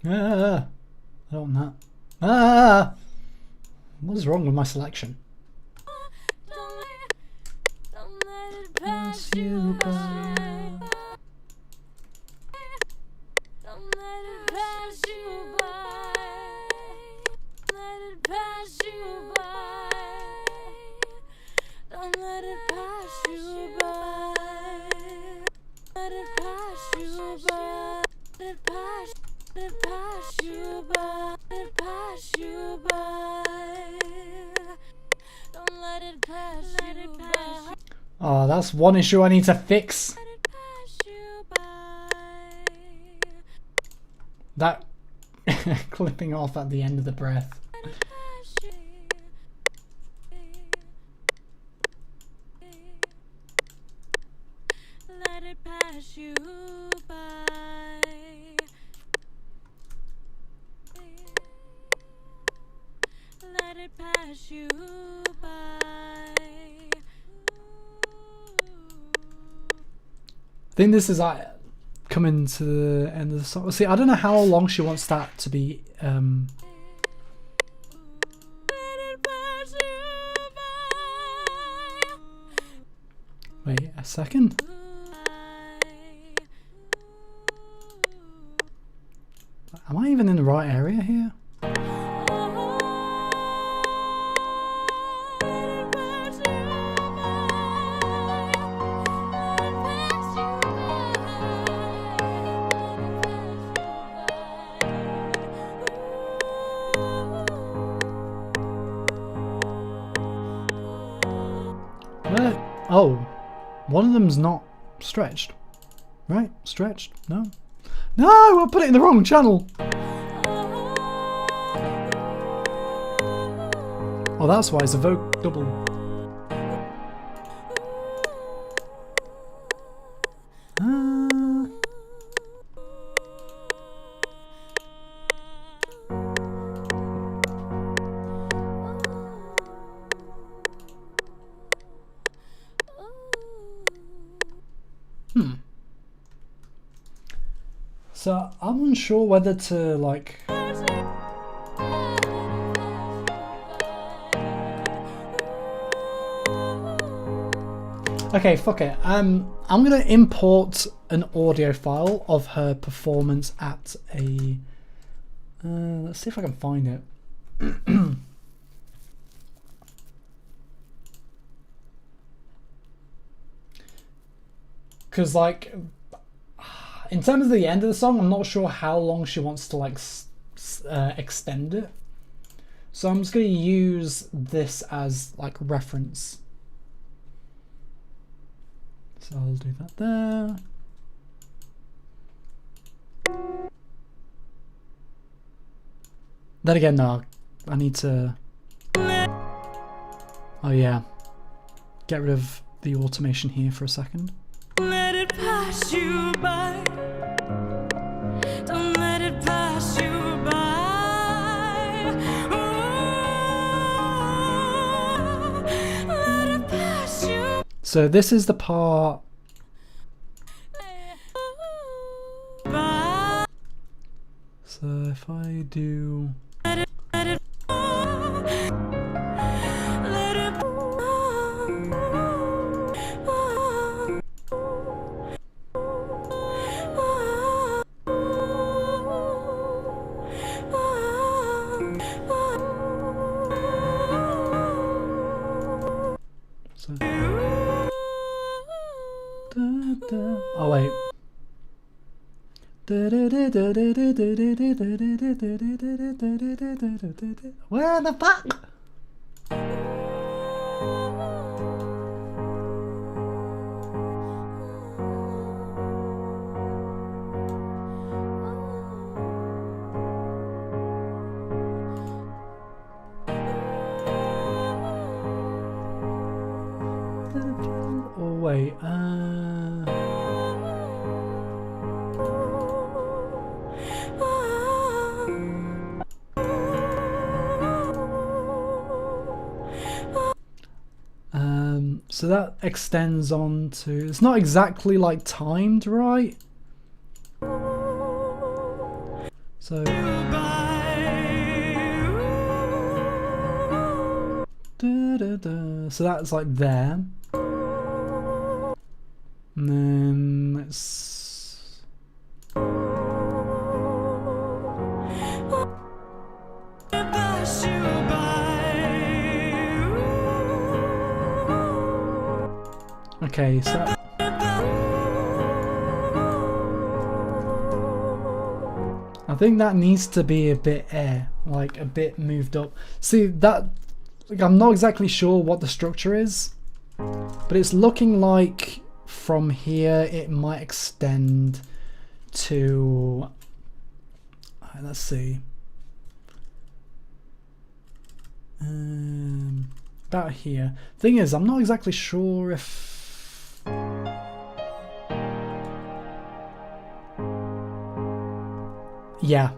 I don't want that. What is wrong with my selection? pass you by. Don't let it pass you by. Let it pass you by. Don't let it pass you by. Let it pass you by. Let it pass you by. Let it pass you by. Don't let it pass you by. Oh, that's one issue I need to fix. Let it pass you by. That clipping off at the end of the breath. Let it pass you. Let it pass you by. Let it pass you by. I think this is coming to the end of the song. See, I don't know how long she wants that to be. Let it pass you by. Wait a second. Am I even in the right area here? Where? Oh, one of them's not stretched. Right? Stretched? No. No, I put it in the wrong channel. Oh, that's why it's a vocal double. So I'm unsure whether to like. Okay, fuck it. I'm gonna import an audio file of her performance at a. Let's see if I can find it. Because like. In terms of the end of the song, I'm not sure how long she wants to like extend it. So I'm just going to use this as like reference. So I'll do that there. Then again, no, I need to... Oh yeah. Get rid of the automation here for a second. Let it pass you by. Don't let it pass you by. Oh, let it pass you So this is the part. by. So if I do. Let it let it So. Oh wait. Where the fuck? Oh wait, so that extends on to, it's not exactly like timed, right? So so that's like there. And then let's... Okay, so... I think that needs to be a bit like a bit moved up. See, that... Like, I'm not exactly sure what the structure is, but it's looking like from here it might extend to... let's see. About here. Thing is, I'm not exactly sure if... Yeah.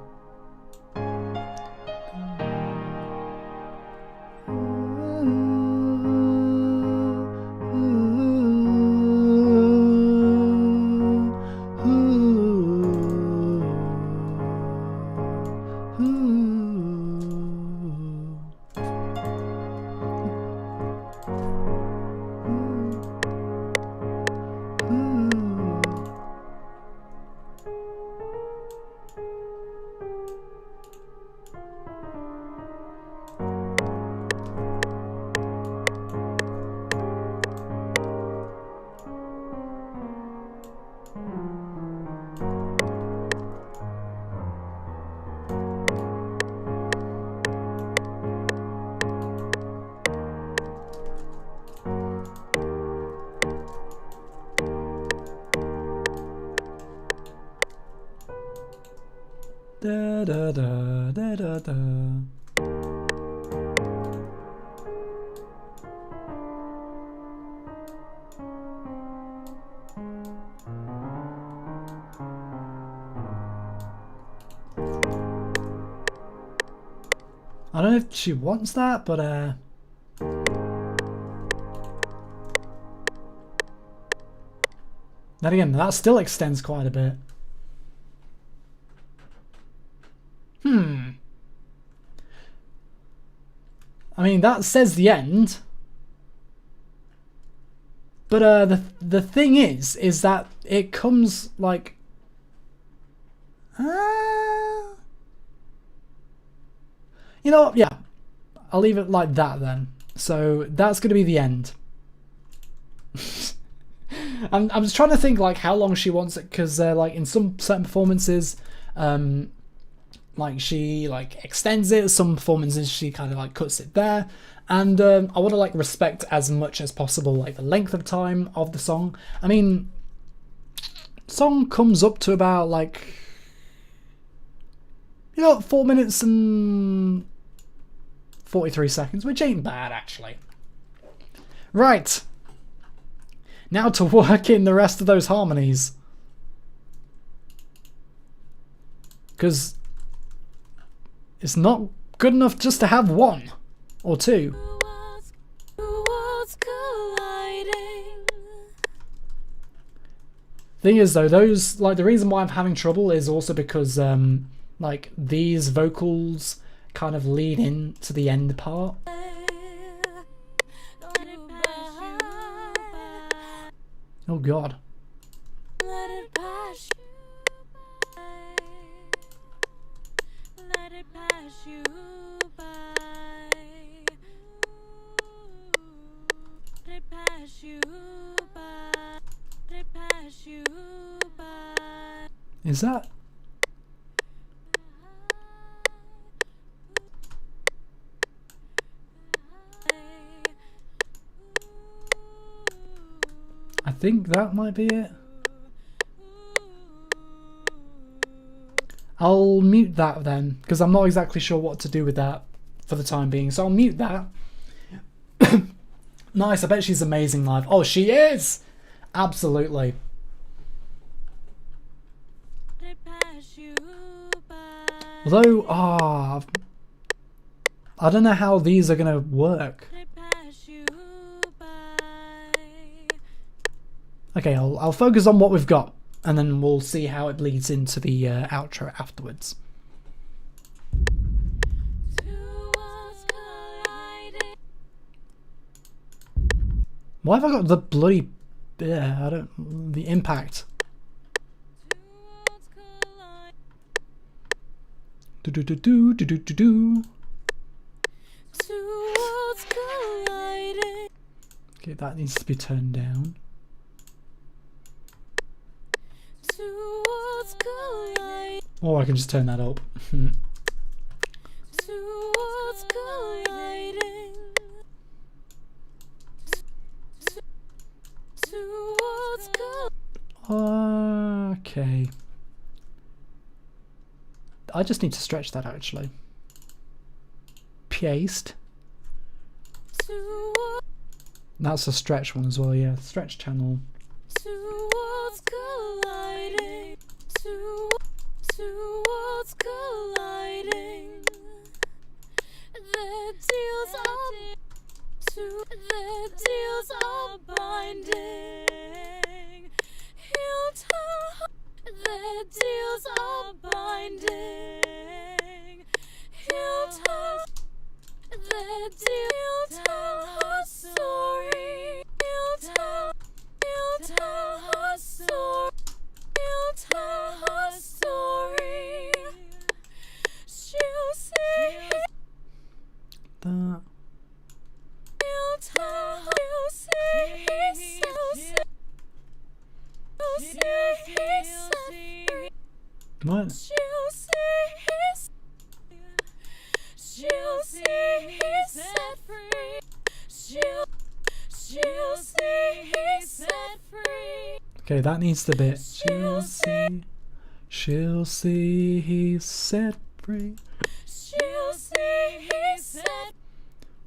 Da da da da da da. I don't know if she wants that, but then again, that still extends quite a bit. I mean, that says the end. But the thing is that it comes like... You know what? Yeah. I'll leave it like that then. So that's going to be the end. I'm just trying to think like how long she wants it, because like in some certain performances, like she like extends it. Some performances she kind of like cuts it there, and I want to like respect as much as possible like the length of time of the song. I mean, song comes up to about like 4 minutes and 43 seconds, which ain't bad actually. Right. Now to work in the rest of those harmonies. Because it's not good enough just to have one or two. Thing is though, those, like, the reason why I'm having trouble is also because like these vocals kind of lead in to the end part. Oh god. Let it pass you by. Let it pass you by. Let it pass you by. Let it pass you by. Is that? I think that might be it. I'll mute that then, because I'm not exactly sure what to do with that for the time being. So I'll mute that. Nice, I bet she's amazing live. Oh, she is! Absolutely. Although, I don't know how these are going to work. Okay, I'll focus on what we've got, and then we'll see how it bleeds into the outro afterwards. Why have I got the bloody yeah, I don't, the impact. Do do do do do do do do. Two worlds colliding. Okay, that needs to be turned down. Two worlds colliding. Or I can just turn that up. Two worlds colliding. Two worlds colliding. Okay. I just need to stretch that actually. Paste. Two worlds. That's a stretch one as well, yeah. Stretch channel. Two worlds colliding. Two worlds colliding. The deals are binding. He'll tell the deals are binding. He'll tell her story. He'll tell her story. He'll tell her story. She'll see. That. He'll see. He'll see. He's set free. What? She'll see he's set free. She'll see he's set free. Okay, that needs the bit. She'll see. She'll see he's set free. She'll see he's set.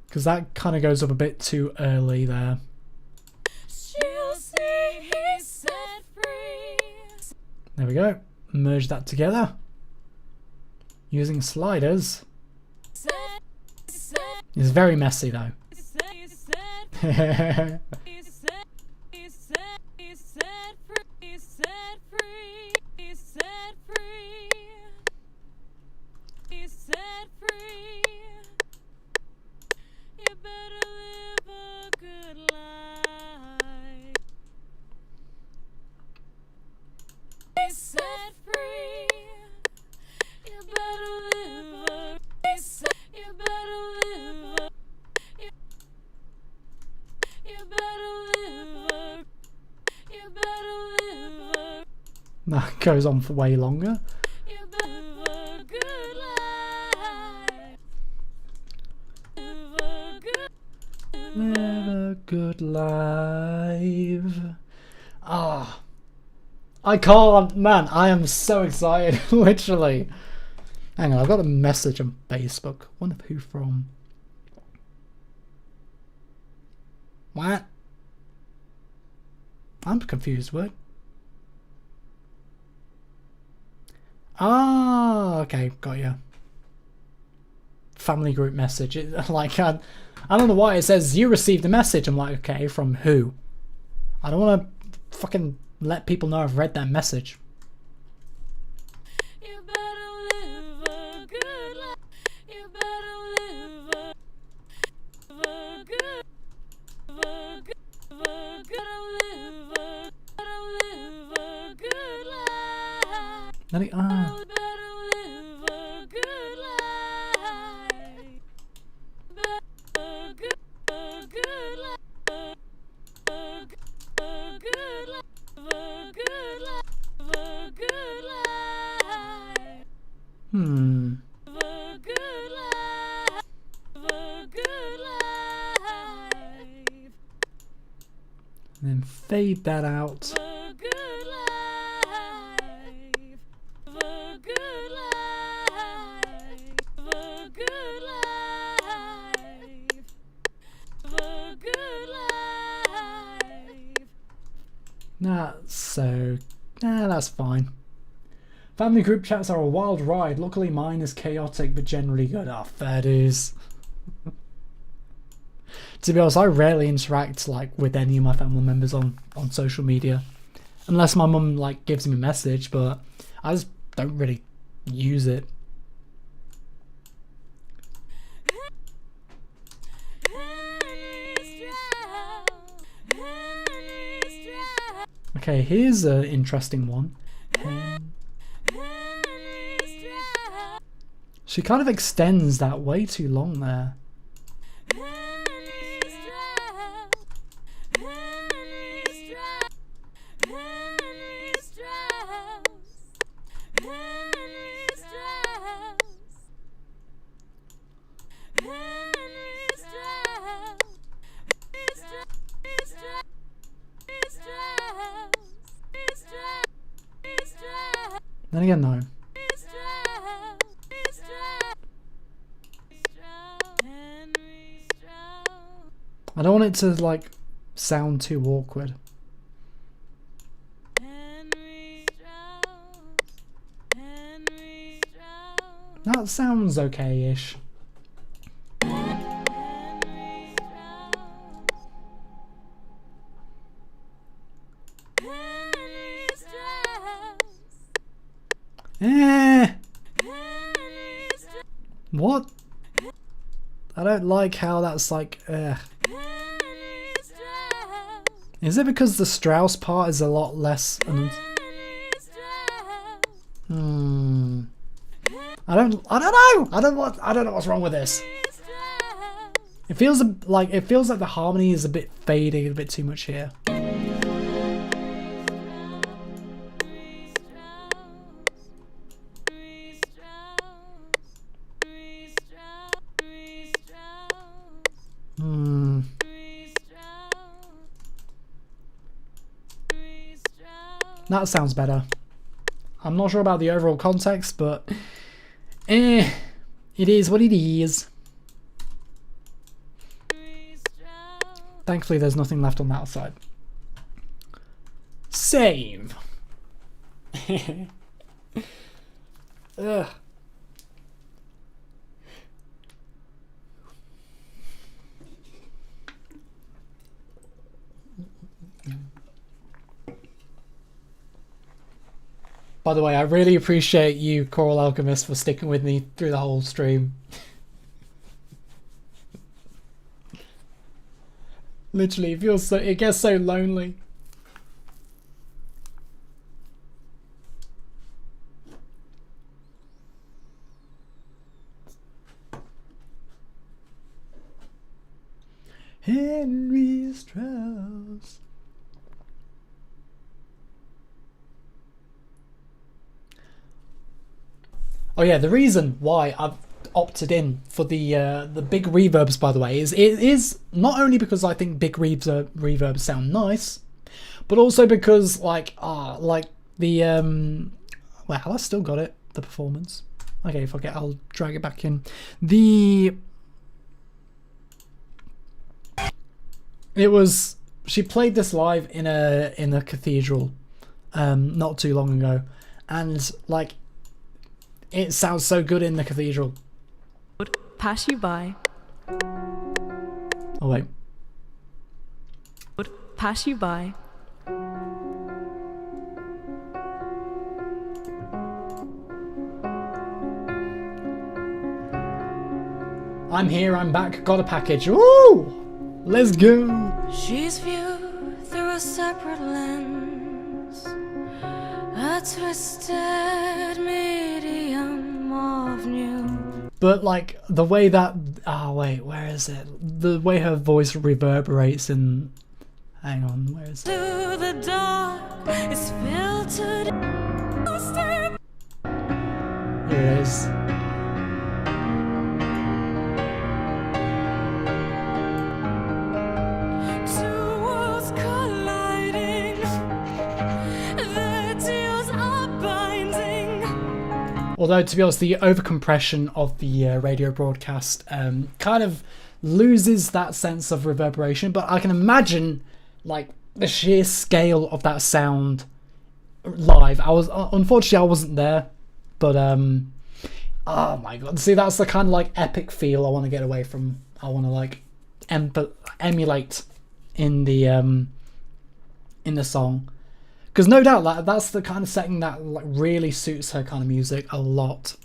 Because that kind of goes up a bit too early there. She'll see he's set free. There we go. Merge that together. Using sliders. Set. It's very messy though. You better live a good life. He's set free. You better live a. You better live a. You better live a. You better live a. That goes on for way longer. You better live a good life. Live a good. Live a good life. Ah. I can't, man, I am so excited, literally. Hang on, I've got a message on Facebook. Wonder who from. What? I'm confused, what? Ah, okay, got you. Family group message. Like, I don't know why it says you received a message. I'm like, okay, from who? I don't want to fucking let people know I've read that message. You better live a good life. You better live a good, live a good life. Let me, ah. You better live a good life. A good life. A good life. A good life. A good life. Hmm. A good life. A good life. And then fade that out. A good life. A good life. A good life. A good life. That's fine. Family group chats are a wild ride. Luckily mine is chaotic but generally good. Ah, fair dues. To be honest, I rarely interact like with any of my family members on social media. Unless my mum like gives me a message, but I just don't really use it. Okay, here's an interesting one. She kind of extends that way too long there. Then again, no. I don't want it to like sound too awkward. That sounds okay-ish. What? I don't like how that's like, Is it because the Strauss part is a lot less? I don't know. I don't know what's wrong with this. It feels like the harmony is a bit fading a bit too much here. That sounds better. I'm not sure about the overall context, but it is what it is. Thankfully, there's nothing left on that side. Save. Ugh. By the way, I really appreciate you, Coral Alchemist, for sticking with me through the whole stream. Literally, it gets so lonely. Henry Strauss. Oh yeah, the reason why I've opted in for the big reverbs, by the way, is it is not only because I think big reverbs sound nice, but also because like the well, I still got it, the performance. Okay, fuck it, I'll drag it back in. She played this live in a cathedral not too long ago, and like it sounds so good in the cathedral. Pass you by. Oh wait. Pass you by. I'm here, I'm back, got a package. Woo! Let's go! She's viewed through a separate lens, a twisted medium of new. But like the way that wait, where is it? The way her voice reverberates in hang on, where is it? To the dark is filtered. Here it is. Although, to be honest, the overcompression of the radio broadcast kind of loses that sense of reverberation. But I can imagine, like, the sheer scale of that sound live. Unfortunately, I wasn't there, but oh my god! See, that's the kind of like epic feel I want to get away from. I want to like emulate in the song. Because no doubt that's the kind of setting that like really suits her kind of music a lot.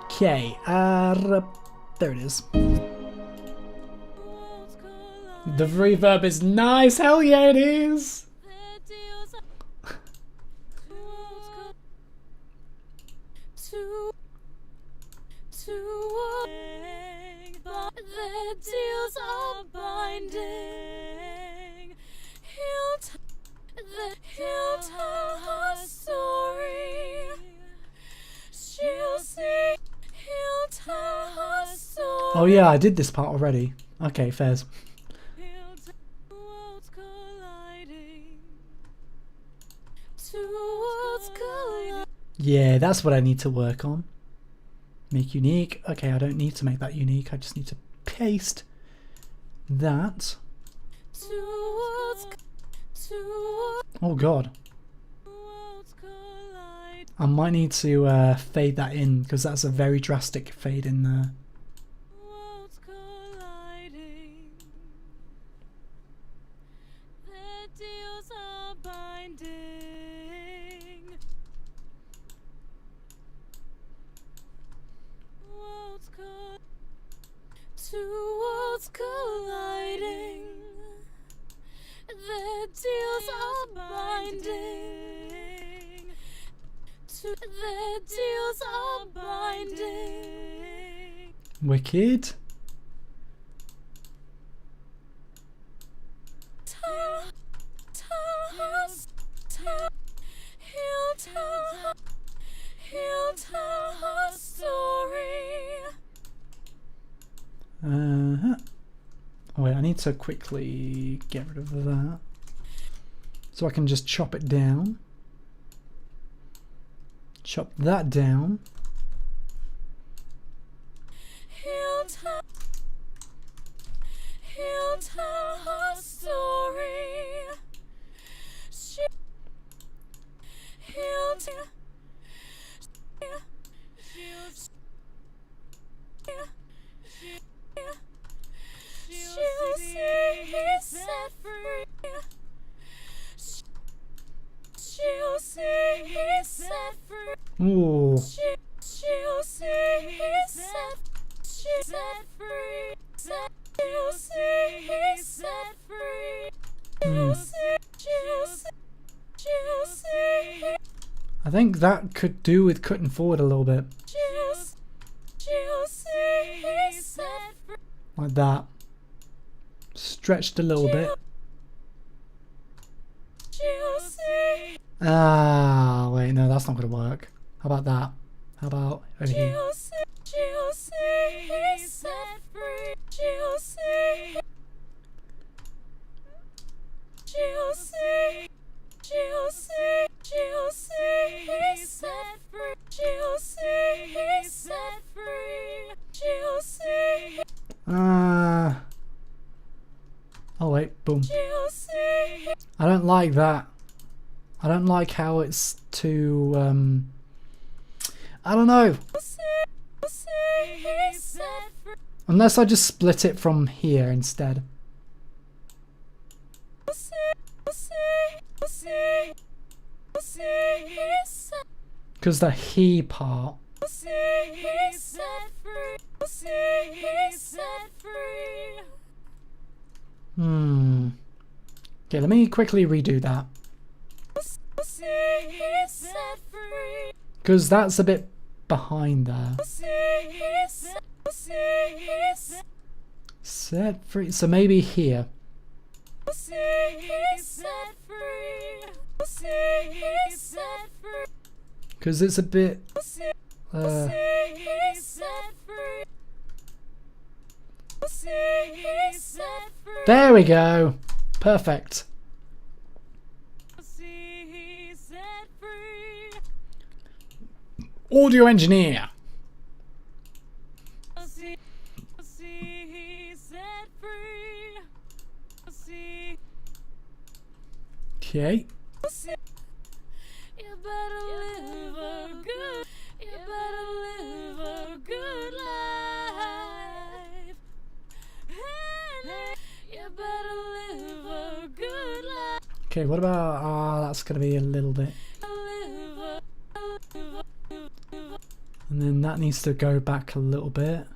Okay, there it is. The reverb is nice. Hell yeah, it is. Their deals are binding. He'll tell her story. She'll see. He'll tell her story. Oh yeah, I did this part already. Okay, fairs. He'll tell worlds colliding. Two worlds colliding. Yeah, that's what I need to work on. Make unique. Okay, I don't need to make that unique. I just need to paste that. Oh god. I might need to fade that in because that's a very drastic fade in there. Two worlds colliding. Their deals are binding. Their deals are binding. Wicked. He'll tell her story. Oh wait, I need to quickly get rid of that. So I can just chop it down. Chop that down. He'll tell her story. He'll tell. She'll see he's set free. She'll see he's set free. Ooh. She'll see he's set free. She'll see he's set free. She'll see. I think that could do with cutting forward a little bit. She'll see he's set free. Like that. Stretched a little bit. Ah, wait, no, that's not going to work. How about that? How about over here? She'll see he's set free. She'll see. She'll see. She'll see. She'll see he's set free. She'll see he's set free. She'll see. Oh wait, boom. She'll see. I don't like that. I don't like how it's too I don't know. Unless I just split it from here instead. Because the he part. Okay, let me quickly redo that. Because that's a bit behind there. Set free. So maybe here. Because it's a bit. There we go. Perfect. Audio engineer. Okay. You better live a good life. You better live a good life. Okay, what about that's gonna be a little bit. And then that needs to go back a little bit.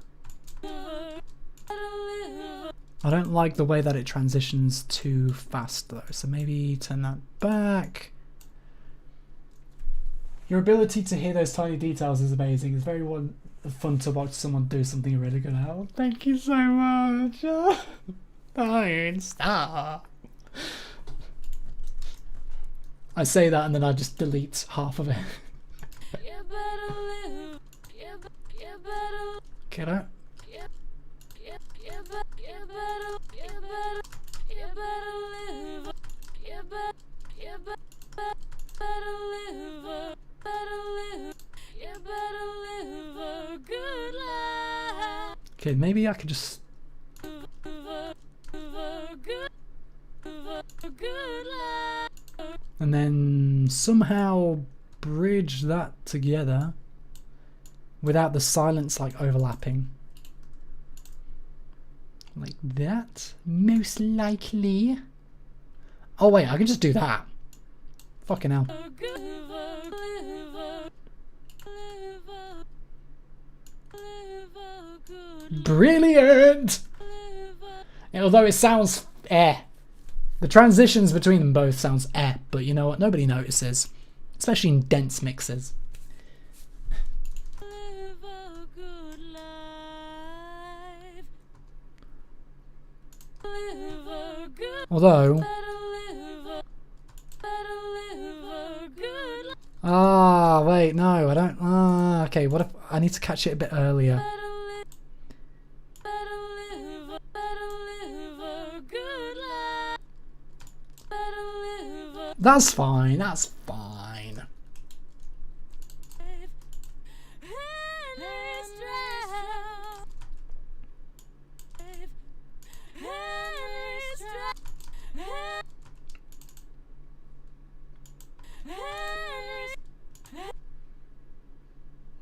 I don't like the way that it transitions too fast though, so maybe turn that back. Your ability to hear those tiny details is amazing. It's very fun to watch someone do something really good. Oh, thank you so much. Don't stop. I say that and then I just delete half of it. Get it? Okay, maybe I could just... and then somehow bridge that together without the silence like overlapping. Like that, most likely. Oh wait, I can just do that. Fucking hell. Brilliant! Although it sounds the transitions between them both sounds but you know what? Nobody notices. Especially in dense mixes. Although... ah, wait, no, I don't... ah, okay, what if... I need to catch it a bit earlier. That's fine, that's fine.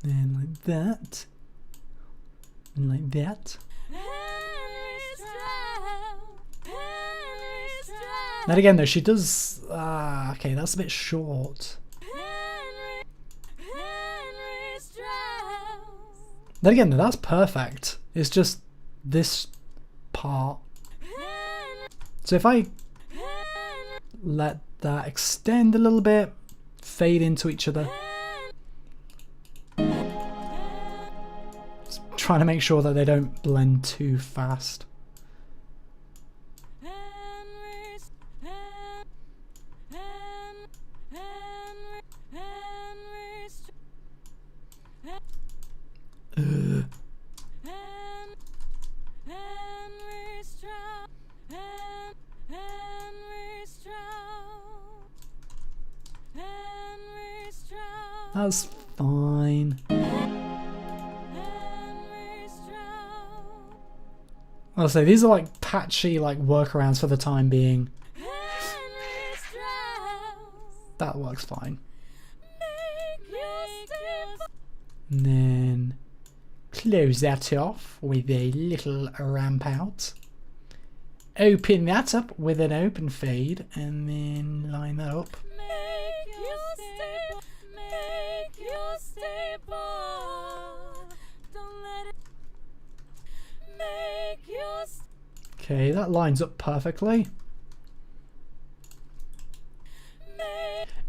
And like that. And like that. Then again though, she does... okay, that's a bit short. Then again though, that's perfect. It's just this part. So if I let that extend a little bit, fade into each other. Just trying to make sure that they don't blend too fast. That's fine. I'll say these are like patchy like workarounds for the time being. That works fine. And then close that off with a little ramp out. Open that up with an open fade and then line that up. Okay, that lines up perfectly.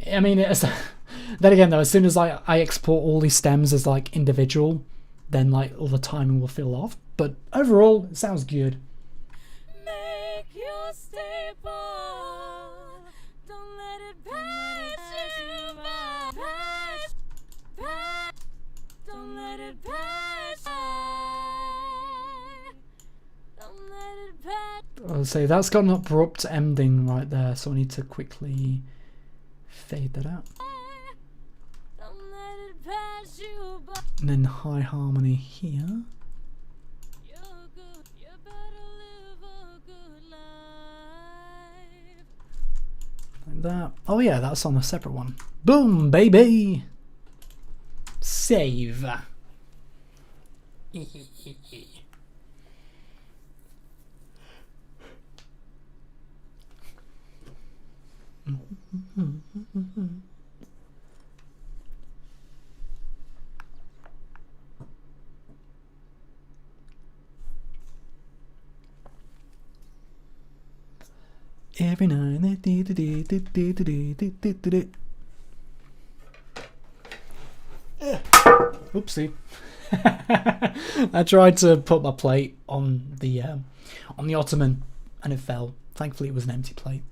I mean, it's then again though, as soon as I export all these stems as like individual, then like all the timing will feel off. But overall, it sounds good. Don't let it pass you by. Don't let it pass. Don't let it pass. I'll say that's got an abrupt ending right there, so I need to quickly fade that out. Don't let it pass you by. And then high harmony here. Like that. Oh yeah, that's on a separate one. Boom, baby! Save. every night. Oopsie. I tried to put my plate on the ottoman and it fell. Thankfully, it was an empty plate.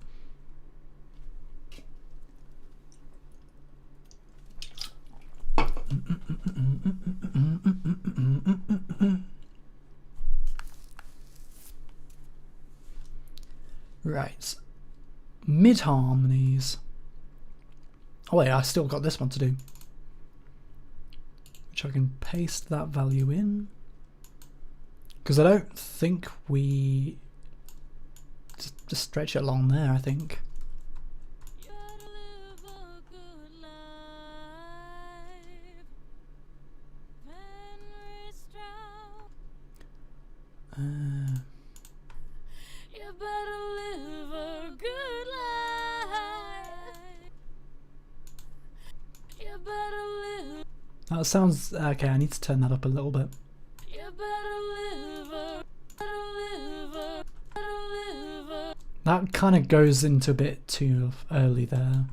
Right. Mid harmonies. Oh wait, I still got this one to do. Which I can paste that value in. Because I don't think we... Just stretch it along there, I think. That sounds okay. I need to turn that up a little bit. That kind of goes into a bit too early there.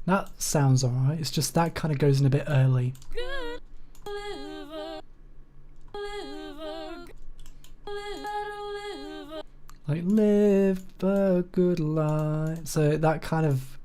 That sounds alright. It's just that kind of goes in a bit early. Like live a good life. So that kind of.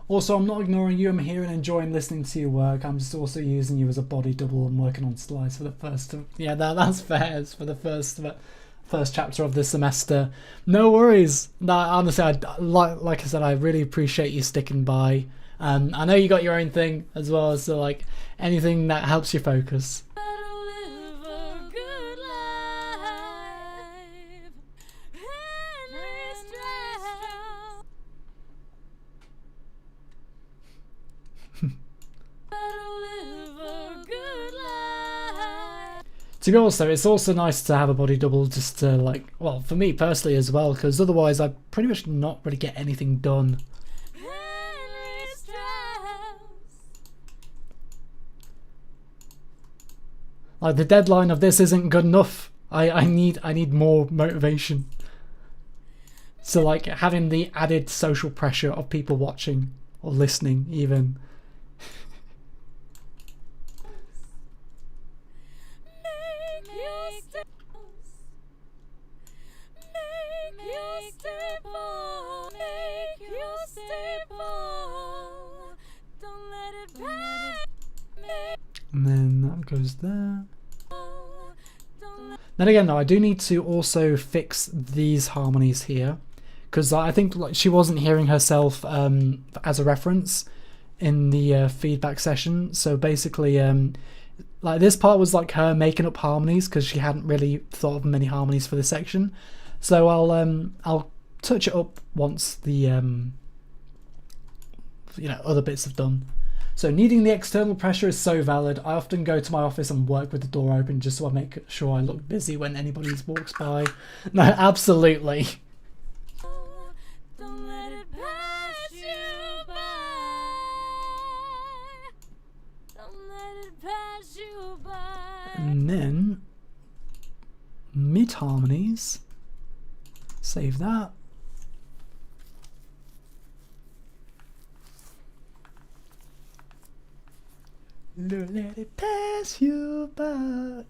Also, I'm not ignoring you. I'm here and enjoying listening to your work. I'm just also using you as a body double and working on slides for the first. Yeah, that's fair. It's for the first chapter of the semester. No worries. No, honestly, like I said, I really appreciate you sticking by. I know you got your own thing as well, so like anything that helps you focus. To be honest though, it's also nice to have a body double just to like, well, for me personally as well, because otherwise I pretty much not really get anything done. Like the deadline of this isn't good enough. I need more motivation. So like having the added social pressure of people watching or listening even. And then that goes there. Then again though, I do need to also fix these harmonies here, because I think like she wasn't hearing herself as a reference in the feedback session. So basically like this part was like her making up harmonies because she hadn't really thought of many harmonies for this section. So I'll touch it up once the other bits have done. So needing the external pressure is so valid. I often go to my office and work with the door open just so I make sure I look busy when anybody walks by. No, absolutely. Don't let it pass you by. Don't let it pass you by. And then mid harmonies. Save that. Don't let it pass you by.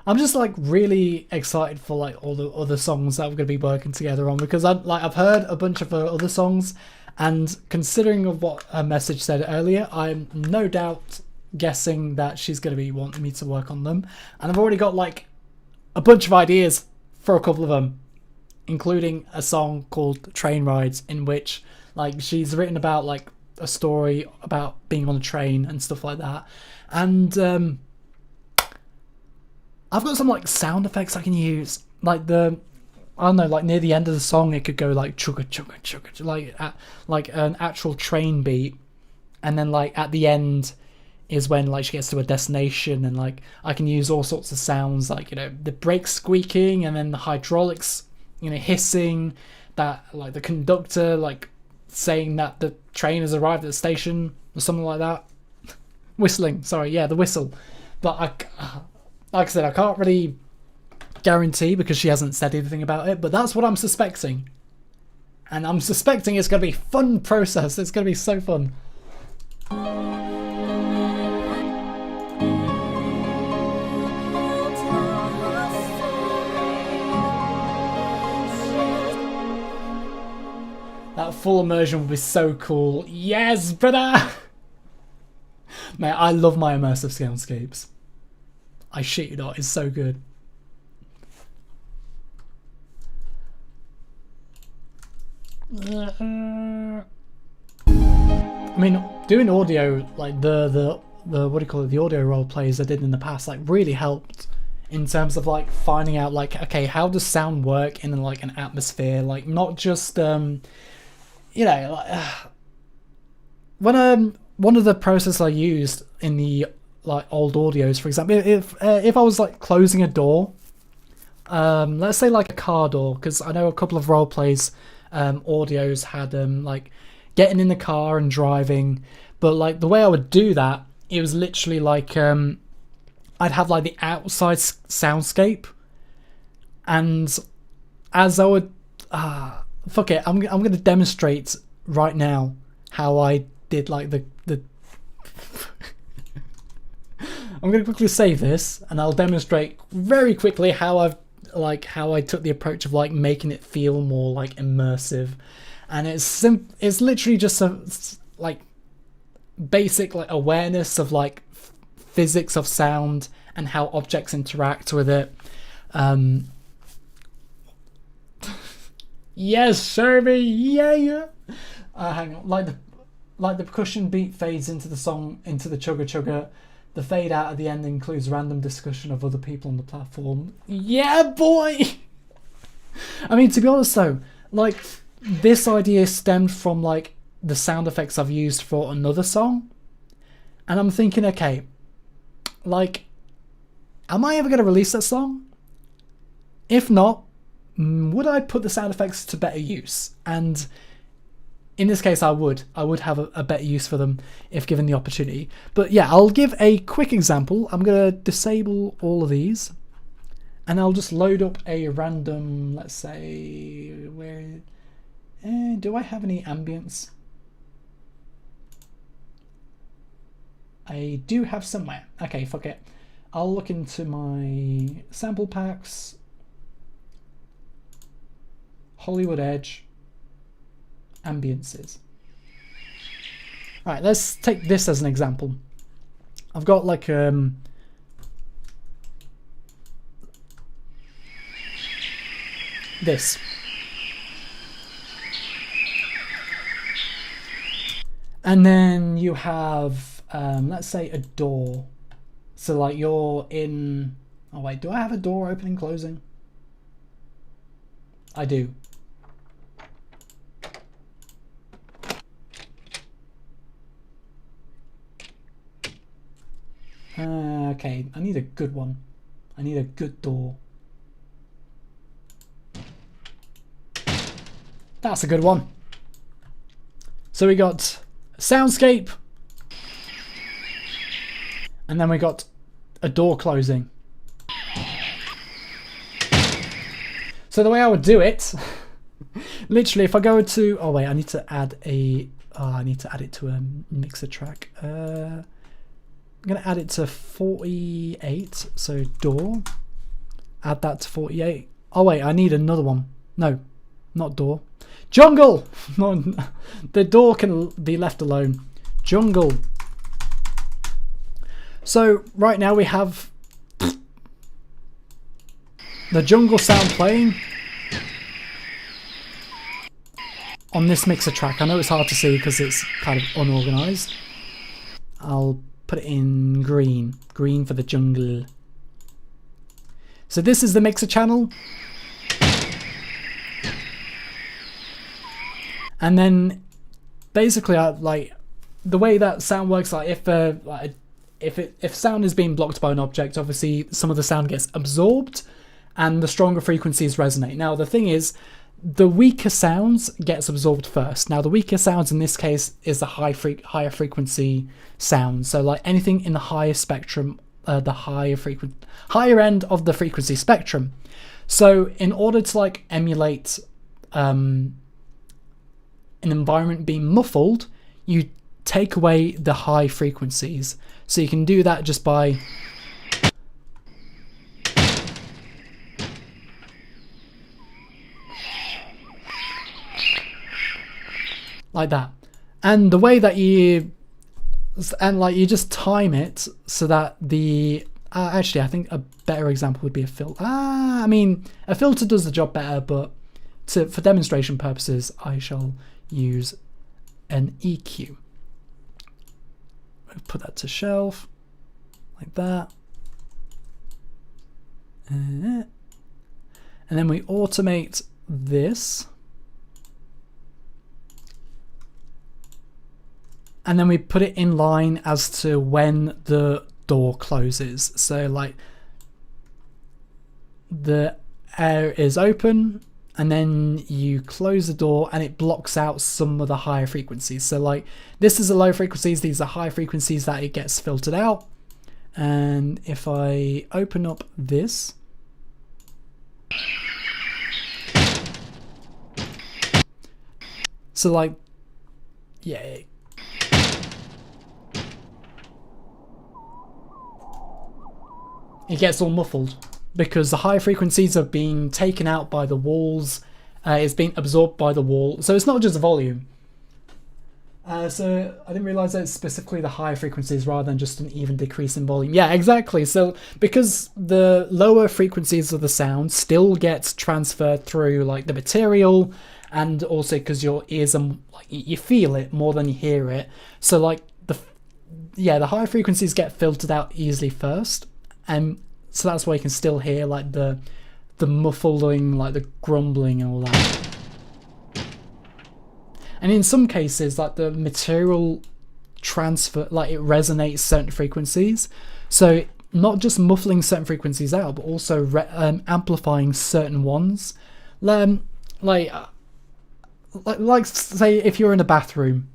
I'm just like really excited for like all the other songs that we're going to be working together on, because I've heard a bunch of her other songs, and considering of what her message said earlier, I'm no doubt guessing that she's going to be wanting me to work on them, and I've already got like a bunch of ideas for a couple of them, including a song called Train Rides, in which like she's written about like a story about being on a train and stuff like that. And I've got some like sound effects I can use, like I don't know, like near the end of the song it could go like chugga chugga chugga, like an actual train beat, and then like at the end is when like she gets to a destination, and like I can use all sorts of sounds, like, you know, the brakes squeaking, and then the hydraulics, you know, hissing, that like the conductor like saying that the train has arrived at the station or something like that. Whistling, sorry, yeah, the whistle. But like I said, I can't really guarantee because she hasn't said anything about it, but that's what I'm suspecting. And I'm suspecting it's going to be a fun process. It's going to be so fun. That full immersion would be so cool. Yes, brother! Man, I love my immersive soundscapes. I shit you not, it's so good. I mean, doing audio, like the what do you call it, the audio role plays I did in the past, like really helped in terms of like finding out like, okay, how does sound work in like an atmosphere, like not just you know, like, when one of the processes I used in the like old audios, for example, if I was like closing a door, let's say like a car door, because I know a couple of role plays audios had like getting in the car and driving, but like the way I would do that, it was literally like I'd have like the outside soundscape, and as I would fuck it, I'm gonna demonstrate right now how I did like the I'm gonna quickly save this and I'll demonstrate very quickly how I took the approach of like making it feel more like immersive. And it's literally just a like basic like awareness of like physics of sound and how objects interact with it. Yes, Serby, yeah. Hang on, like the percussion beat fades into the song, into the chugga chugga. The fade out at the end includes random discussion of other people on the platform. Yeah, boy! I mean, to be honest though, like, this idea stemmed from, like, the sound effects I've used for another song. And I'm thinking, okay, like, am I ever going to release that song? If not, would I put the sound effects to better use? And in this case, I would have a better use for them if given the opportunity. But yeah, I'll give a quick example. I'm going to disable all of these, and I'll just load up a random, let's say, where... do I have any ambience? I do have somewhere. Okay, fuck it. I'll look into my sample packs. Hollywood Edge. Ambiences. Alright, let's take this as an example. I've got like this. And then you have let's say a door. So like you're in, oh wait, do I have a door opening closing? I do. Okay, I need a good one. I need a good door. That's a good one. So we got soundscape, and then we got a door closing. So the way I would do it, literally, if I go to, oh wait, I need to add a, I need to add it to a mixer track. I'm going to add it to 48, so door, add that to 48. Oh wait, I need another one. No, not door. Jungle! No, the door can be left alone. Jungle. So right now we have the jungle sound playing on this mixer track. I know it's hard to see because it's kind of unorganized. I'll put it in green. Green for the jungle. So this is the mixer channel. And then basically like the way that sound works, like if like if sound is being blocked by an object, obviously some of the sound gets absorbed and the stronger frequencies resonate. Now the thing is, the weaker sounds gets absorbed first. Now the weaker sounds in this case is the higher frequency sound. So like anything in the higher spectrum, the higher end of the frequency spectrum. So in order to like emulate an environment being muffled, you take away the high frequencies. So you can do that just by like that. And the way that you just time it so that the actually I think a better example would be a filter. I mean a filter does the job better, but for demonstration purposes I shall use an EQ. Put that to shelf like that, and then we automate this, and then we put it in line as to when the door closes. So like the air is open and then you close the door and it blocks out some of the higher frequencies. So like this is the low frequencies, these are high frequencies that it gets filtered out. And if I open up this, so like, yeah, it gets all muffled because the high frequencies are being taken out by the walls, it's being absorbed by the wall. So it's not just the volume. So I didn't realize that it's specifically the high frequencies rather than just an even decrease in volume. Yeah, exactly. So because the lower frequencies of the sound still gets transferred through like the material, and also because your ears are like you feel it more than you hear it. So like the high frequencies get filtered out easily first, and so that's why you can still hear like the muffling, like the grumbling and all that. And in some cases, like the material transfer, like it resonates certain frequencies. So not just muffling certain frequencies out, but also amplifying certain ones. Like say if you're in a bathroom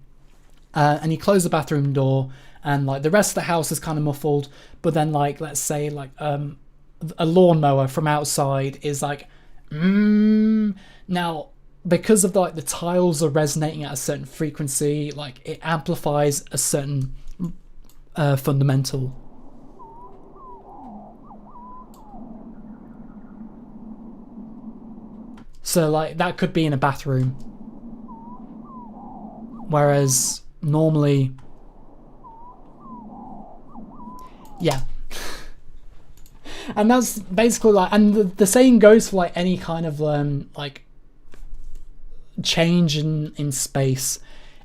and you close the bathroom door and like the rest of the house is kind of muffled, but then like let's say like a lawnmower from outside is like now because of like the tiles are resonating at a certain frequency, like it amplifies a certain fundamental. So like that could be in a bathroom, whereas normally, yeah. And that's basically like, and the same goes for like any kind of like change in space.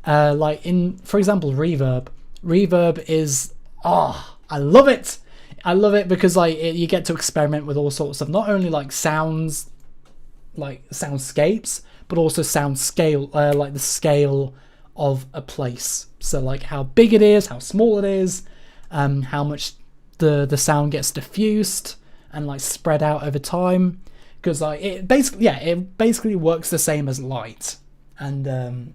Like in, for example, reverb. Reverb is, I love it. I love it because like you get to experiment with all sorts of not only like sounds, like soundscapes, but also sound scale, like the scale of a place. So like how big it is, how small it is, how much the sound gets diffused and like spread out over time. Because like it basically works the same as light, and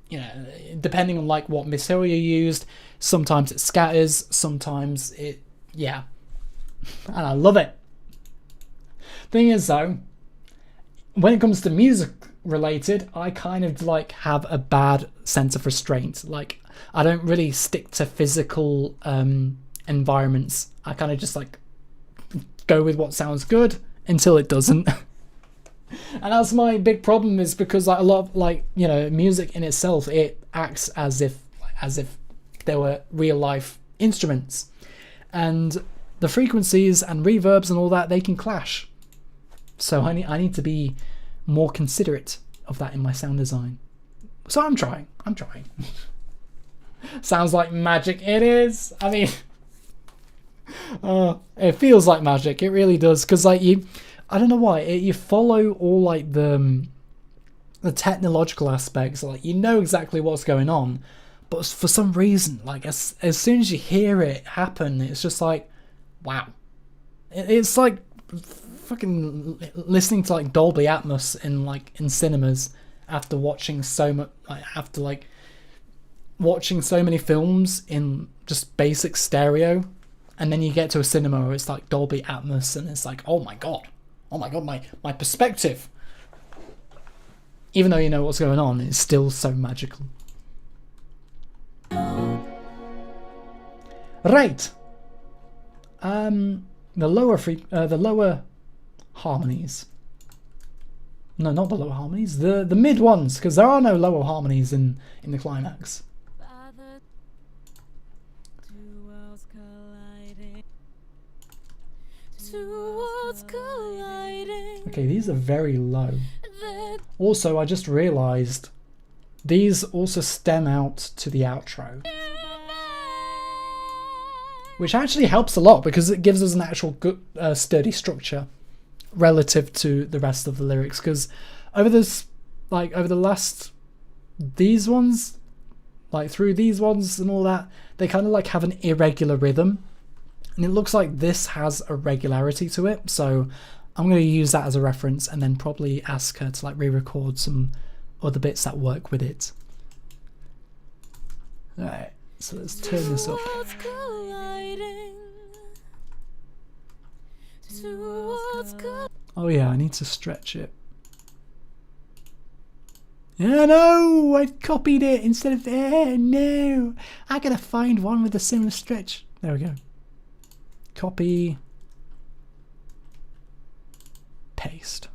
you know, depending on like what material you used, sometimes it scatters, sometimes it, yeah, and I love it. Thing is though, when it comes to music related, I kind of like have a bad sense of restraint. Like I don't really stick to physical environments. I kind of just like go with what sounds good until it doesn't. And that's my big problem, is because like a lot of like, you know, music in itself, it acts as if there were real life instruments, and the frequencies and reverbs and all that, they can clash. So I need to be more considerate of that in my sound design. So I'm trying. Sounds like magic. It is. I mean, it feels like magic. It really does. Because like I don't know why, you follow all like the technological aspects. Like you know exactly what's going on, but for some reason, like as soon as you hear it happen, it's just like, wow. It's like fucking listening to like Dolby Atmos in cinemas after watching so much, like watching so many films in just basic stereo, and then you get to a cinema where it's like Dolby Atmos, and it's like, oh my god, my perspective. Even though you know what's going on, it's still so magical. Right. The lower harmonies. No, not the lower harmonies. The mid ones, because there are no lower harmonies in the climax. Okay, these are very low. Also, I just realised these also stem out to the outro, which actually helps a lot because it gives us an actual good, sturdy structure relative to the rest of the lyrics. Because over the last, these ones, like through these ones and all that, they kind of like have an irregular rhythm, and it looks like this has a regularity to it. So I'm going to use that as a reference and then probably ask her to like re-record some other bits that work with it. Alright, so let's turn this up. Oh yeah, I need to stretch it. Yeah, no! I copied it instead of there. No! I gotta find one with a similar stretch. There we go. Copy. Paste.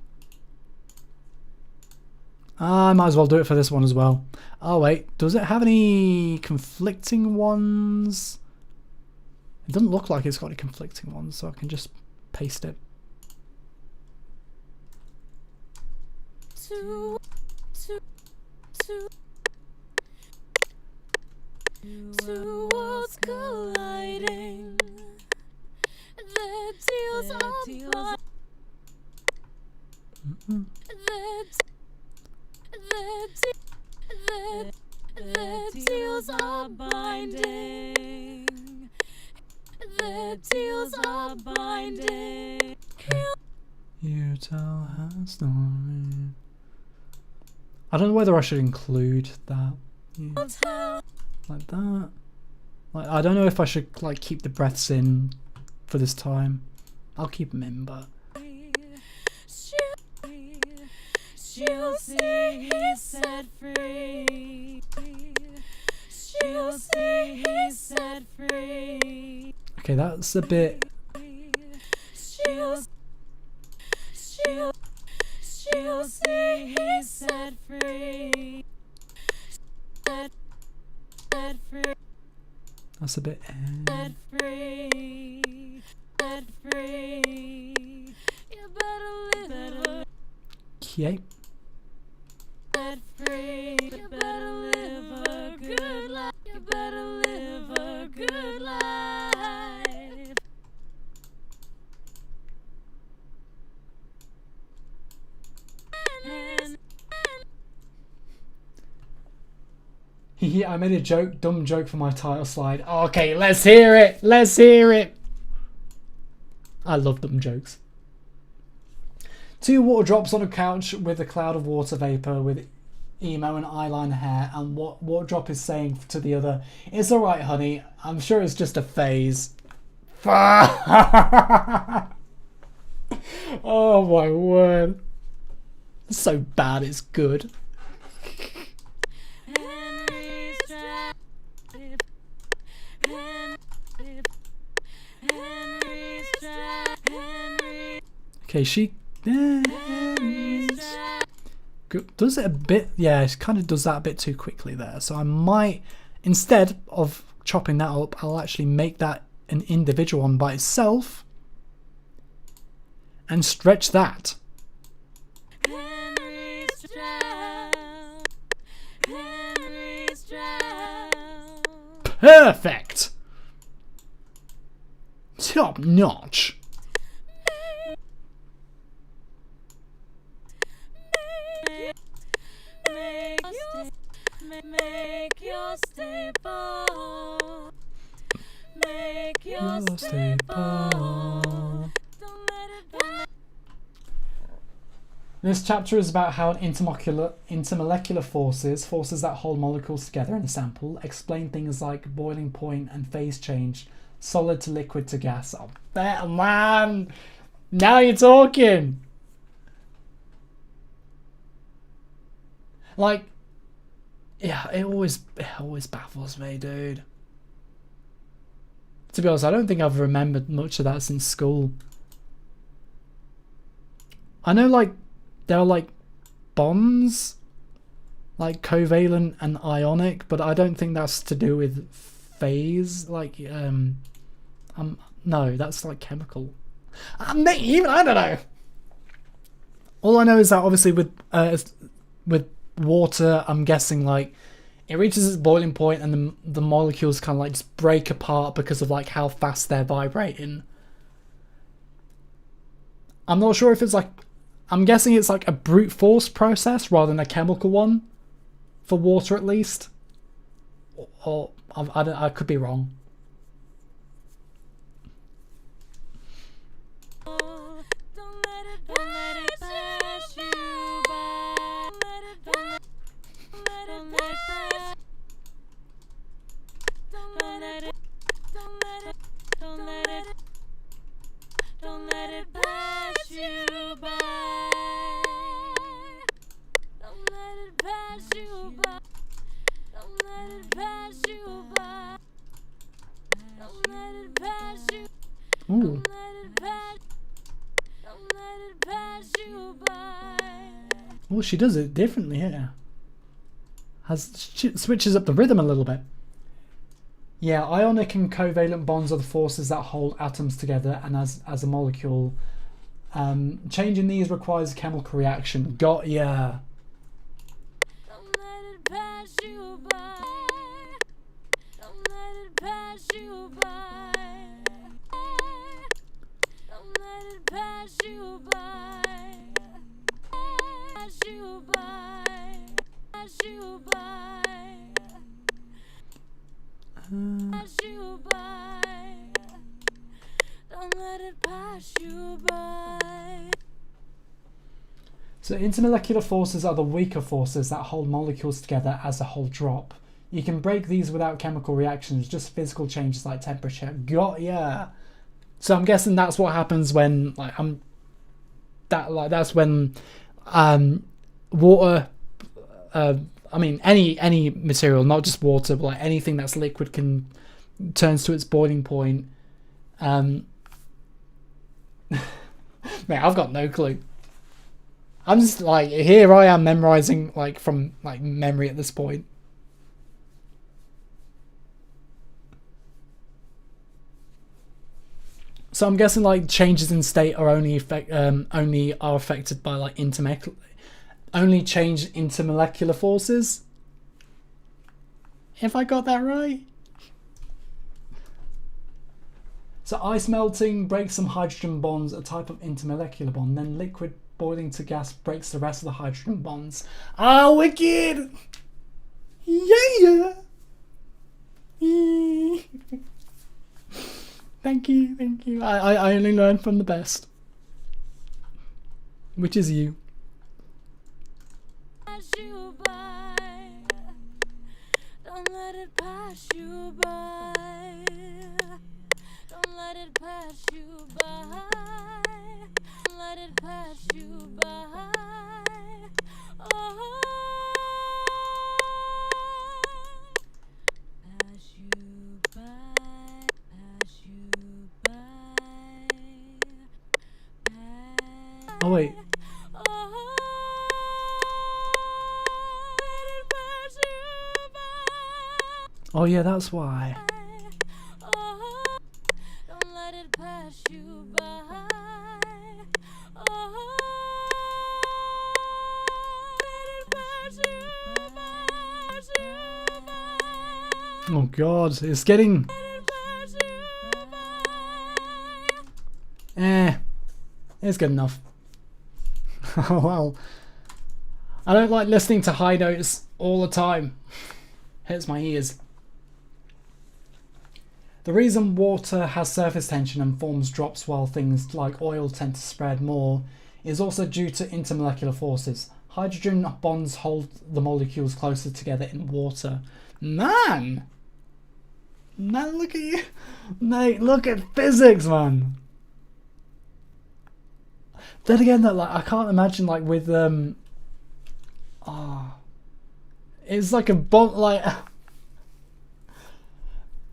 I might as well do it for this one as well. Oh wait, does it have any conflicting ones? It doesn't look like it's got any conflicting ones, so I can just paste it. Two worlds colliding. The deals are the deals are binding. The deals are binding. You tell her story. I don't know whether I should include that. Yeah. Like that. Like, I don't know if I should like keep the breaths in for this time. I'll keep them in, but She'll see he's set free. She'll see he's set free. okay, that's a bit. She'll see he's set free. Set free. That's a bit. Set free. Set free. You better live. Okay. Set free. You better live a good life. You better live a good life. I made a dumb joke for my title slide. Okay, let's hear it. Let's hear it. I love dumb jokes. Two water drops on a couch with a cloud of water vapor with emo and eyeliner hair, and what drop is saying to the other, "It's alright, honey. I'm sure it's just a phase." Oh my word. It's so bad it's good. Okay, she does it a bit. Yeah, she kind of does that a bit too quickly there. So I might, instead of chopping that up, I'll actually make that an individual one by itself and stretch that. Perfect. Top notch. Make your apart. Make your Lost stay apart. apart. Don't let it pass. This chapter is about how intermolecular forces that hold molecules together in a sample, explain things like boiling point and phase change, solid to liquid to gas. Oh, man! Now you're talking! Like, yeah, it always baffles me, dude. To be honest, I don't think I've remembered much of that since school. I know, like, there are, like, bonds, like covalent and ionic, but I don't think that's to do with phase. Like, no, that's like chemical. I don't know. All I know is that obviously with water, I'm guessing like it reaches its boiling point and the molecules kind of like just break apart because of like how fast they're vibrating. I'm not sure if it's like, I'm guessing it's like a brute force process rather than a chemical one, for water at least. Or I could be wrong. Don't let it pass you by. Don't let it pass. Don't let it pass you by. Don't let it pass you by. Don't let it pass you by. Don't let it pass you. Ooh. Don't let it pass. Don't let it pass you by. Well, she does it differently here. She switches up the rhythm a little bit. Yeah, ionic and covalent bonds are the forces that hold atoms together and as a molecule. Changing these requires a chemical reaction. Got ya. Don't let it pass you by. Don't let it pass you by. Don't let it pass you by. Pass you by. Pass you by. Pass you by. Don't let it pass you by. So intermolecular forces are the weaker forces that hold molecules together as a whole drop. You can break these without chemical reactions, just physical changes like temperature. Got ya. So I'm guessing that's what happens when that's when water, I mean any material, not just water, but like anything that's liquid turns to its boiling point. Man, I've got no clue. I'm just like, here I am memorizing like from like memory at this point. So I'm guessing like changes in state are only affected by like only change intermolecular forces. If I got that right. So ice melting breaks some hydrogen bonds, a type of intermolecular bond. Then liquid boiling to gas breaks the rest of the hydrogen bonds. Ah, wicked! Yeah! Thank you. I only learn from the best. Which is you. Pass you by. Don't let it pass you by. Don't let it pass you by. Don't let it pass you by. Oh, pass you by. Pass you by. Oh wait. Oh yeah, that's why. Don't let it pass you by. Oh god, it's getting... It's good enough. Oh well. I don't like listening to high notes all the time. Hurts my ears. The reason water has surface tension and forms drops while things like oil tend to spread more is also due to intermolecular forces. Hydrogen bonds hold the molecules closer together in water. Man, look at you. Mate, look at physics, man. Then again, that like I can't imagine like with it's like a bond like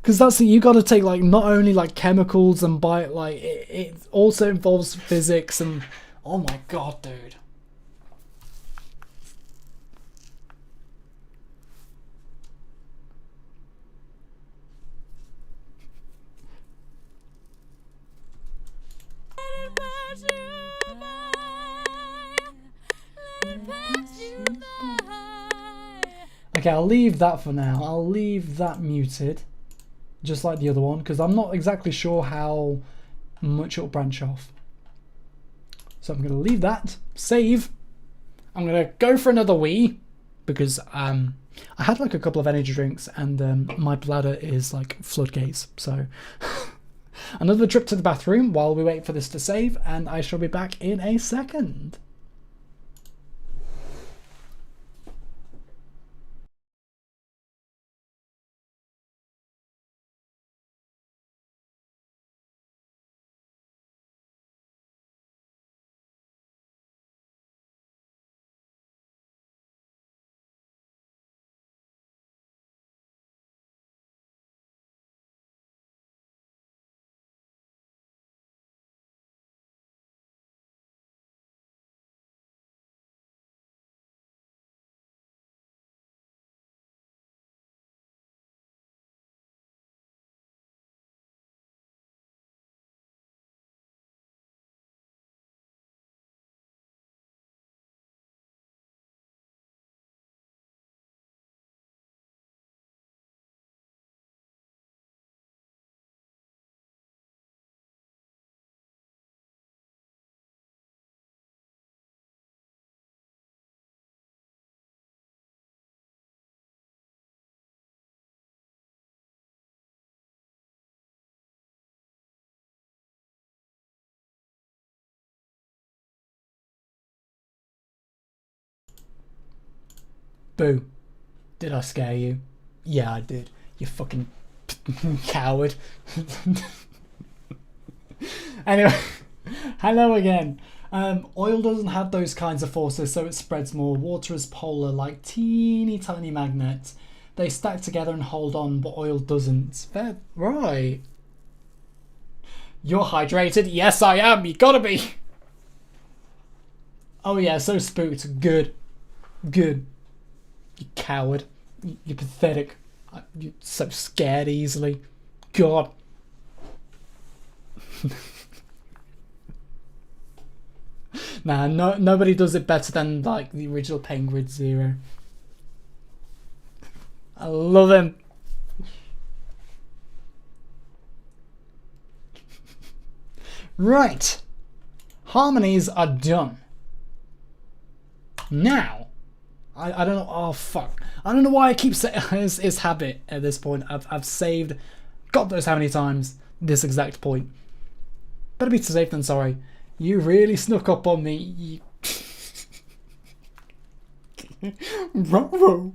because that's you got to take like not only like chemicals and like it also involves physics and oh my god, dude. Okay, I'll leave that for now. I'll leave that muted, just like the other one, because I'm not exactly sure how much it'll branch off. So I'm going to leave that, save. I'm going to go for another wee, because I had like a couple of energy drinks and my bladder is like floodgates. So another trip to the bathroom while we wait for this to save, and I shall be back in a second. Boo. Did I scare you? Yeah, I did. You fucking coward. Anyway, hello again. Oil doesn't have those kinds of forces, so it spreads more. Water is polar, like teeny tiny magnets. They stack together and hold on, but oil doesn't. Fair, right. You're hydrated? Yes, I am. You gotta be. Oh yeah, so spooked. Good. Good. You coward. You're pathetic. You're so scared easily. God. Nah, nobody does it better than like the original Penguin Zero. I love him. Right. Harmonies are done. Now, I don't know. Oh fuck! I don't know why I keep saying it's habit at this point. I've saved, God knows how many times this exact point. Better be safe than sorry. You really snuck up on me. Bravo.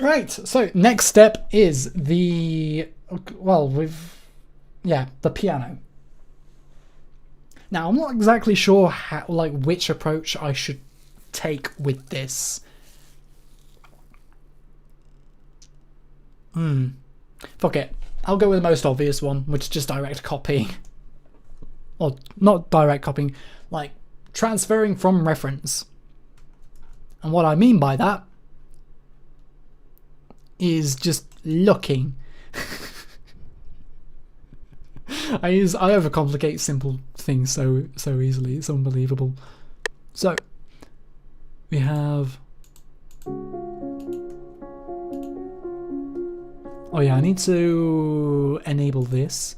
Right. So next step is the the piano. Now I'm not exactly sure how, like, which approach I should take with this. Fuck it. I'll go with the most obvious one, which is just direct copying. Or not direct copying, like transferring from reference. And what I mean by that is just looking. I overcomplicate simple things so easily. It's unbelievable. So we have. Oh yeah, I need to enable this.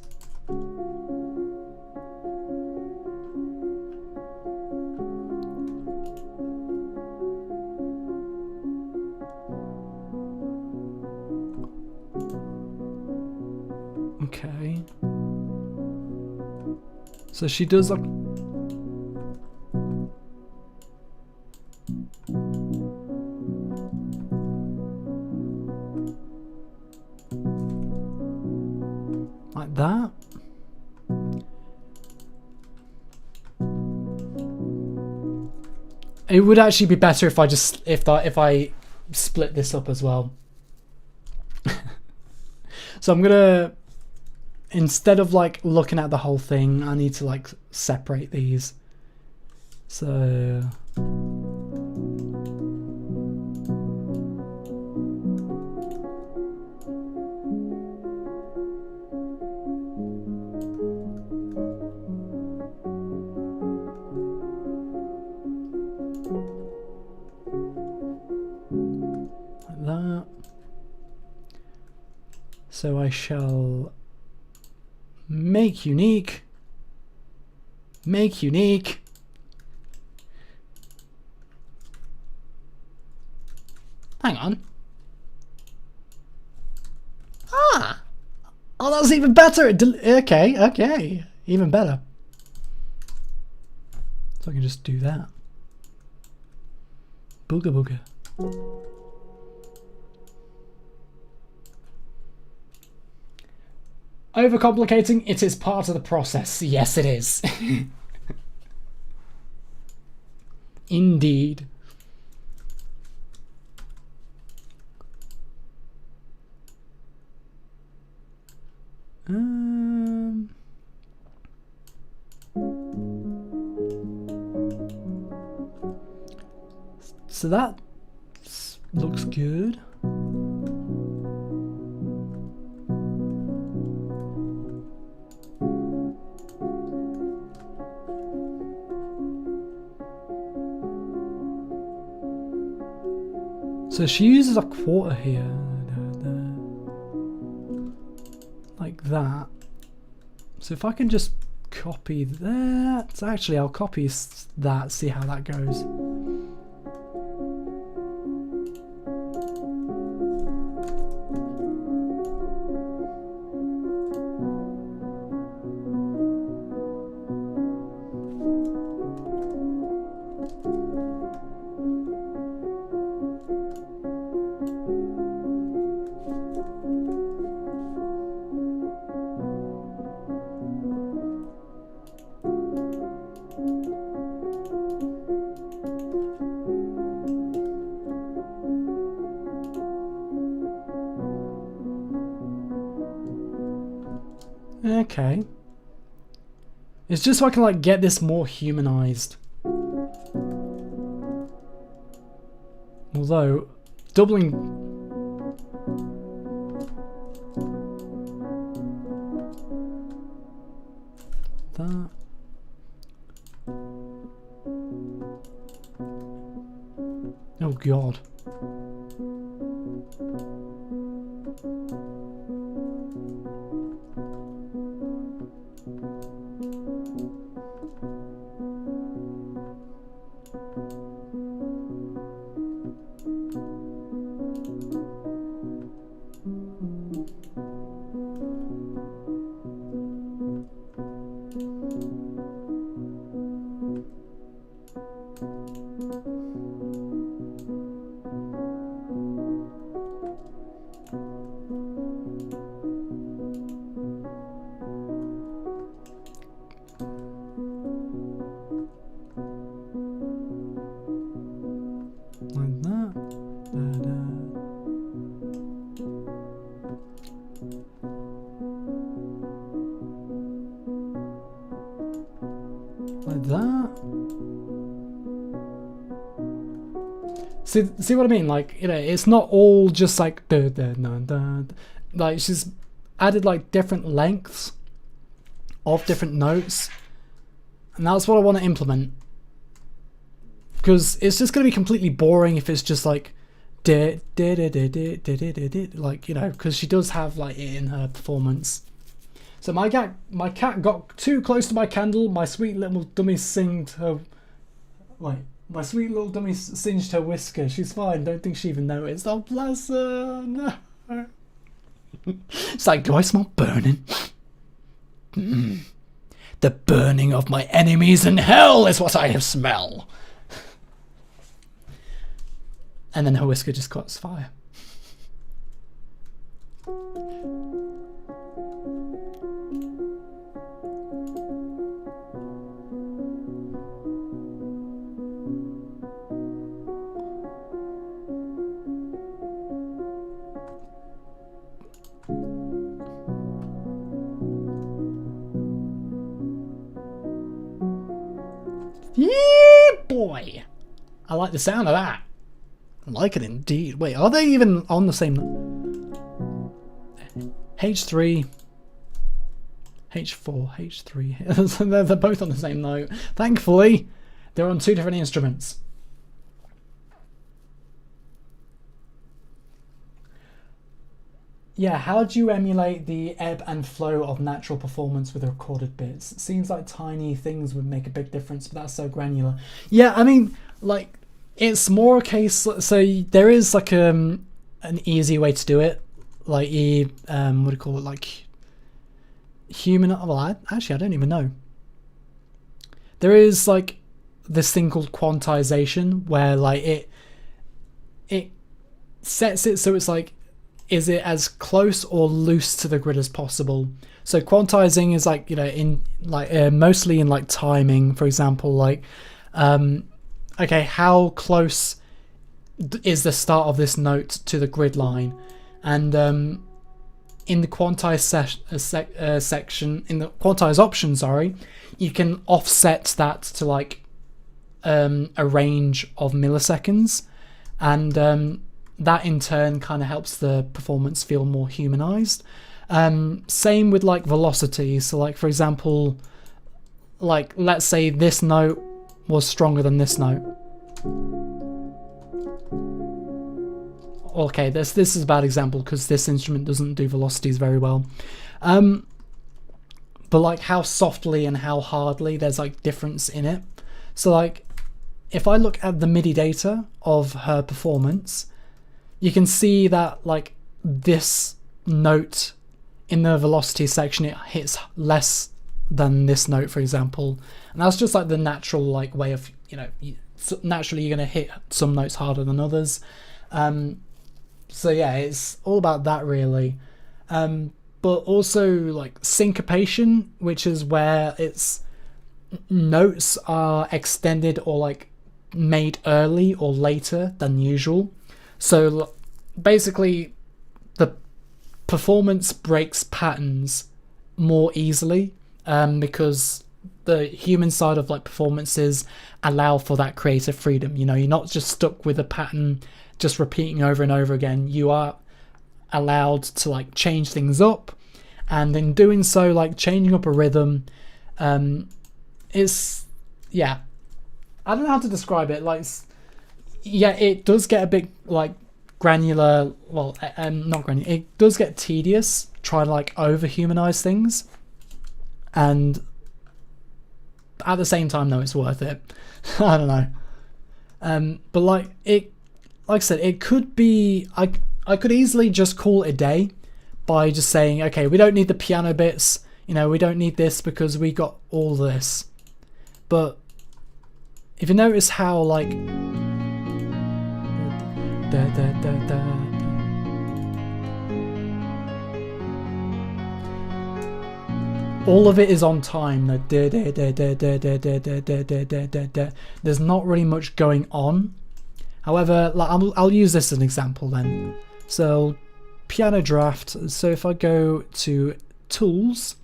So she does like... like that. It would actually be better if I just if I split this up as well. So I'm gonna, instead of like looking at the whole thing, I need to like separate these. So like that. So I shall make unique. Make unique. Hang on. Ah! Oh, that's even better. Okay, okay. Even better. So I can just do that. Booga booga. Overcomplicating, it is part of the process. Yes, it is. Indeed. So that looks good. So she uses a quarter here, like that. So if I can just copy that, actually I'll copy that, see how that goes. Okay. It's just so I can like get this more humanized. Although, doubling... that... oh god. Like that. Like that. See what I mean? Like, you know, it's not all just like like she's added like different lengths of different notes, and that's what I want to implement. Because it's just going to be completely boring if it's just like like, you know, because she does have like it in her performance. So my cat got too close to my candle. My sweet little dummy singed her. Wait, my sweet little dummy singed her whisker. She's fine. Don't think she even noticed. Oh bless her. No. It's like, do I smell burning? The burning of my enemies in hell is what I smell. And then her whisker just caught fire. Yeah, boy. I like the sound of that. I like it indeed. Wait, are they even on the same H3, H4, H3. They're both on the same note. Thankfully, they're on two different instruments. Yeah, how do you emulate the ebb and flow of natural performance with recorded bits? It seems like tiny things would make a big difference, but that's so granular. Yeah, I mean, like, it's more a case, so there is like an easy way to do it. Like, what do you call it? Like, human, well, actually, I don't even know. There is like this thing called quantization, where like it sets it so it's like, is it as close or loose to the grid as possible? So quantizing is like, you know, in like mostly in like timing, for example, like okay, how close is the start of this note to the grid line? And in the quantize section, in the quantize option, sorry, you can offset that to like a range of milliseconds, and that in turn kind of helps the performance feel more humanized. Same with like velocity. So like, for example, like let's say this note was stronger than this note. Okay, this is a bad example because this instrument doesn't do velocities very well. But like how softly and how hardly, there's like difference in it. So like if I look at the MIDI data of her performance, you can see that like this note in the velocity section, it hits less than this note, for example. And that's just like the natural like way of, you know, naturally you're going to hit some notes harder than others. So yeah, it's all about that really. But also like syncopation, which is where it's notes are extended or like made early or later than usual. So basically the performance breaks patterns more easily because the human side of like performances allow for that creative freedom. You know, you're not just stuck with a pattern just repeating over and over again. You are allowed to like change things up, and in doing so, like changing up a rhythm is, yeah, I don't know how to describe it. Like, yeah, it does get a bit like granular, well, not granular, it does get tedious trying to like over humanize things, and at the same time though, it's worth it. I don't know. But like I said, it could be, I could easily just call it a day by just saying, okay, we don't need the piano bits, you know, we don't need this because we got all this. But if you notice how like all of it is on time. There's not really much going on. However, like, I'll use this as an example then. So piano draft. So if I go to tools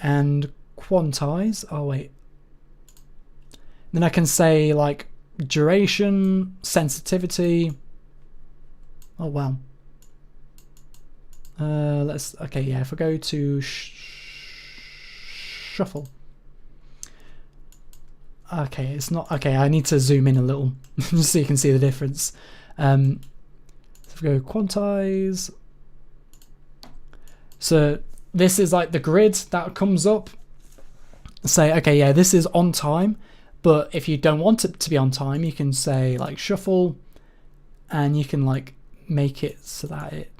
and quantize, oh wait, then I can say like duration, sensitivity. Oh wow. Okay, yeah, if I go to shuffle. Okay, it's not, okay, I need to zoom in a little just so you can see the difference. So if we go quantize. So this is like the grid that comes up. Say, okay, yeah, this is on time, but if you don't want it to be on time, you can say like shuffle, and you can like make it so that it,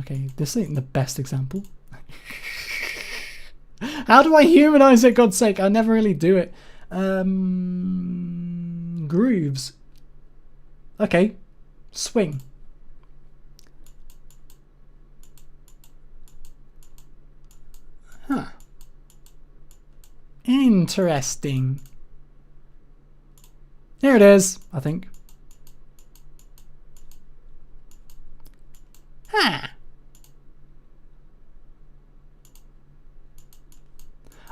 okay, this ain't the best example. How do I humanize it, God's sake? I never really do it. Grooves. Okay. Swing. Huh. Interesting. Here it is, I think. Huh.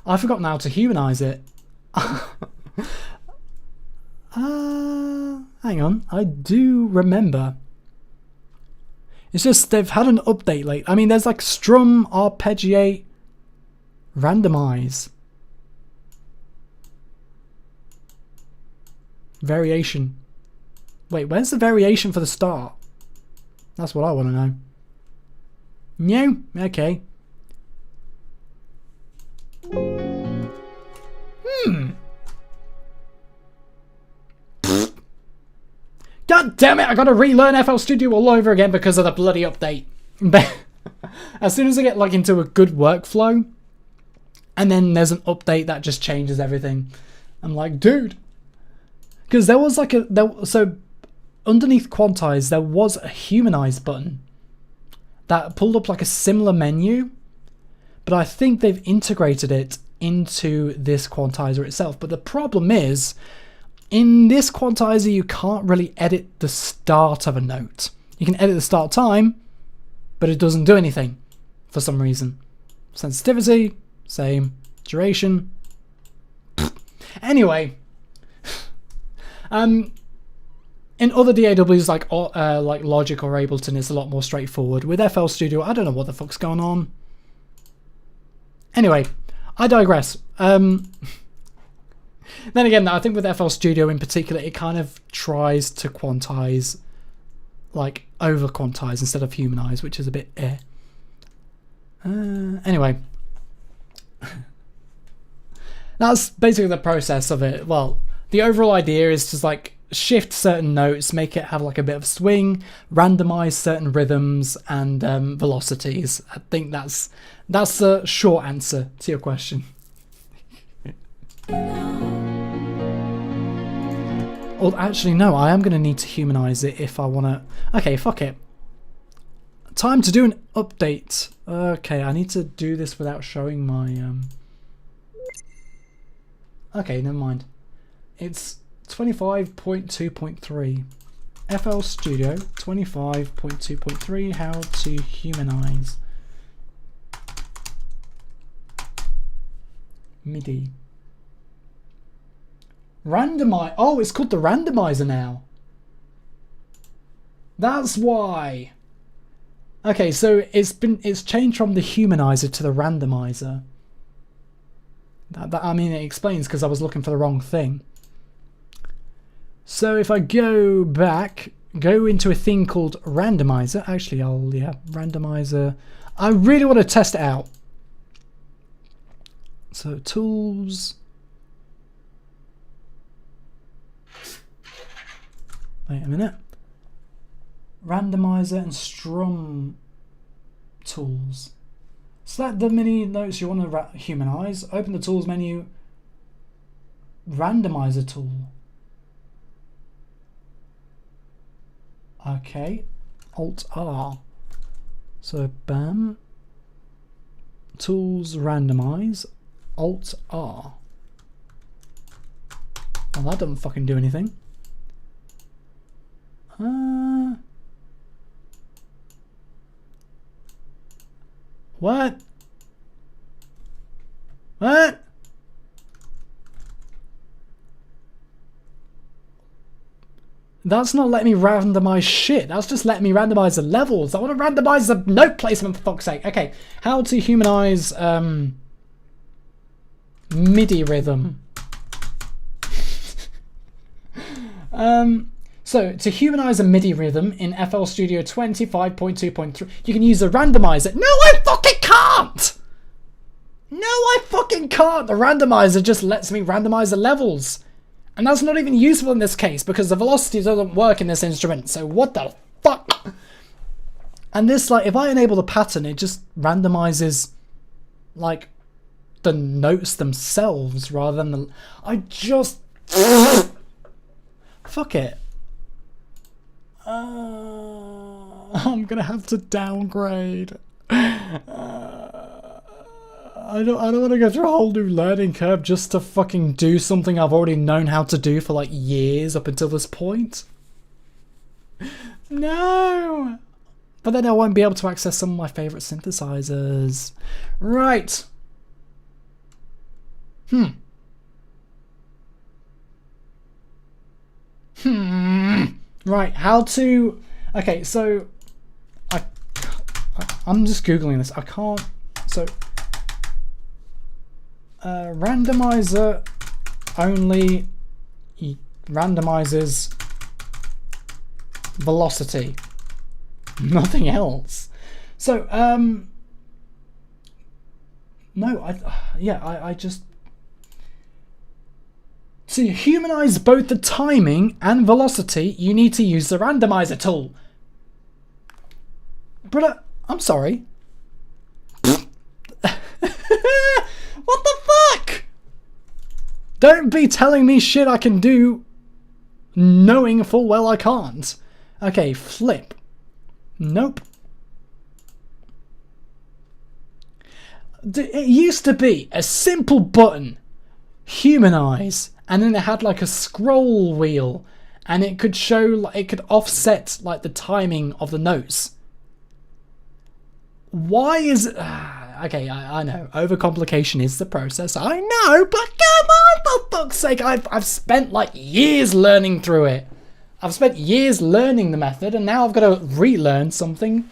I forgot now to humanize it. Hang on, I do remember. It's just they've had an update late. I mean, there's like strum, arpeggiate, randomize, variation. Wait, where's the variation for the start? That's what I want to know. No? Okay. God damn it, I gotta relearn FL Studio all over again because of the bloody update. But as soon as I get like into a good workflow, and then there's an update that just changes everything, I'm like, dude. Because there was like so underneath Quantize, there was a humanize button that pulled up like a similar menu, but I think they've integrated it into this quantizer itself. But the problem is, in this quantizer, you can't really edit the start of a note. You can edit the start time, but it doesn't do anything for some reason. Sensitivity, same. Duration. Anyway, in other DAWs like Logic or Ableton, it's a lot more straightforward. With FL Studio, I don't know what the fuck's going on. Anyway, I digress. Then again, I think with FL Studio in particular, it kind of tries to quantize, like over quantize instead of humanize, which is a bit anyway, that's basically the process of it. Well, the overall idea is just like shift certain notes, make it have like a bit of swing, randomize certain rhythms and velocities. I think that's the short answer to your question. Well, actually, no, I am going to need to humanize it if I want to... Okay, fuck it. Time to do an update. Okay, I need to do this without showing my... Okay, never mind. It's 25.2.3. FL Studio 25.2.3, how to humanize. MIDI. Randomize. Oh, it's called the randomizer now. That's why. Okay, so it's changed from the humanizer to the randomizer. I mean, it explains because I was looking for the wrong thing. So if I go back, go into a thing called randomizer. Actually, randomizer. I really want to test it out. So tools. Wait a minute. Randomizer and strum tools. Select the mini notes you want to humanize. Open the tools menu. Randomizer tool. Okay. Alt R. So bam. Tools randomize. Alt R. Well, that doesn't fucking do anything. What? What? That's not letting me randomize shit. That's just letting me randomize the levels. I want to randomize the note placement, for fuck's sake. Okay, how to humanize MIDI rhythm. So, to humanize a MIDI rhythm in FL Studio 25.2.3, you can use the randomizer. No, I fucking can't! No, I fucking can't! The randomizer just lets me randomize the levels. And that's not even useful in this case, because the velocity doesn't work in this instrument, so what the fuck? And this, like, if I enable the pattern, it just randomizes, like, the notes themselves rather than the... I just... Fuck it. I'm gonna have to downgrade. I don't want to go through a whole new learning curve just to fucking do something I've already known how to do for like years up until this point. No! But then I won't be able to access some of my favourite synthesizers. Right. Right, how to... Okay, so... I'm just Googling this. I can't... So... randomizer only randomizes velocity. Nothing else. So, no, I just... To humanize both the timing and velocity, you need to use the randomizer tool. Brother, I'm sorry. What the fuck? Don't be telling me shit I can do knowing full well I can't. Okay, flip. Nope. It used to be a simple button, humanize, and then it had like a scroll wheel, and it could show, it could offset like the timing of the notes. Why is it... Okay, I know, overcomplication is the process, I know, but come on, for fuck's sake, I've spent like years learning through it. I've spent years learning the method, and now I've got to relearn something.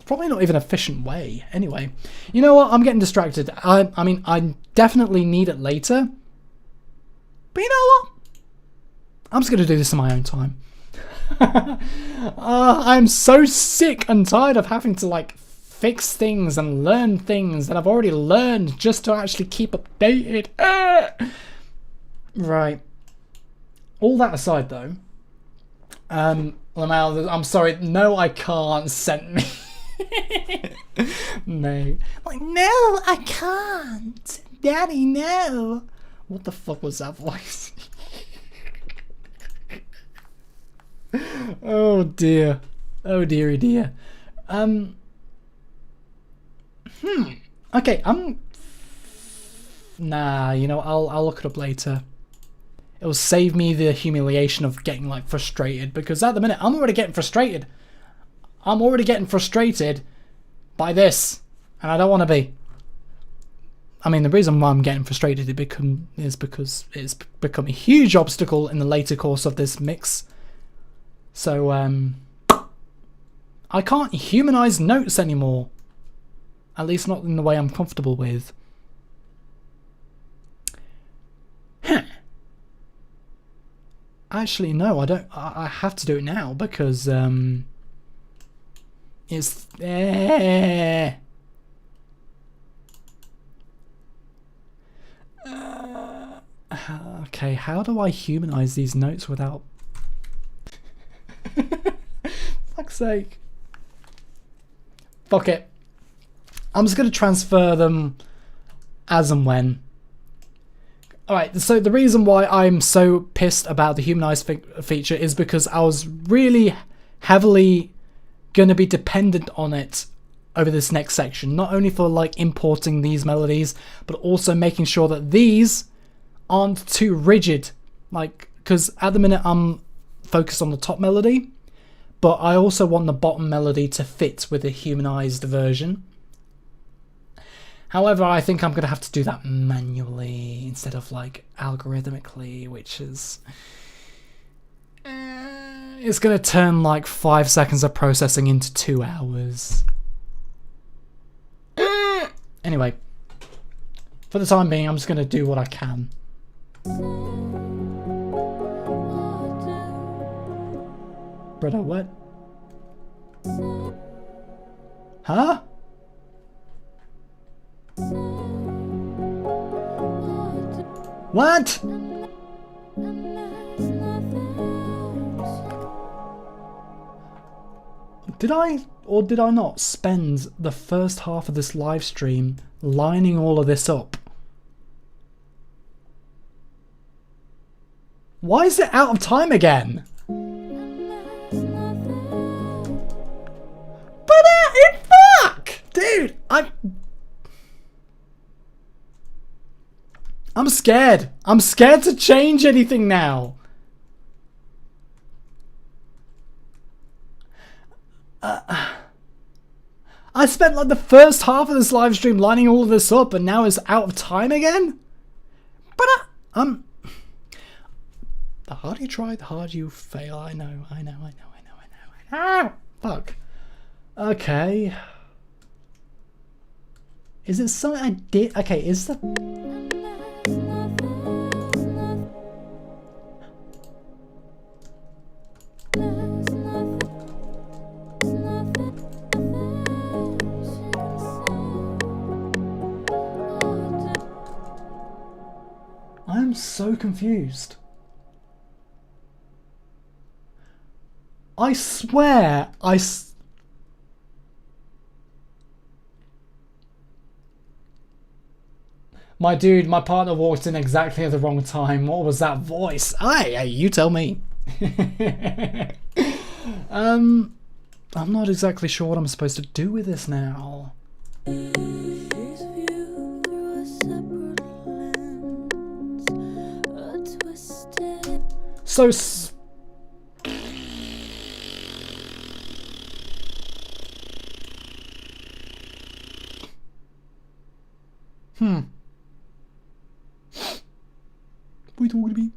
Probably not even an efficient way. Anyway, you know what? I'm getting distracted. I mean, I definitely need it later. But you know what? I'm just going to do this in my own time. I'm so sick and tired of having to, like, fix things and learn things that I've already learned just to actually keep updated. Right. All that aside, though, Lamal, I'm sorry, no, I can't send me. No. Like, no, I can't. Daddy, no. What the fuck was that voice? Oh dear. Oh dearie dear. Okay, nah, you know, I'll look it up later. It'll save me the humiliation of getting, like, frustrated, because at the minute, I'm already getting frustrated. I'm already getting frustrated by this, and I don't want to be. I mean, the reason why I'm getting frustrated is because it's become a huge obstacle in the later course of this mix. So, I can't humanize notes anymore. At least not in the way I'm comfortable with. Actually, no, I don't. I have to do it now because it's there. Okay, how do I humanize these notes without? Fuck's sake. Fuck it. I'm just gonna transfer them as and when. Alright, so the reason why I'm so pissed about the humanized feature is because I was really heavily going to be dependent on it over this next section. Not only for like importing these melodies, but also making sure that these aren't too rigid. Like, because at the minute I'm focused on the top melody, but I also want the bottom melody to fit with the humanized version. However, I think I'm going to have to do that manually instead of like algorithmically, which is... it's going to turn like 5 seconds of processing into 2 hours. Anyway, for the time being, I'm just going to do what I can. Brother, what? Huh? What? Did I or did I not spend the first half of this live stream lining all of this up? Why is it out of time again? But fuck! Dude, I'm scared. I'm scared to change anything now. I spent like the first half of this live stream lining all of this up and now it's out of time again? But the harder you try, the harder you fail. I know. Fuck. Okay. Is it something I did? Okay, is the... I'm so confused. I swear My dude, my partner walked in exactly at the wrong time. What was that voice? Hey, you tell me. I'm not exactly sure what I'm supposed to do with this now. So What are you talking to me?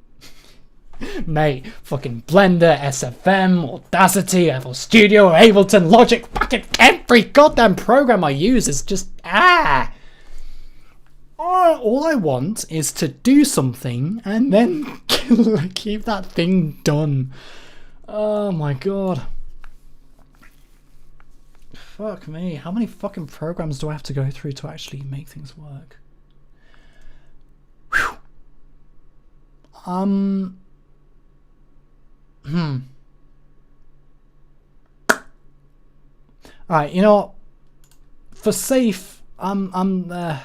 Mate, fucking Blender, SFM, Audacity, FL Studio, Ableton, Logic, fucking every goddamn program I use is just all I want is to do something and then keep that thing done. Oh my god. Fuck me. How many fucking programs do I have to go through to actually make things work? Whew. Alright, you know what? For safe, no,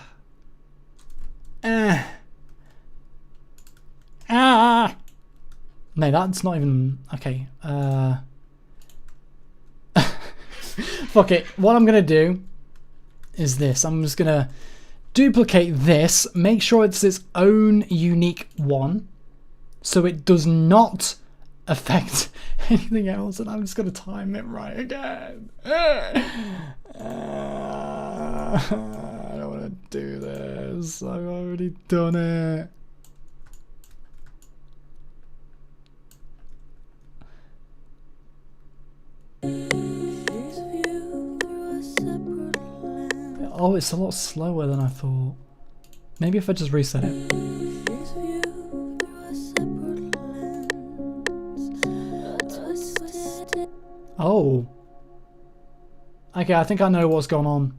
that's not even okay. Fuck it. What I'm gonna do is this. I'm just gonna duplicate this, make sure it's its own unique one, so it does not affect anything else, and I'm just gonna time it right again. I don't want to do this. I've already done it. Oh, it's a lot slower than I thought. Maybe if I just reset it. Oh. Okay, I think I know what's going on.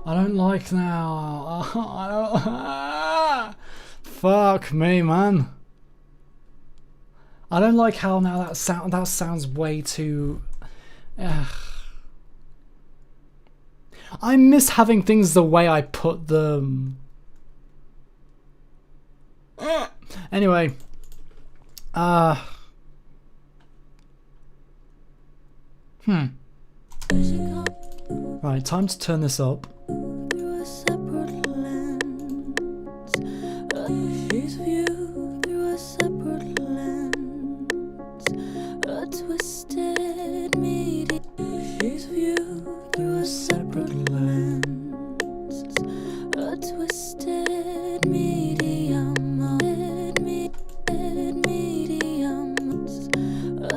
I don't like now. I don't. Fuck me, man. I don't like how now that sounds way too. I miss having things the way I put them. Anyway. Right, time to turn this up.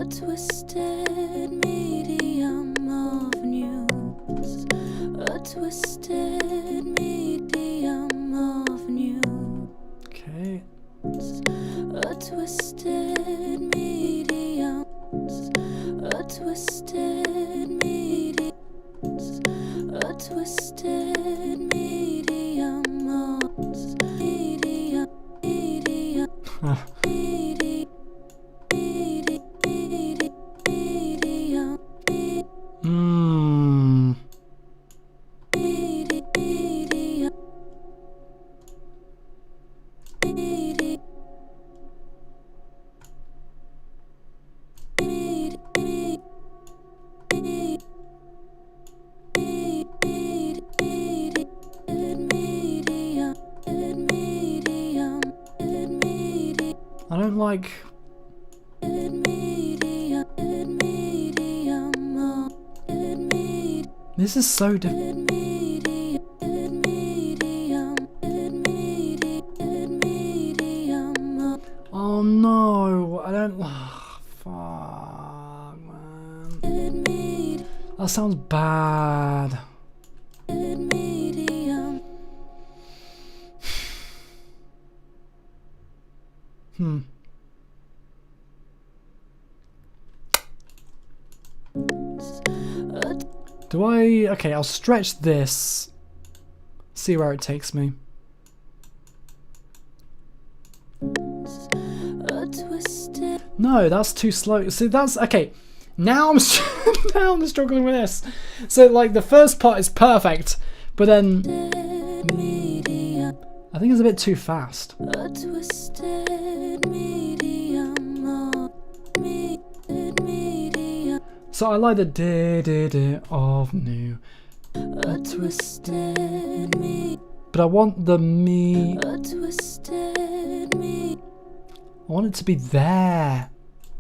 Twisted medium. Hmm. I don't like. This is so difficult. Oh no, I don't. Fuck, man. That sounds bad. Hmm. Do I... Okay, I'll stretch this. See where it takes me. No, that's too slow. See, that's... Okay, now I'm, now I'm struggling with this. So, like, the first part is perfect, but then... I think it's a bit too fast. So I like the da of new. A twisted me. But I want the me. A twisted me. I want it to be there.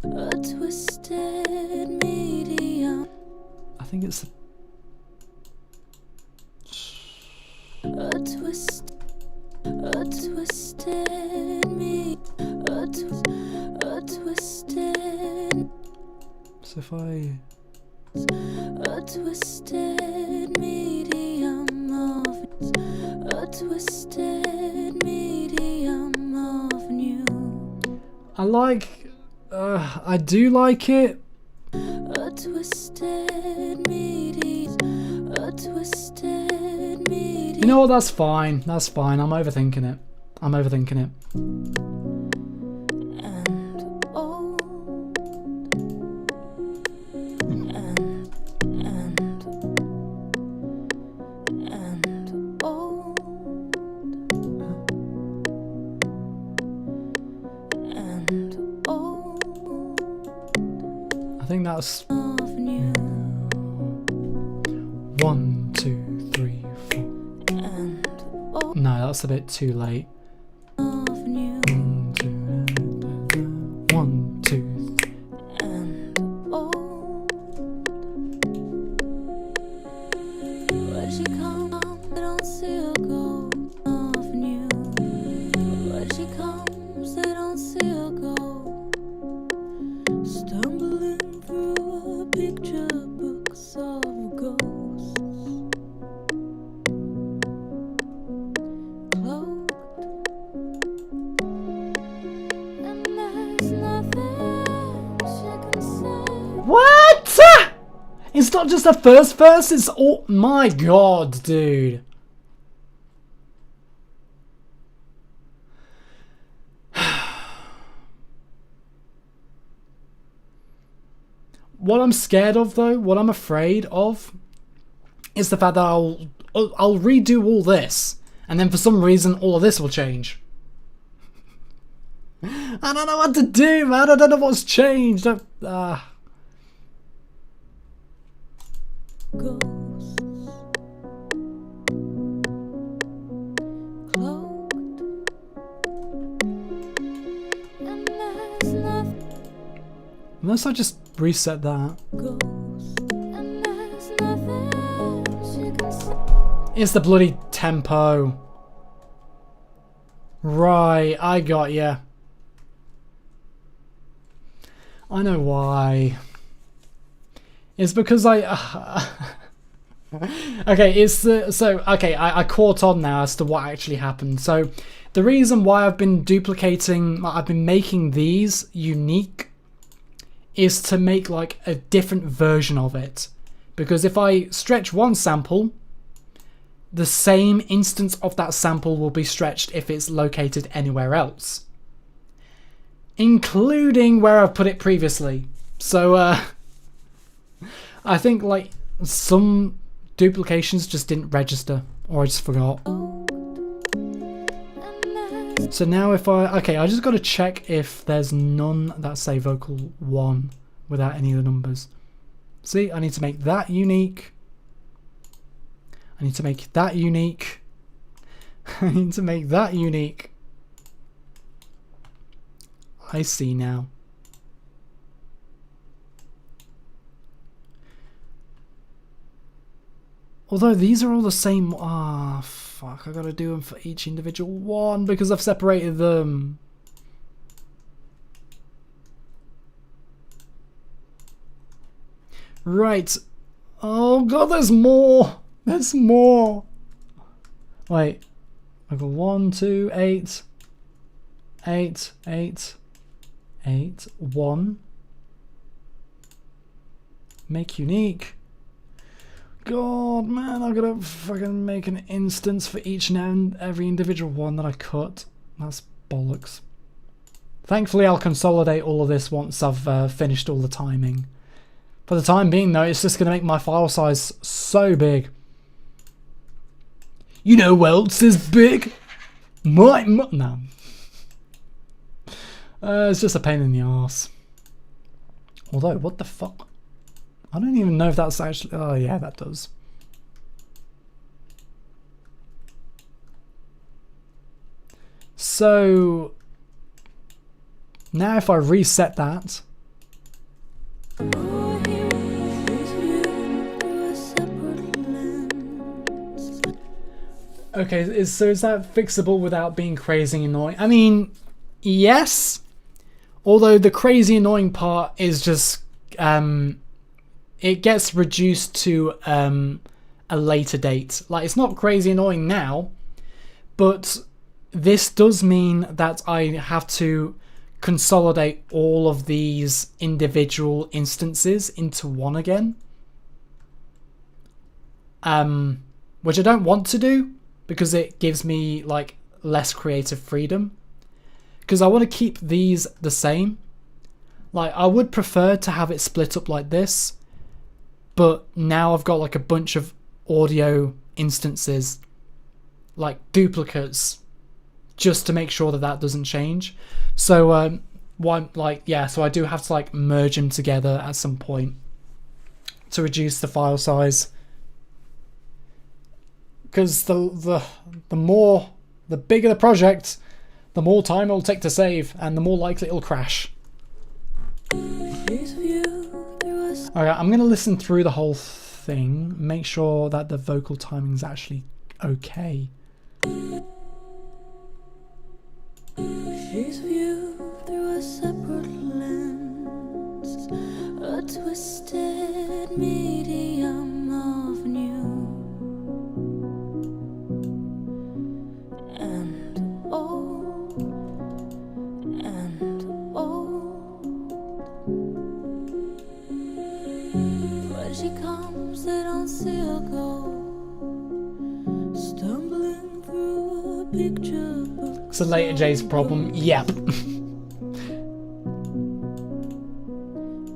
A twisted medium. I think it's a twist. A twisted me. A twisted. So if I... A twisted medium of... A twisted medium of new. I like... I do like it. A twisted medium. A twisted medium. You know what, that's fine. That's fine. I'm overthinking it. I'm overthinking it. I think that's 1, 2, 3, 4. No, that's a bit too late. 1, 2, 1, 2. Where'd she come? I don't see her go off new. Where'd she come? I don't see her go. Stumbling through a picture books of ghosts, cloaked, and there's nothing she can say. What? It's not just the first verse, it's all... My god, dude. What I'm scared of, though, what I'm afraid of, is the fact that I'll redo all this, and then for some reason all of this will change. I don't know what to do, man. I don't know what's changed. Ghosts, cloaked, and there's nothing. Unless I just reset that. It's the bloody tempo. Right, I got ya. I know why. It's because I... okay, it's the... So, okay, I caught on now as to what actually happened. So, the reason why I've been duplicating... I've been making these unique is to make like a different version of it. Because if I stretch one sample, the same instance of that sample will be stretched if it's located anywhere else. including where I've put it previously. So I think like some duplications just didn't register, or I just forgot. So now if I just got to check if there's none that say vocal 1 without any of the numbers. See, I need to make that unique. I need to make that unique. I need to make that unique. I see now. Although these are all the same. Ah, fuck. I gotta do them for each individual one because I've separated them. Right. Oh god, there's more. There's more. Wait. I got 1, 2, 8. 8, 8, 8, 1. Make unique. God, man, I've got to fucking make an instance for each and every individual one that I cut. That's bollocks. Thankfully, I'll consolidate all of this once I've finished all the timing. For the time being, though, it's just going to make my file size so big. You know who else is big? No. It's just a pain in the arse. Although, what the fuck? I don't even know if that's actually... Oh, yeah, that does. So... now if I reset that... Okay, so is that fixable without being crazy annoying? I mean, yes. Although the crazy annoying part is just... it gets reduced to a later date. Like, it's not crazy annoying now, but this does mean that I have to consolidate all of these individual instances into one again. Which I don't want to do, because it gives me, like, less creative freedom. Because I want to keep these the same. Like, I would prefer to have it split up like this, but now I've got like a bunch of audio instances, like duplicates, just to make sure that that doesn't change. So so I do have to like merge them together at some point to reduce the file size, because the bigger the project, the more time it'll take to save, and the more likely it'll crash. Alright, I'm going to listen through the whole thing, make sure that the vocal timing is actually okay. She's viewed through a separate lens, a twisted medium of new and old and old. When she comes, they don't see her go, stumbling through a picture book. It's a later J's problem. Yep.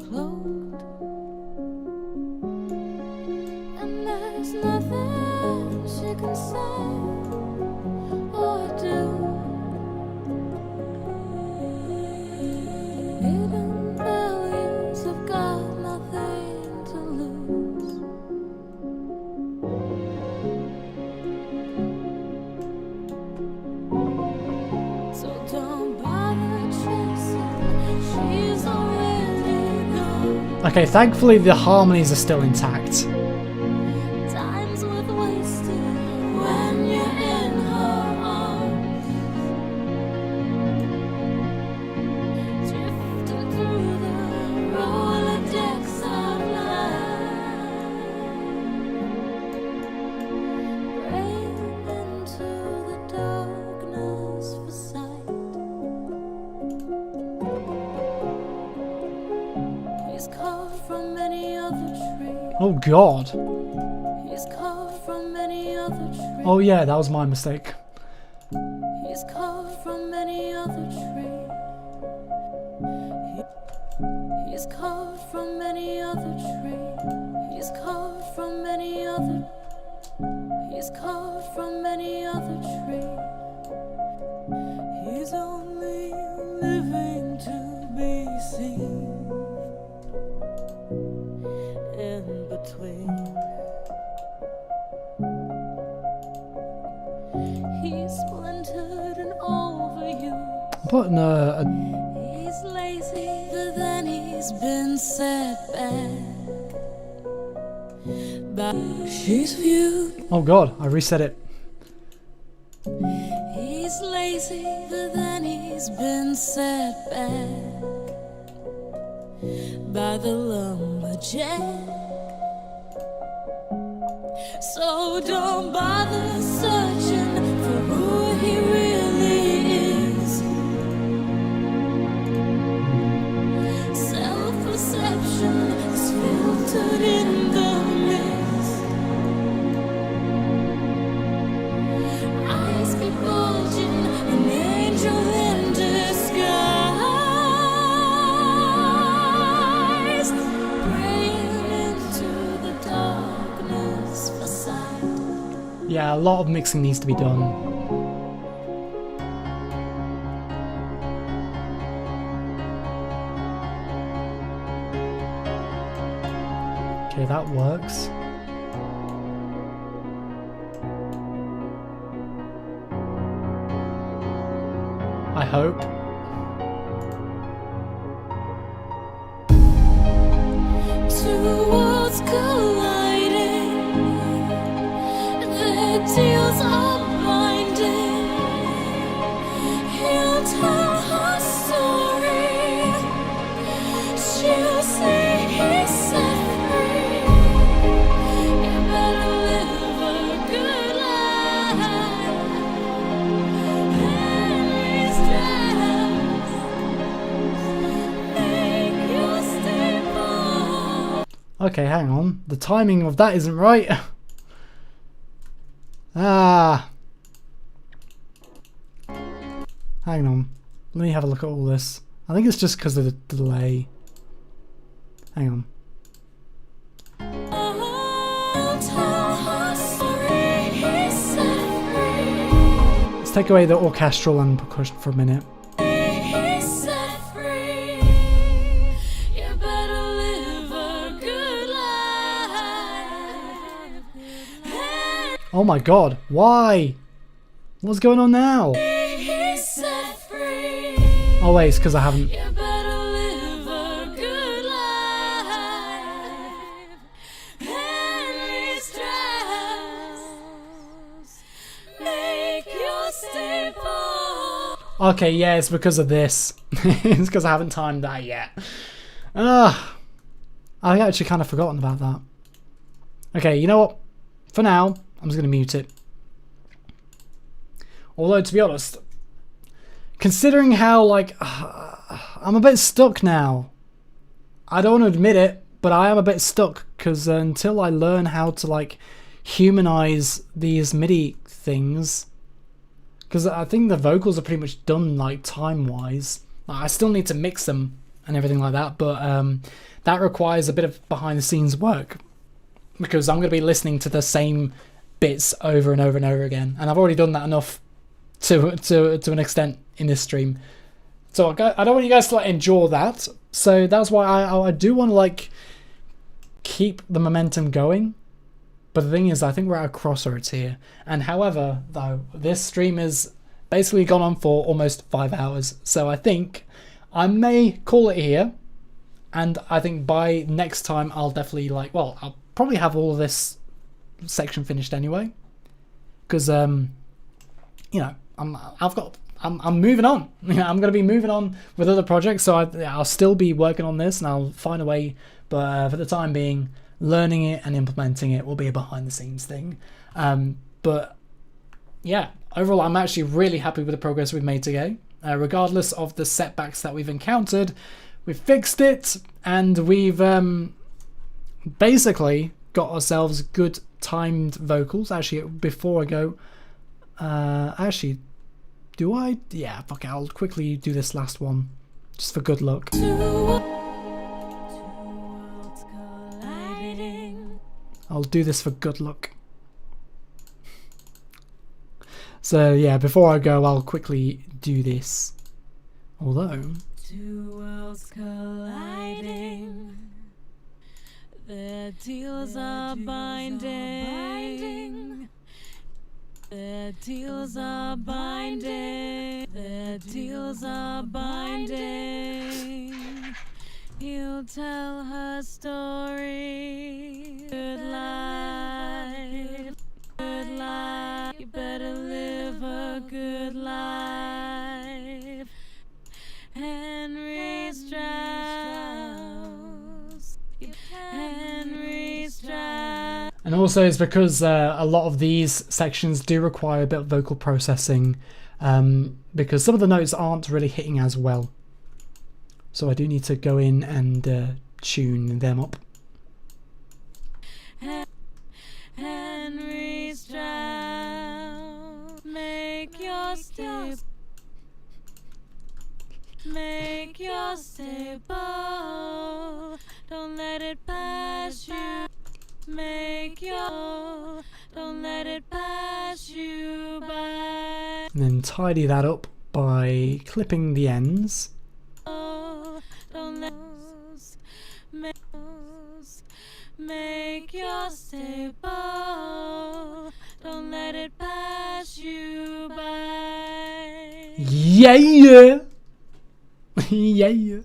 Cloaked, and there's nothing she can say or do. Hidden values have got nothing to lose. So don't bother chasing, she's already gone. Okay, thankfully the harmonies are still intact. Time's worth wasting when you're in her arms, drifting through the Rolodex of life, break into the darkness for sight. He's carved from any other tree. Oh god. He's carved from any other tree. Oh yeah, that was my mistake. He's carved from any other tree. He's carved from any other tree. He's carved from any other. He's carved from any other tree. He's only living to be seen. In between, he's splintered and overused. But no, He's lazy, but then he's been set back. But she's viewed. oh god, I reset it. He's lazy, but then he's been set back by the lumberjack. So don't bother searching for who he really is. Self-perception is filtered in the mist. Eyes be bulging, an angel in disguise, praying into the darkness for sight. Yeah, a lot of mixing needs to be done. Okay, that works. I hope. Two worlds colliding, their deals are binding. He'll tell her story. She'll say he's set free. You better live a good life. Henry's dress, make your staple. Okay, hang on. The timing of that isn't right. Ah. Hang on. Let me have a look at all this. I think it's just because of the delay. Hang on. I'll tell her story, he's set free. Let's take away the orchestral and percussion for a minute. He's set free. You better live a good life. Oh my god, why? What's going on now? He's set free. Oh wait, it's because I haven't. You better live a good life. Henry's dress, make your staple. Okay, yeah, it's because of this. It's because I haven't timed that yet. Ah, I actually kind of forgotten about that. Okay, you know what? For now, I'm just going to mute it. Although, to be honest, considering how, like, I'm a bit stuck now. I don't want to admit it, but I am a bit stuck because until I learn how to, like, humanize these MIDI things, because I think the vocals are pretty much done, like, time-wise. I still need to mix them and everything like that, but that requires a bit of behind-the-scenes work because I'm going to be listening to the same bits over and over and over again, and I've already done that enough to an extent in this stream. So I don't want you guys to, like, endure that. So that's why I do want to, like, keep the momentum going. But the thing is, I think we're at a crossroads here. And however, though, this stream is basically gone on for almost 5 hours. So I think I may call it here. And I think by next time I'll definitely, like, well, I'll probably have all of this section finished anyway. Because, you know, I'm moving on. You know, I'm going to be moving on with other projects. So I'll still be working on this and I'll find a way. But for the time being, learning it and implementing it will be a behind the scenes thing. But yeah, overall, I'm actually really happy with the progress we've made today. Regardless of the setbacks that we've encountered, we've fixed it and we've basically got ourselves good timed vocals. Actually, before I go, actually, do I? Yeah, fuck it, I'll quickly do this last one just for good luck. I'll do this for good luck. So yeah, before I go, I'll quickly do this. Although... Two worlds colliding, their deals are binding. Their deals are binding. Their deals are binding. He'll tell her story. Good life, good life. You better live a good life. Henry Strauss. Henry Strauss. And also it's because a lot of these sections do require a bit of vocal processing, because some of the notes aren't really hitting as well. So I do need to go in and tune them up. Henry Strauss, make your step. Make your stay bold. Don't let it pass you. Make your, don't let it pass you by. And then tidy that up by clipping the ends. Don't let make your stay bold. Don't let it pass you by. Yeah! Yeah!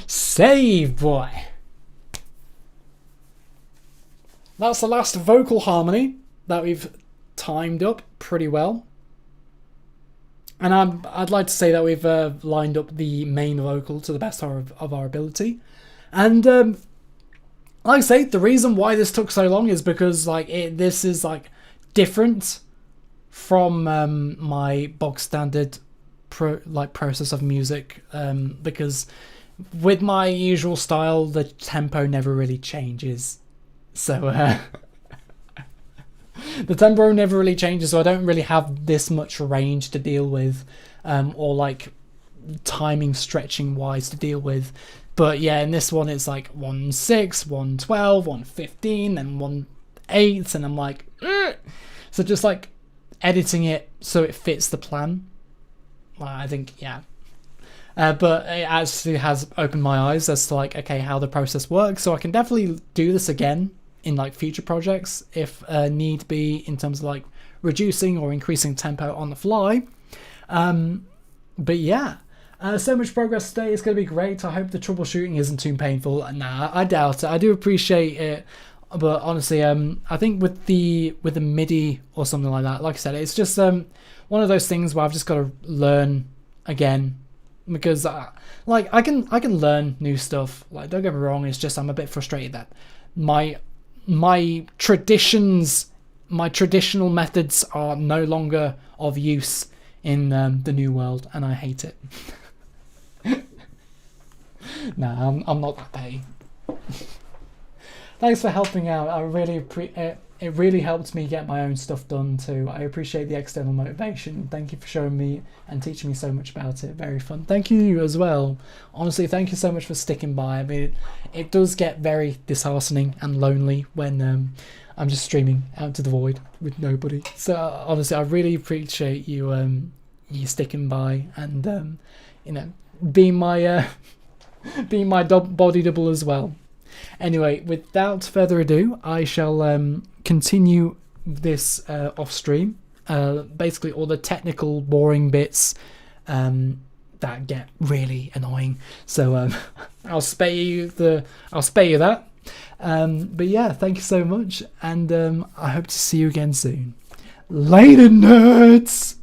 Save, boy! That's the last vocal harmony that we've timed up pretty well. And I'd like to say that we've lined up the main vocal to the best of our ability. And like I say, the reason why this took so long is because this is different from my bog standard process of music, because with my usual style the tempo never really changes. So the tempo never really changes, so I don't really have this much range to deal with, or timing stretching wise to deal with. But yeah, in this one it's 1/6, 1/12, 1/15, and 1/8, and I'm like, ugh! So just editing it so it fits the plan. I think, yeah. But it actually has opened my eyes as to okay, how the process works, so I can definitely do this again in future projects if need be, in terms of reducing or increasing tempo on the fly. But yeah, so much progress today. It's going to be great. I hope the troubleshooting isn't too painful. Nah, I doubt it. I do appreciate it, but honestly, I think with the MIDI or something like that, like I said, it's just one of those things where I've just got to learn again, because I can learn new stuff. Don't get me wrong. It's just I'm a bit frustrated that my traditional methods are no longer of use in the new world, and I hate it. Nah, I'm not that petty. Thanks for helping out. I really it really helped me get my own stuff done too. I appreciate the external motivation. Thank you for showing me and teaching me so much about it. Very fun. Thank you as well. Honestly, thank you so much for sticking by. I mean, it does get very disheartening and lonely when I'm just streaming out to the void with nobody. So honestly, I really appreciate you you sticking by and being my body double as well. Anyway, without further ado, I shall continue this off stream. Basically, all the technical, boring bits that get really annoying. So I'll spare you that. But yeah, thank you so much, and I hope to see you again soon. Later, nerds.